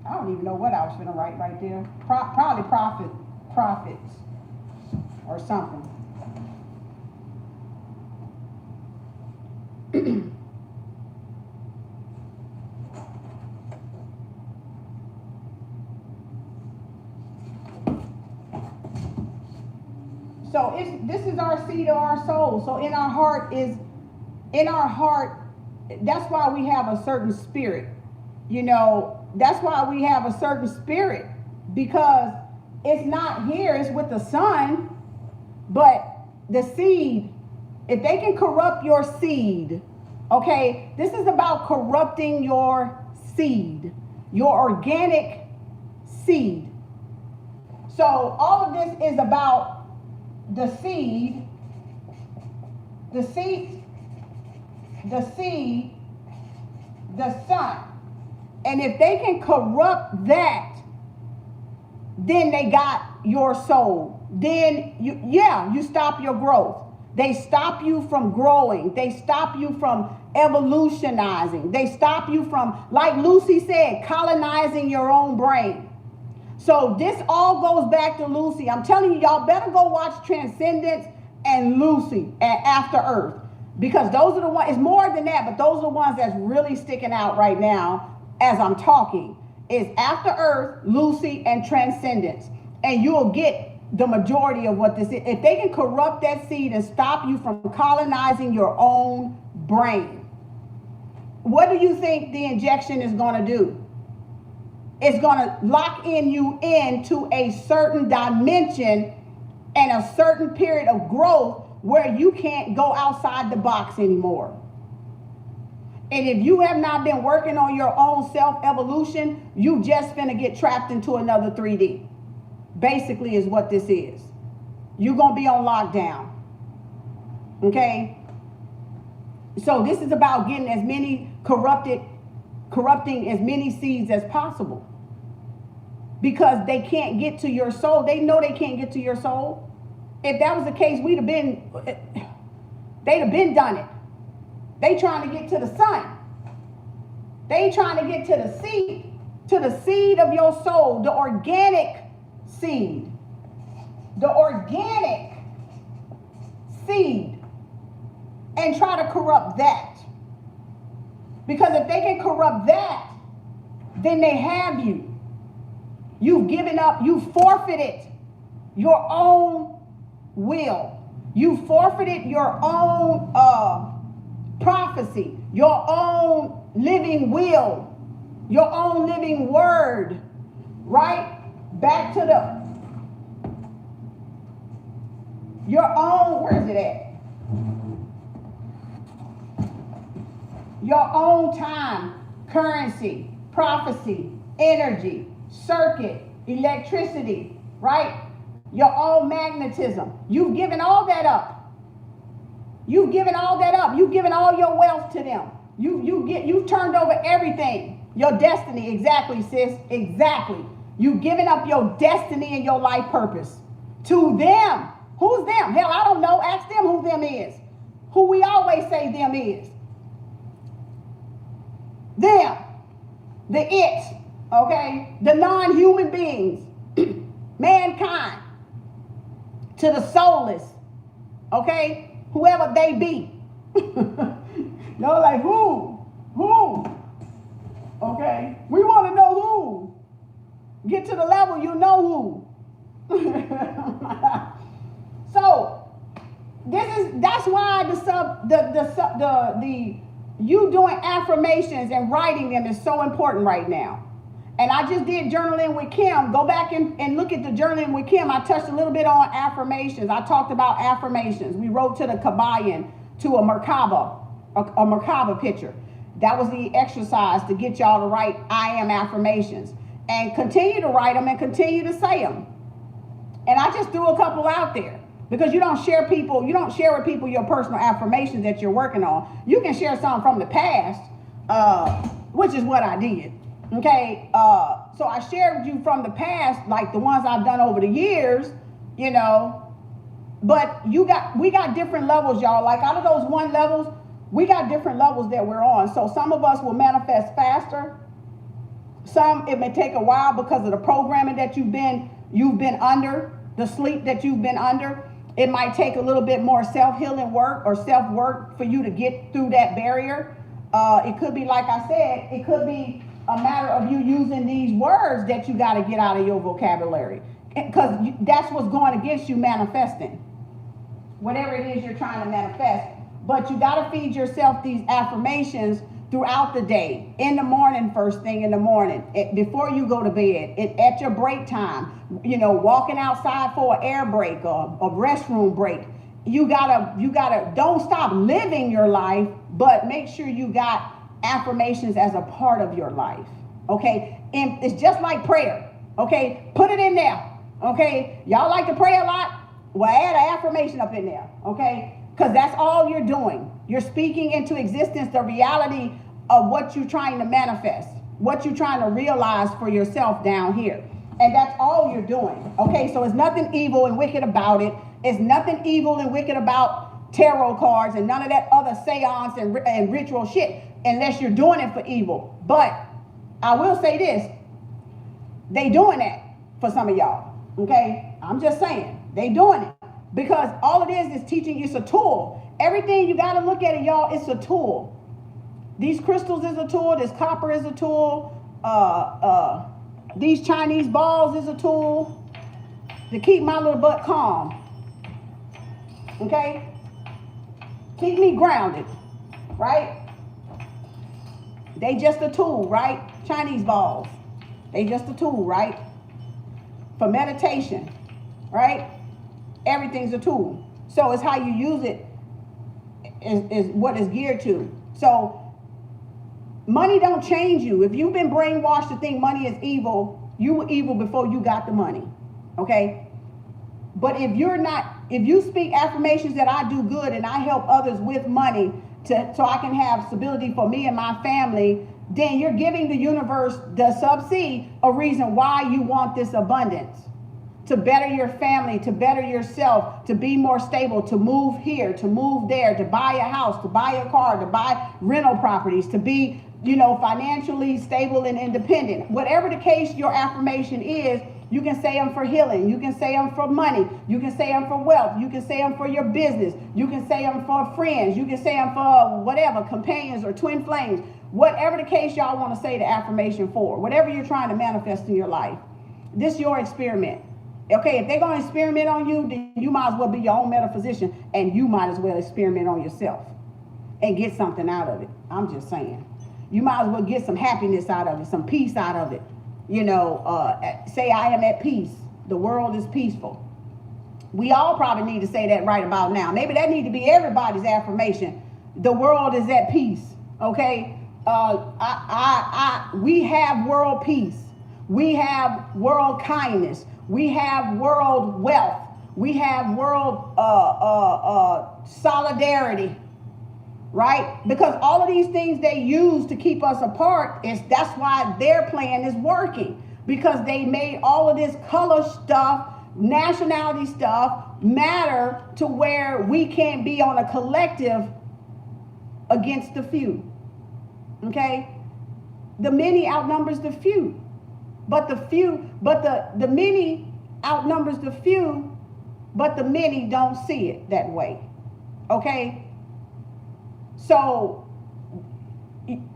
I don't even know what I was gonna write right there. Probably prophets or something. So this is our seed of our soul. So in our heart, that's why we have a certain spirit. You know, that's why we have a certain spirit, because it's not here, it's with the sun. But the seed, if they can corrupt your seed, okay, this is about corrupting your seed, your organic seed. So all of this is about the seed the sun. And if they can corrupt that, then they got your soul. Then you stop your growth. They stop you from growing. They stop you from evolutionizing. They stop you from, like Lucy said, colonizing your own brain. So this all goes back to Lucy. I'm telling you, y'all better go watch Transcendence and Lucy and After Earth, because those are the ones, it's more than that, but those are the ones that's really sticking out right now as I'm talking. Is After Earth, Lucy, and Transcendence. And you'll get the majority of what this is. If they can corrupt that seed and stop you from colonizing your own brain, what do you think the injection is going to do? It's going to lock you into a certain dimension and a certain period of growth where you can't go outside the box anymore. And if you have not been working on your own self-evolution, you just finna get trapped into another 3D. Basically is what this is. You're going to be on lockdown. Okay? So this is about getting as many corrupting as many seeds as possible. Because they can't get to your soul. They know they can't get to your soul. If that was the case, they'd have been done it. They trying to get to the sun. They trying to get to the seed of your soul, the organic seed. The organic seed. And try to corrupt that. Because if they can corrupt that, then they have you. You've given up, you forfeited your own will. You forfeited your own prophecy, your own living will, your own living word, right? Back to your own, where is it at? Your own time, currency, prophecy, energy, circuit, electricity, right? Your own magnetism. You've given all that up. You've given all that up. You've given all your wealth to them. You've turned over everything. Your destiny, exactly, sis, exactly. You've given up your destiny and your life purpose to them. Who's them? Hell, I don't know. Ask them who them is. Who we always say them is. Them. The it. Okay, the non-human beings, mankind, to the soulless, okay, whoever they be. Y'all like, who, okay, we want to know who, get to the level you know who. So, that's why you doing affirmations and writing them is so important right now. And I just did journaling with Kim. Go back and look at the journaling with Kim. I touched a little bit on affirmations. I talked about affirmations. We wrote to the Kabayan, to a Merkaba picture. That was the exercise to get y'all to write I am affirmations. And continue to write them and continue to say them. And I just threw a couple out there. Because you don't share with people your personal affirmations that you're working on. You can share some from the past, which is what I did. Okay, so I shared with you from the past, like the ones I've done over the years, you know, but we got different levels, y'all. Like out of those 1 levels, we got different levels that we're on. So some of us will manifest faster. Some, it may take a while because of the programming that you've been under, the sleep that you've been under. It might take a little bit more self-healing work or self-work for you to get through that barrier. It could be, like I said, it could be a matter of you using these words that you got to get out of your vocabulary, because that's what's going against you manifesting whatever it is you're trying to manifest. But you got to feed yourself these affirmations throughout the day, in the morning, first thing in the morning, before you go to bed, at your break time, you know, walking outside for an air break or a restroom break. You gotta don't stop living your life, but make sure you got affirmations as a part of your life. Okay, and it's just like prayer. Okay, put it in there. Okay, y'all like to pray a lot? Well, add an affirmation up in there. Okay, because that's all you're doing. You're speaking into existence the reality of what you're trying to manifest, what you're trying to realize for yourself down here. And that's all you're doing. Okay, so it's nothing evil and wicked about it. It's nothing evil and wicked about tarot cards and none of that other seance and ritual shit, unless you're doing it for evil. But I will say this, they doing that for some of y'all. Okay, I'm just saying, they doing it. Because all it is teaching you. It's a tool. Everything you got to look at it, y'all, it's a tool. These crystals is a tool. This copper is a tool. These Chinese balls is a tool to keep my little butt calm. Okay? Keep me grounded. Right? They just a tool, right? Chinese balls. They just a tool, right? For meditation. Right? Everything's a tool. So it's how you use it is what it's geared to. So money don't change you. If you've been brainwashed to think money is evil, you were evil before you got the money. Okay? But if you speak affirmations that I do good and I help others with money so I can have stability for me and my family, then you're giving the universe, the sub-C, a reason why you want this abundance. To better your family, to better yourself, to be more stable, to move here, to move there, to buy a house, to buy a car, to buy rental properties, to be, financially stable and independent. Whatever the case your affirmation is, you can say them for healing. You can say them for money. You can say them for wealth. You can say them for your business. You can say them for friends. You can say them for whatever, companions or twin flames. Whatever the case y'all want to say the affirmation for, whatever you're trying to manifest in your life, this is your experiment. Okay, if they're going to experiment on you, then you might as well be your own metaphysician, and you might as well experiment on yourself and get something out of it. I'm just saying. You might as well get some happiness out of it, some peace out of it. Say I am at peace. The world is peaceful. We all probably need to say that right about now. Maybe that need to be everybody's affirmation. The world is at peace. Okay, we have world peace. We have world kindness. We have world wealth. We have world solidarity, right? Because all of these things they use to keep us apart, that's why their plan is working. Because they made all of this color stuff, nationality stuff, matter to where we can't be on a collective against the few. Okay? The many outnumbers the few. But the many outnumbers the few, but the many don't see it that way. Okay? So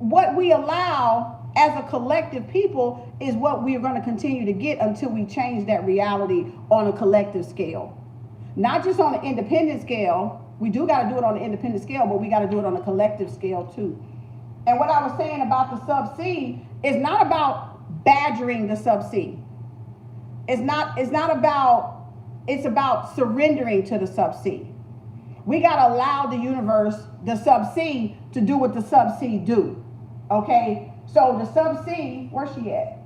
what we allow as a collective people is what we are going to continue to get until we change that reality on a collective scale. Not just on an independent scale. We do got to do it on an independent scale, but we got to do it on a collective scale too. And what I was saying about the sub-C is not about badgering the sub-C. It's about surrendering to the sub-C. We got to allow the universe, the sub-C, to do what the sub-C do. Okay? So the sub-C, where's she at?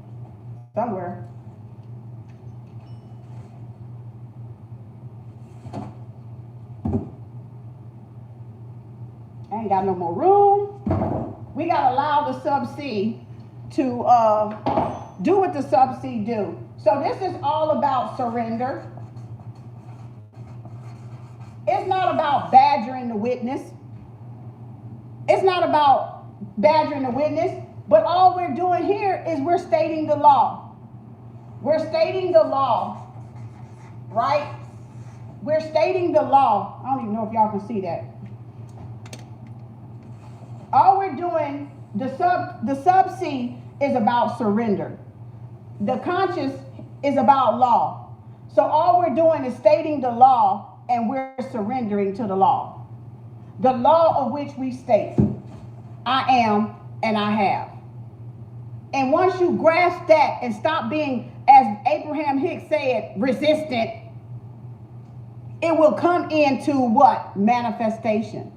Somewhere. I ain't got no more room. We got to allow the sub-C to do what the sub-C do. So this is all about surrender. It's not about badgering the witness. It's not about badgering the witness, but all we're doing here is we're stating the law. We're stating the law, right? We're stating the law. I don't even know if y'all can see that. All we're doing, the sub-C is about surrender. The conscious is about law. So all we're doing is stating the law and we're surrendering to the law. The law of which we state, I am and I have. And once you grasp that and stop being, as Abraham Hicks said, resistant, it will come into what? Manifestation.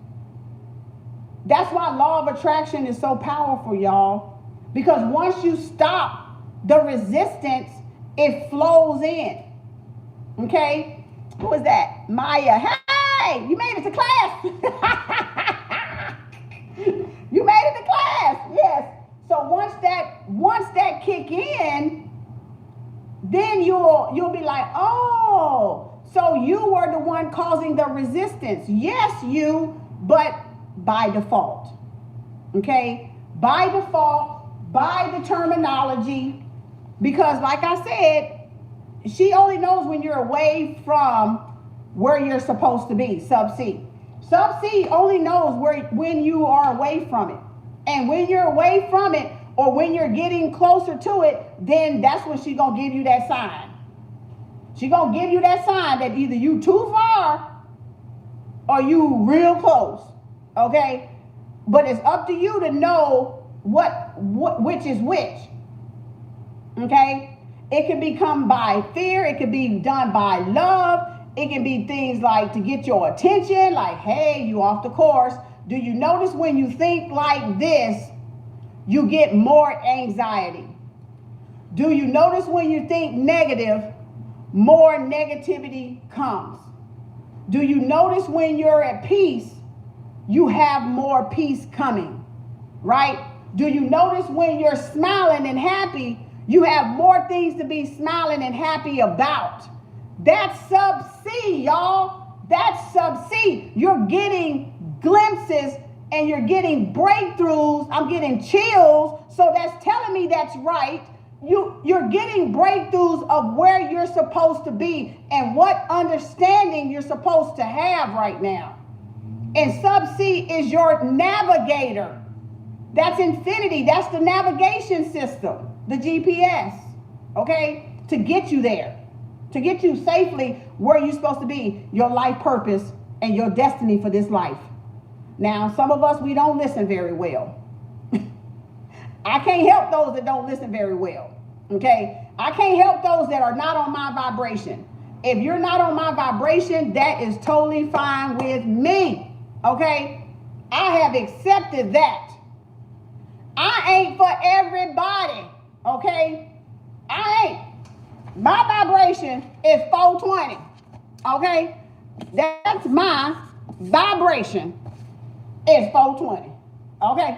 That's why law of attraction is so powerful, y'all. Because once you stop the resistance, it flows in. Okay? Who is that? Maya. Hey, you made it to class. You made it to class. So once that kick in, then you'll be like, oh, so you were the one causing the resistance. Yes, you, but by default. Okay? By default, by the terminology, because like I said, she only knows when you're away from where you're supposed to be, sub C. Sub C only knows when you are away from it. And when you're away from it, or when you're getting closer to it, then that's when she's going to give you that sign. She's going to give you that sign that either you too far or you real close. Okay? But it's up to you to know which is which. Okay? It can become by fear. It can be done by love. It can be things like to get your attention, like, hey, you off the course. Do you notice when you think like this, you get more anxiety? Do you notice when you think negative, more negativity comes? Do you notice when you're at peace, you have more peace coming, right? Do you notice when you're smiling and happy, you have more things to be smiling and happy about? That's sub C, y'all. That's sub C. You're getting glimpses and you're getting breakthroughs. I'm getting chills. So that's telling me that's right. You're getting breakthroughs of where you're supposed to be and what understanding you're supposed to have right now. And sub C is your navigator. That's infinity. That's the navigation system, the GPS, okay, to get you there, to get you safely where you're supposed to be, your life purpose and your destiny for this life. Now, some of us, we don't listen very well. I can't help those that don't listen very well, okay? I can't help those that are not on my vibration. If you're not on my vibration, that is totally fine with me, okay? I have accepted that. I ain't for everybody, okay? I ain't. My vibration is 420, okay? That's my vibration is 420, okay?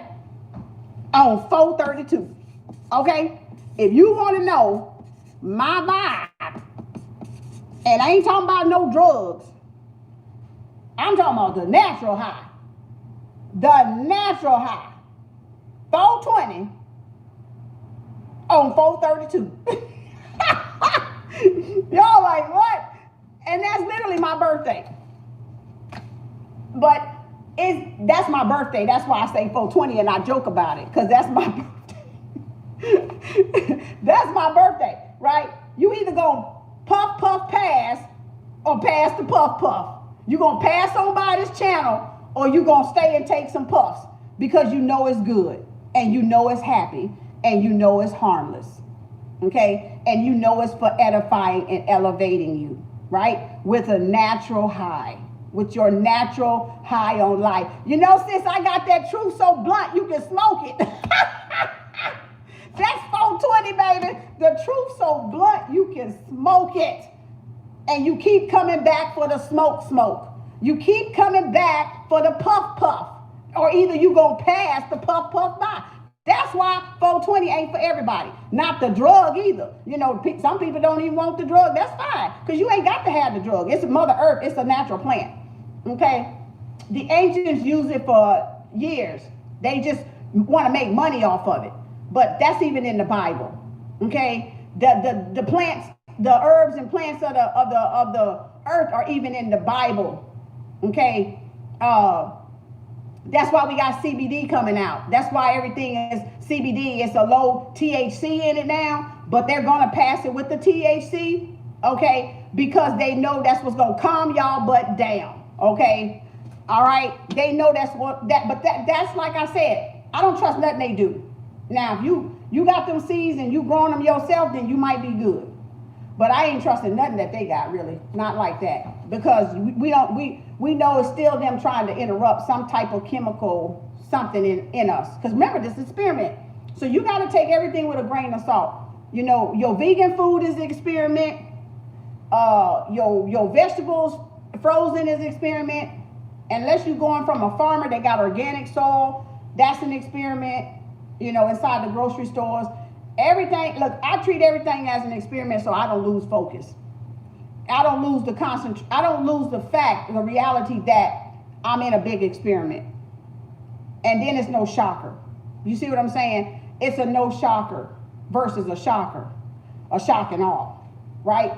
On 432, okay? If you want to know my vibe, and I ain't talking about no drugs, I'm talking about the natural high. The natural high. 420 on 432. Y'all like, what? And that's literally my birthday. But that's my birthday. That's why I say 420 and I joke about it, because that's my birthday. That's my birthday, right? You either gonna puff, puff, pass, or pass the puff, puff. You gonna pass on by this channel, or you gonna stay and take some puffs because you know it's good, and you know it's happy, and you know it's harmless, okay? And you know it's for edifying and elevating you, right? With a natural high. With your natural high on life. You know, sis, I got that truth so blunt you can smoke it. That's 420, baby. The truth so blunt you can smoke it. And you keep coming back for the smoke. You keep coming back for the puff puff. Or either you gonna pass the puff puff by. That's why 420 ain't for everybody. Not the drug either. You know, some people don't even want the drug. That's fine. Because you ain't got to have the drug. It's Mother Earth. It's a natural plant. Okay, the ancients used it for years. They just want to make money off of it. But that's even in the Bible. Okay, the plants, the herbs and plants of the earth are even in the Bible. Okay, that's why we got CBD coming out. That's why everything is CBD. It's a low THC in it now, but they're gonna pass it with the THC. Okay, because they know that's what's gonna calm y'all butt down. Okay, all right, they know that's like I said, I don't trust nothing they do. Now, if you got them seeds and you growing them yourself, then you might be good. But I ain't trusting nothing that they got, really, not like that, because we know it's still them trying to interrupt some type of chemical something in us. Because remember, this is experiment, so you got to take everything with a grain of salt. You know, your vegan food is an experiment. Your vegetables frozen is an experiment. Unless you're going from a farmer that got organic soil, that's an experiment. inside the grocery stores. Everything, look, I treat everything as an experiment so I don't lose focus. I don't lose the reality that I'm in a big experiment. And then it's no shocker. You see what I'm saying? It's a no shocker versus a shocker, a shock and awe, right?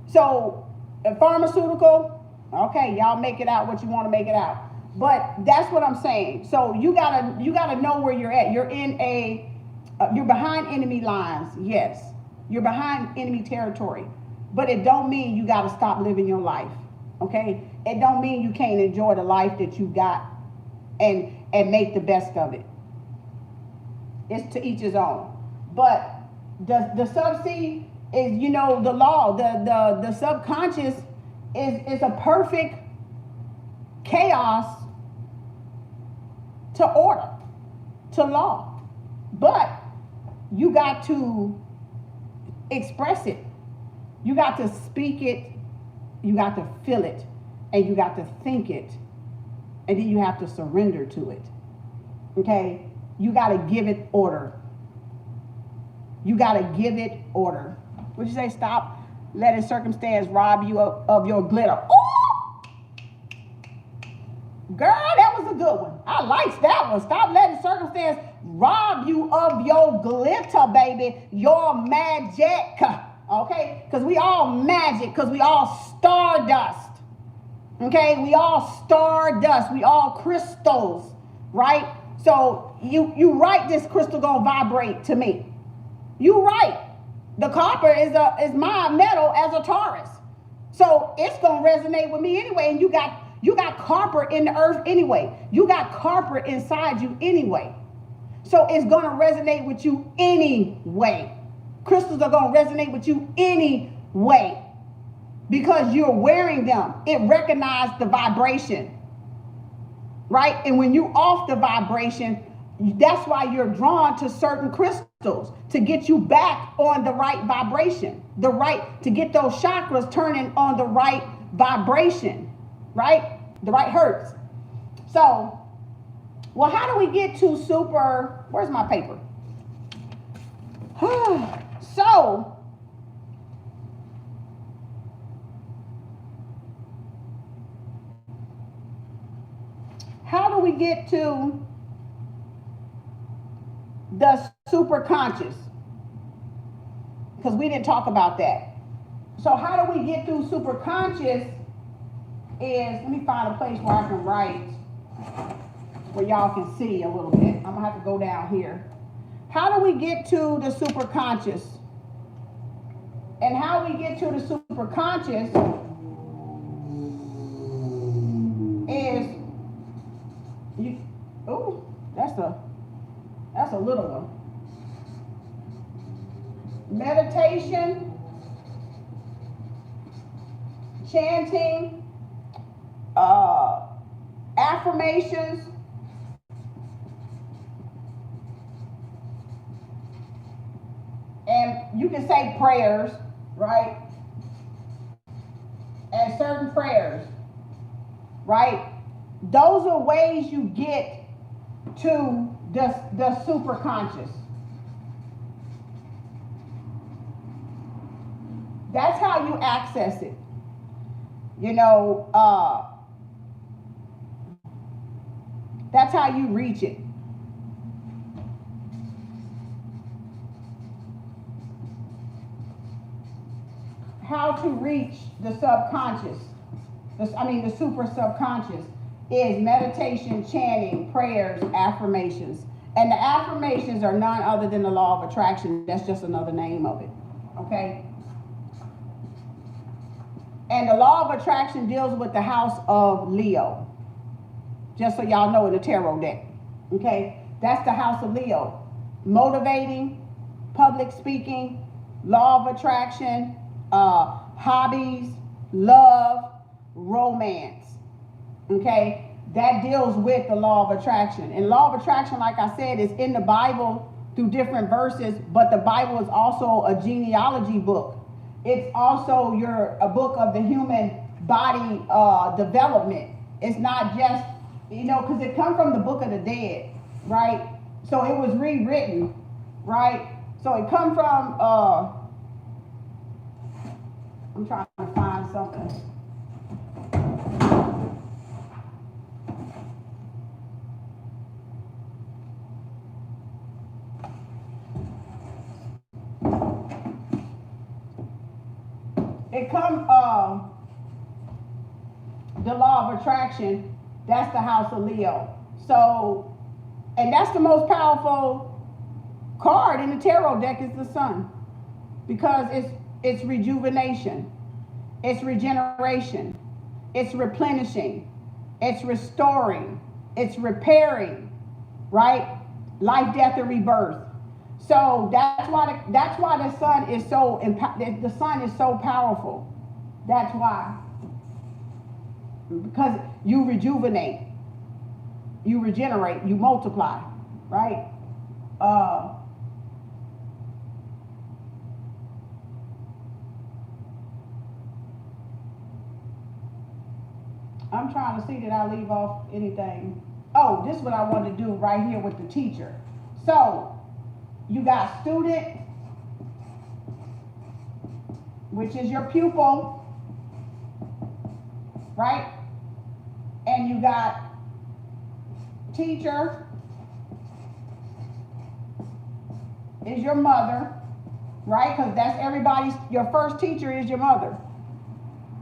So, a pharmaceutical, okay, y'all make it out what you want to make it out. But that's what I'm saying. So you gotta know where you're at. You're you're behind enemy lines, yes. You're behind enemy territory. But it don't mean you gotta stop living your life, okay? It don't mean you can't enjoy the life that you got and make the best of it. It's to each his own. But the subsea is, the law, the subconscious is a perfect chaos to order, to law. But you got to express it. You got to speak it. You got to feel it. And you got to think it. And then you have to surrender to it. Okay? You got to give it order. You got to give it order. Would you say stop letting circumstance rob you of your glitter? Ooh! Girl, that was a good one. I liked that one. Stop letting circumstance rob you of your glitter, baby. Your magic. Okay? Because we all magic. Because we all stardust. Okay? We all stardust. We all crystals. Right? So you right, this crystal gonna vibrate to me. You right. The copper is my metal as a Taurus. So it's gonna resonate with me anyway. And you got copper in the earth anyway. You got copper inside you anyway. So it's gonna resonate with you anyway. Crystals are gonna resonate with you anyway. Because you're wearing them. It recognizes the vibration. Right? And when you off the vibration, that's why you're drawn to certain crystals, to get you back on the right vibration, to get those chakras turning on the right vibration, right? The right hertz. So, well, how do we get to where's my paper? So, how do we get to the super conscious? Because we didn't talk about that. So how do we get through super conscious let me find a place where I can write where y'all can see a little bit. I'm gonna have to go down here. How do we get to the super conscious? And how we get to the super conscious is that's a little one. Meditation, chanting, affirmations, and you can say prayers, right? And certain prayers, right? Those are ways you get to the super conscious. That's how you access it. That's how you reach it. How to reach the subconscious, the super subconscious, is meditation, chanting, prayers, affirmations. And the affirmations are none other than the law of attraction. That's just another name of it. Okay? And the law of attraction deals with the house of Leo. Just so y'all know, in the tarot deck. Okay? That's the house of Leo. Motivating, public speaking, law of attraction, hobbies, love, romance. Okay? That deals with the law of attraction. And law of attraction, like I said, is in the Bible through different verses, but the Bible is also a genealogy book. It's also a book of the human body development. It's not just, because it comes from the book of the dead, right? So it was rewritten, right? So it come from, I'm trying to find something. It come, the law of attraction, that's the house of Leo. So, and that's the most powerful card in the tarot deck is the sun, because it's rejuvenation, it's regeneration, it's replenishing, it's restoring, it's repairing, right? Life, death, and rebirth. So that's why the sun is so powerful. That's why, because you rejuvenate, you regenerate, you multiply, right? I'm trying to see, did I leave off anything? Oh, this is what I want to do right here with the teacher. So you got student, which is your pupil, right? And you got teacher is your mother, right? Because that's everybody's, your first teacher is your mother.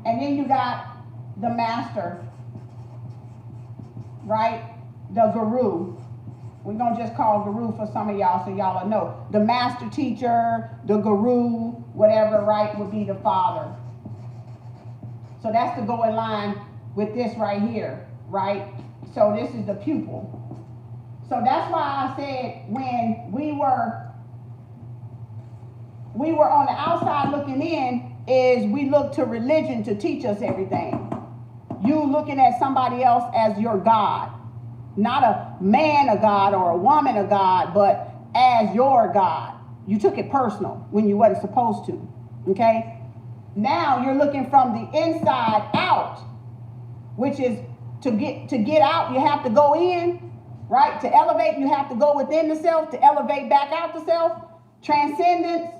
And then you got the master, right? The guru. We're going to just call guru for some of y'all so y'all will know. The master teacher, the guru, whatever, right, would be the father. So that's to go in line with this right here, right? So this is the pupil. So that's why I said when we were on the outside looking in, is we look to religion to teach us everything. You looking at somebody else as your God. Not a man of God or a woman of God, but as your God. You took it personal when you wasn't supposed to, okay? Now you're looking from the inside out, which is to get out, you have to go in, right? To elevate, you have to go within the self. To elevate back out the self, transcendence.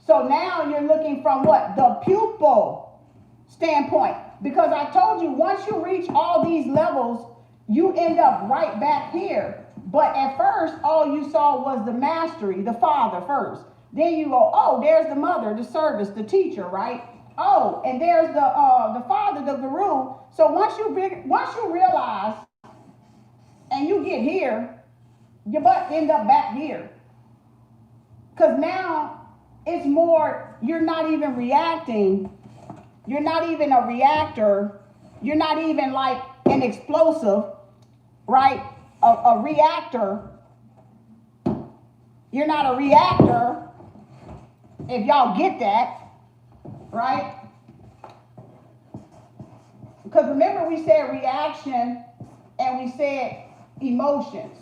So now you're looking from what? The pupil standpoint. Because I told you, once you reach all these levels, you end up right back here. But at first, all you saw was the mastery, the father first. Then you go, oh, there's the mother, the service, the teacher, right? Oh, and there's the father, the guru. So once you realize and you get here, your butt end up back here. Because now it's more, you're not even reacting. You're not even a reactor. You're not even like an explosive, right? A reactor. You're not a reactor, if y'all get that, right? Because remember we said reaction and we said emotions.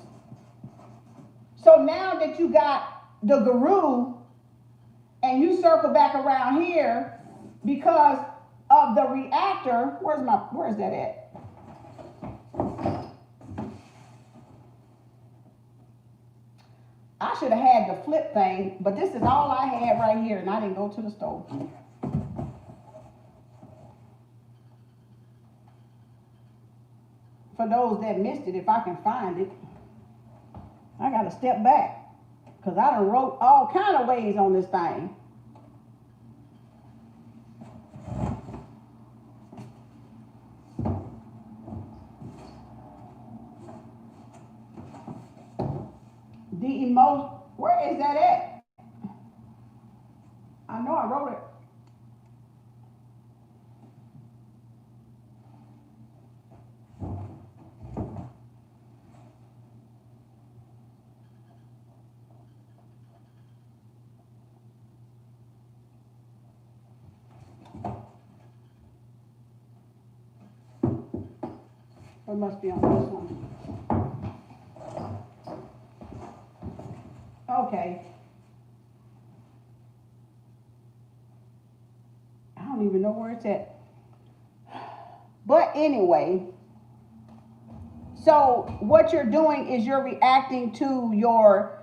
So now that you got the guru and you circle back around here because of the reactor, where's that at? I should have had the flip thing, but this is all I had right here, and I didn't go to the store. For those that missed it, if I can find it, I got to step back, because I done wrote all kind of ways on this thing. The emotion, where is that at? I know I wrote it. It must be on this one. Okay. I don't even know where it's at. But anyway, So what you're doing is you're reacting to your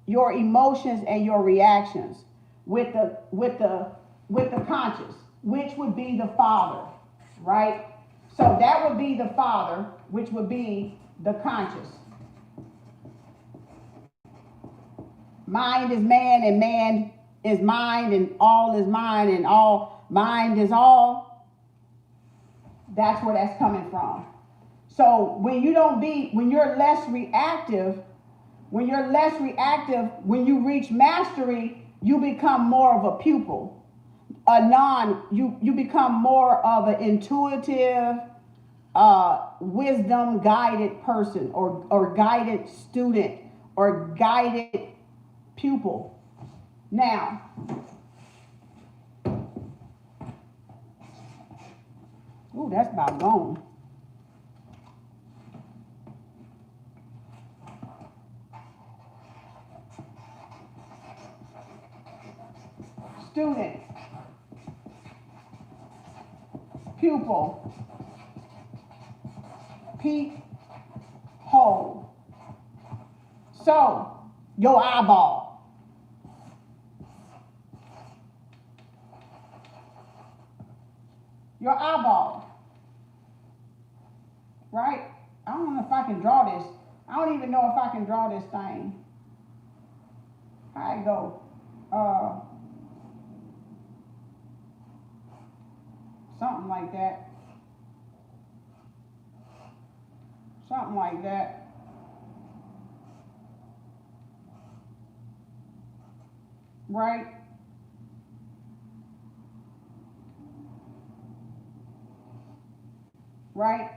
emotions and your reactions with the conscious, which would be the father, right? So that would be the father, which would be the conscious. Mind is man, and man is mind, and all is mind, and all mind is all. That's where that's coming from. So when you're less reactive, when you reach mastery, you become more of a pupil. You become more of an intuitive, wisdom guided person, or guided student, or guided pupil. Now, ooh, that's about gone. Student, pupil, peep, hole. So, your eyeball. Your eyeball. Right? I don't know if I can draw this. I don't even know if I can draw this thing. How it go? Something like that. Something like that. Right? Right?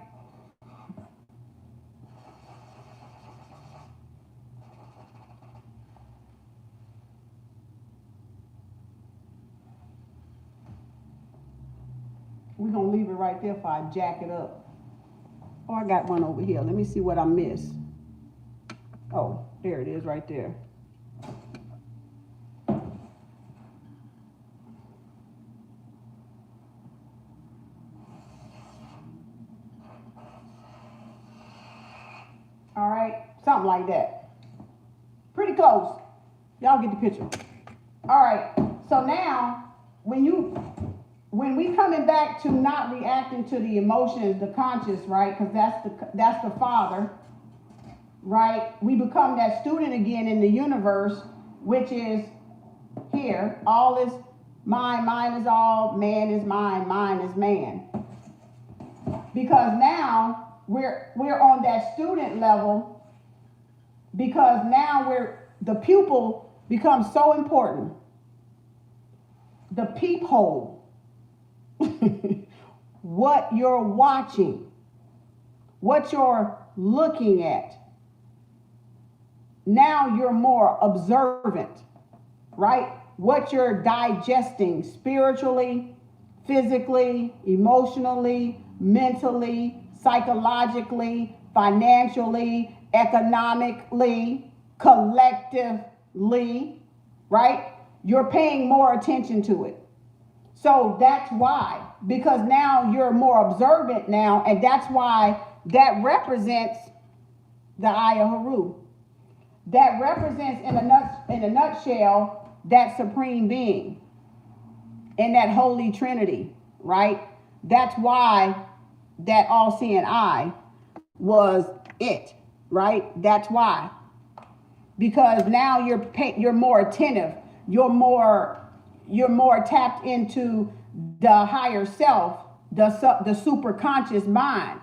We're going to leave it right there if I jack it up. Oh, I got one over here. Let me see what I missed. Oh, there it is right there. All right, something like that. Pretty close. Y'all get the picture. All right, so now when we coming back to not reacting to the emotions, the conscious, right? Because that's the father, right? We become that student again in the universe, which is here. All is mind, mind is all, man is mind, mind is man. Because now we're on that student level, because now the pupil becomes so important. The peephole. What you're watching, what you're looking at. Now you're more observant, right? What you're digesting spiritually, physically, emotionally, mentally, psychologically, financially, economically, collectively, right? You're paying more attention to it. So that's why, because now you're more observant now, and that's why that represents the Eye of Haru. That represents in a nutshell that supreme being and that holy trinity, right? That's why that all-seeing eye was it, right? That's why. Because now you're more attentive, you're more tapped into the higher self, the superconscious mind,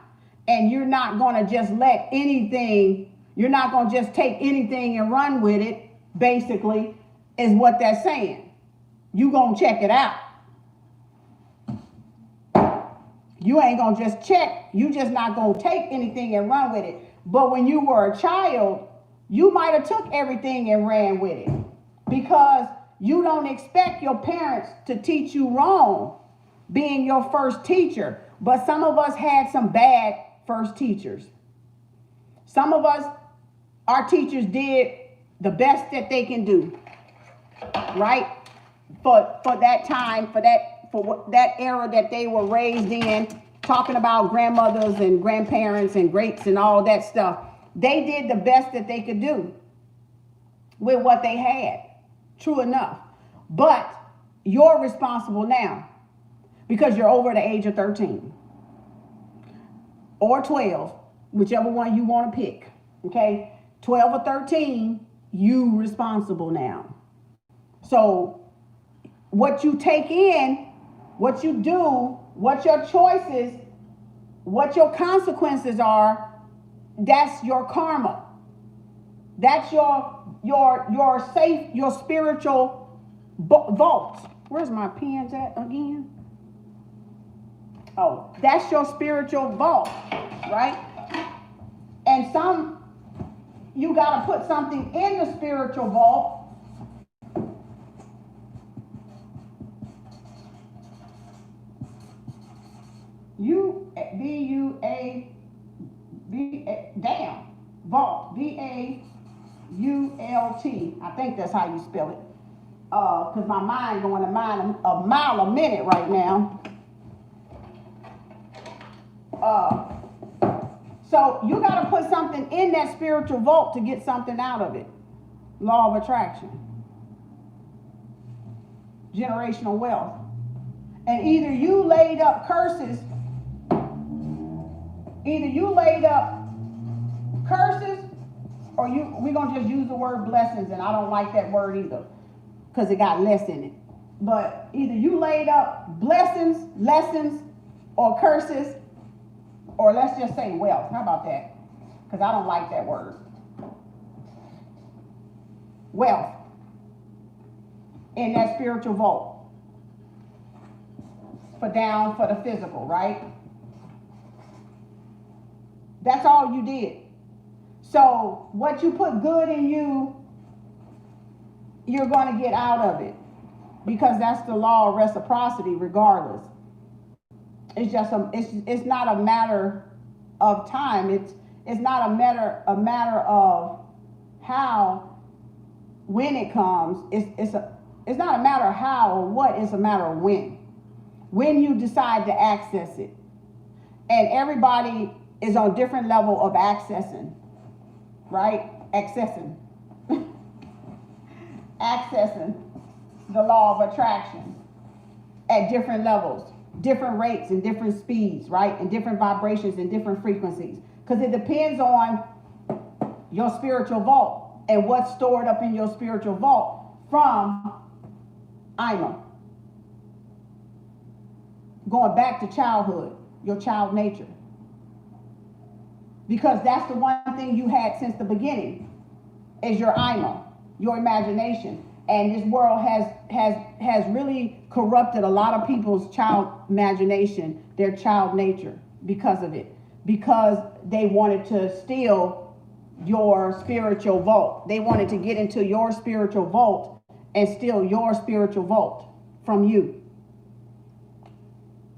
and you're not going to just let anything, you're not going to just take anything and run with it, basically, is what that's saying. You going to check it out. You ain't going to just check, you just not going to take anything and run with it. But when you were a child, you might have took everything and ran with it, because you don't expect your parents to teach you wrong, being your first teacher. But some of us had some bad first teachers. Some of us, our teachers did the best that they can do, right? For that time, for that era that they were raised in, talking about grandmothers and grandparents and greats and all that stuff. They did the best that they could do with what they had. True enough. But you're responsible now because you're over the age of 13 or 12, whichever one you want to pick. Okay? 12 or 13, you responsible now. So what you take in, what you do, what your choices, what your consequences are, that's your karma. That's your safe, your spiritual vault. Where's my pens at again? Oh, that's your spiritual vault, right? And you got to put something in the spiritual vault. Vault, V-A-U-L-T. I think that's how you spell it. Because my mind going a mile a minute right now. So you got to put something in that spiritual vault to get something out of it. Law of attraction. Generational wealth. And either you laid up curses, or we're going to just use the word blessings, and I don't like that word either because it got less in it. But either you laid up blessings, lessons, or curses, or let's just say wealth. How about that? Because I don't like that word. Wealth in that spiritual vault for the physical, right? That's all you did. So what you put good in you, you're going to get out of it, because that's the law of reciprocity regardless. It's just it's not a matter of time. It's not a matter of how, when it comes. It's not a matter of how or what, it's a matter of when you decide to access it. And everybody is on different level of accessing, right? Accessing the law of attraction at different levels, different rates and different speeds, right? And different vibrations and different frequencies. Because it depends on your spiritual vault and what's stored up in your spiritual vault from Ima. Going back to childhood, your child nature. Because that's the one thing you had since the beginning, is your Ima, your imagination. And this world has really corrupted a lot of people's child imagination, their child nature, because of it. Because they wanted to steal your spiritual vault. They wanted to get into your spiritual vault and steal your spiritual vault from you.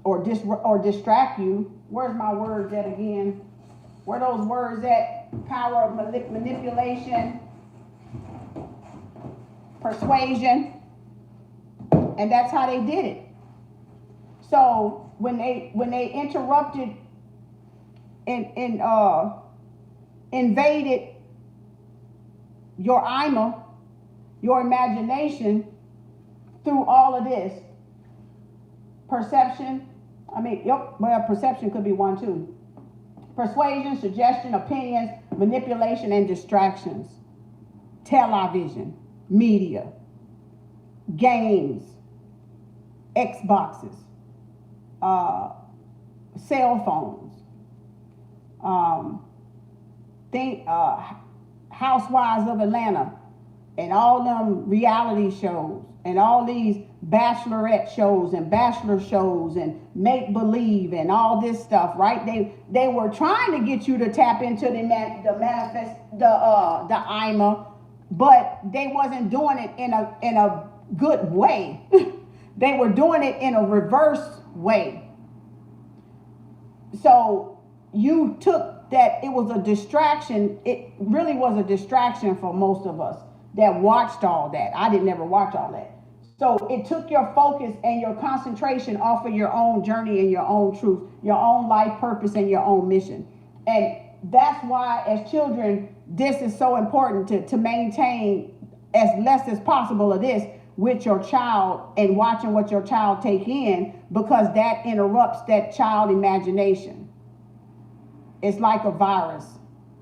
Or distract you. Where's my words at again? Where are those words at? Power of manipulation, persuasion, and that's how they did it. So when they interrupted and invaded your Ima, your imagination, through all of this perception. Perception could be one too. Persuasion, suggestion, opinions, manipulation, and distractions. Television, media, games, Xboxes, cell phones, Housewives of Atlanta, and all them reality shows, and all these bachelorette shows and bachelor shows and make believe and all this stuff, right? They were trying to get you to tap into the Ima, but they wasn't doing it in a good way. They were doing it in a reverse way. So you took that it was a distraction. It really was a distraction for most of us that watched all that. I didn't never watch all that. So it took your focus and your concentration off of your own journey and your own truth, your own life purpose and your own mission. And that's why as children, this is so important to maintain as less as possible of this with your child and watching what your child take in, because that interrupts that child imagination. It's like a virus,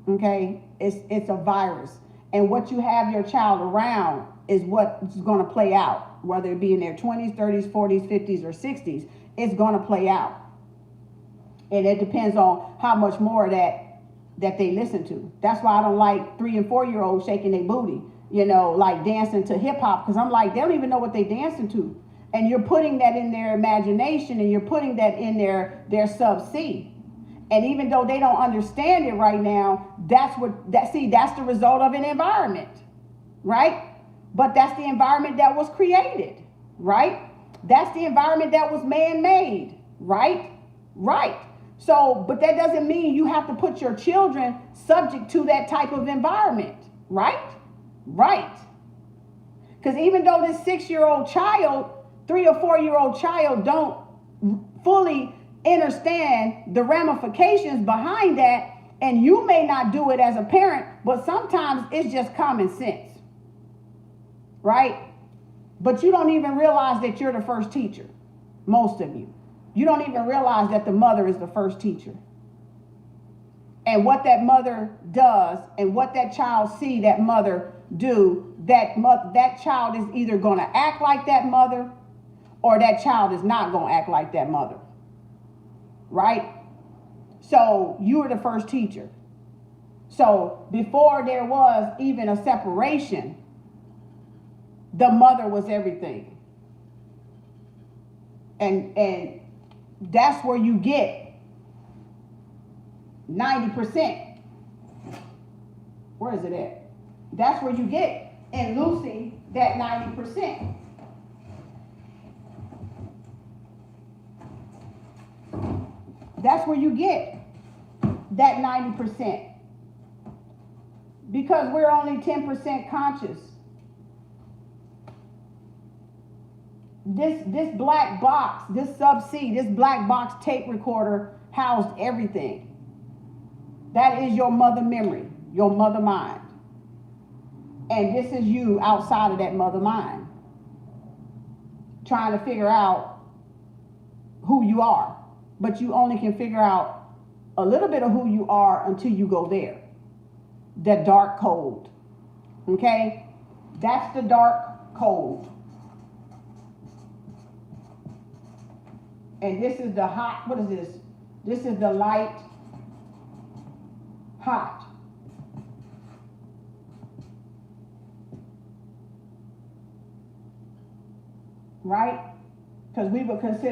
okay? It's a virus. And what you have your child around is what's going to play out, whether it be in their 20s, 30s, 40s, 50s, or 60s, it's going to play out. And it depends on how much more that they listen to. That's why I don't like 3 and 4 year olds shaking their booty, like dancing to hip hop, because I'm like, they don't even know what they dancing to. And you're putting that in their imagination, and you're putting that in their sub-C. And even though they don't understand it right now, that's the result of an environment, right? But that's the environment that was created, right? That's the environment that was man-made, right? Right. So, but that doesn't mean you have to put your children subject to that type of environment, right? Right. Because even though this 6-year-old child, 3 or 4 year old child don't fully understand the ramifications behind that, and you may not do it as a parent, but sometimes it's just common sense, right? But you don't even realize that you're the first teacher, most of you. You don't even realize that the mother is the first teacher. And what that mother does and what that child see that mother do, that child is either going to act like that mother, or that child is not going to act like that mother. Right? So you were the first teacher. So before there was even a separation, the mother was everything. And that's where you get 90%. Where is it at? That's where you get in Lucy that 90%. That's where you get that 90%. Because we're only 10% conscious. This black box, this sub-C, this black box tape recorder housed everything. That is your mother memory, your mother mind. And this is you outside of that mother mind, trying to figure out who you are. But you only can figure out a little bit of who you are until you go there. That dark cold. Okay? That's the dark cold. And this is the hot, what is this? This is the light hot. Right? Because we would consider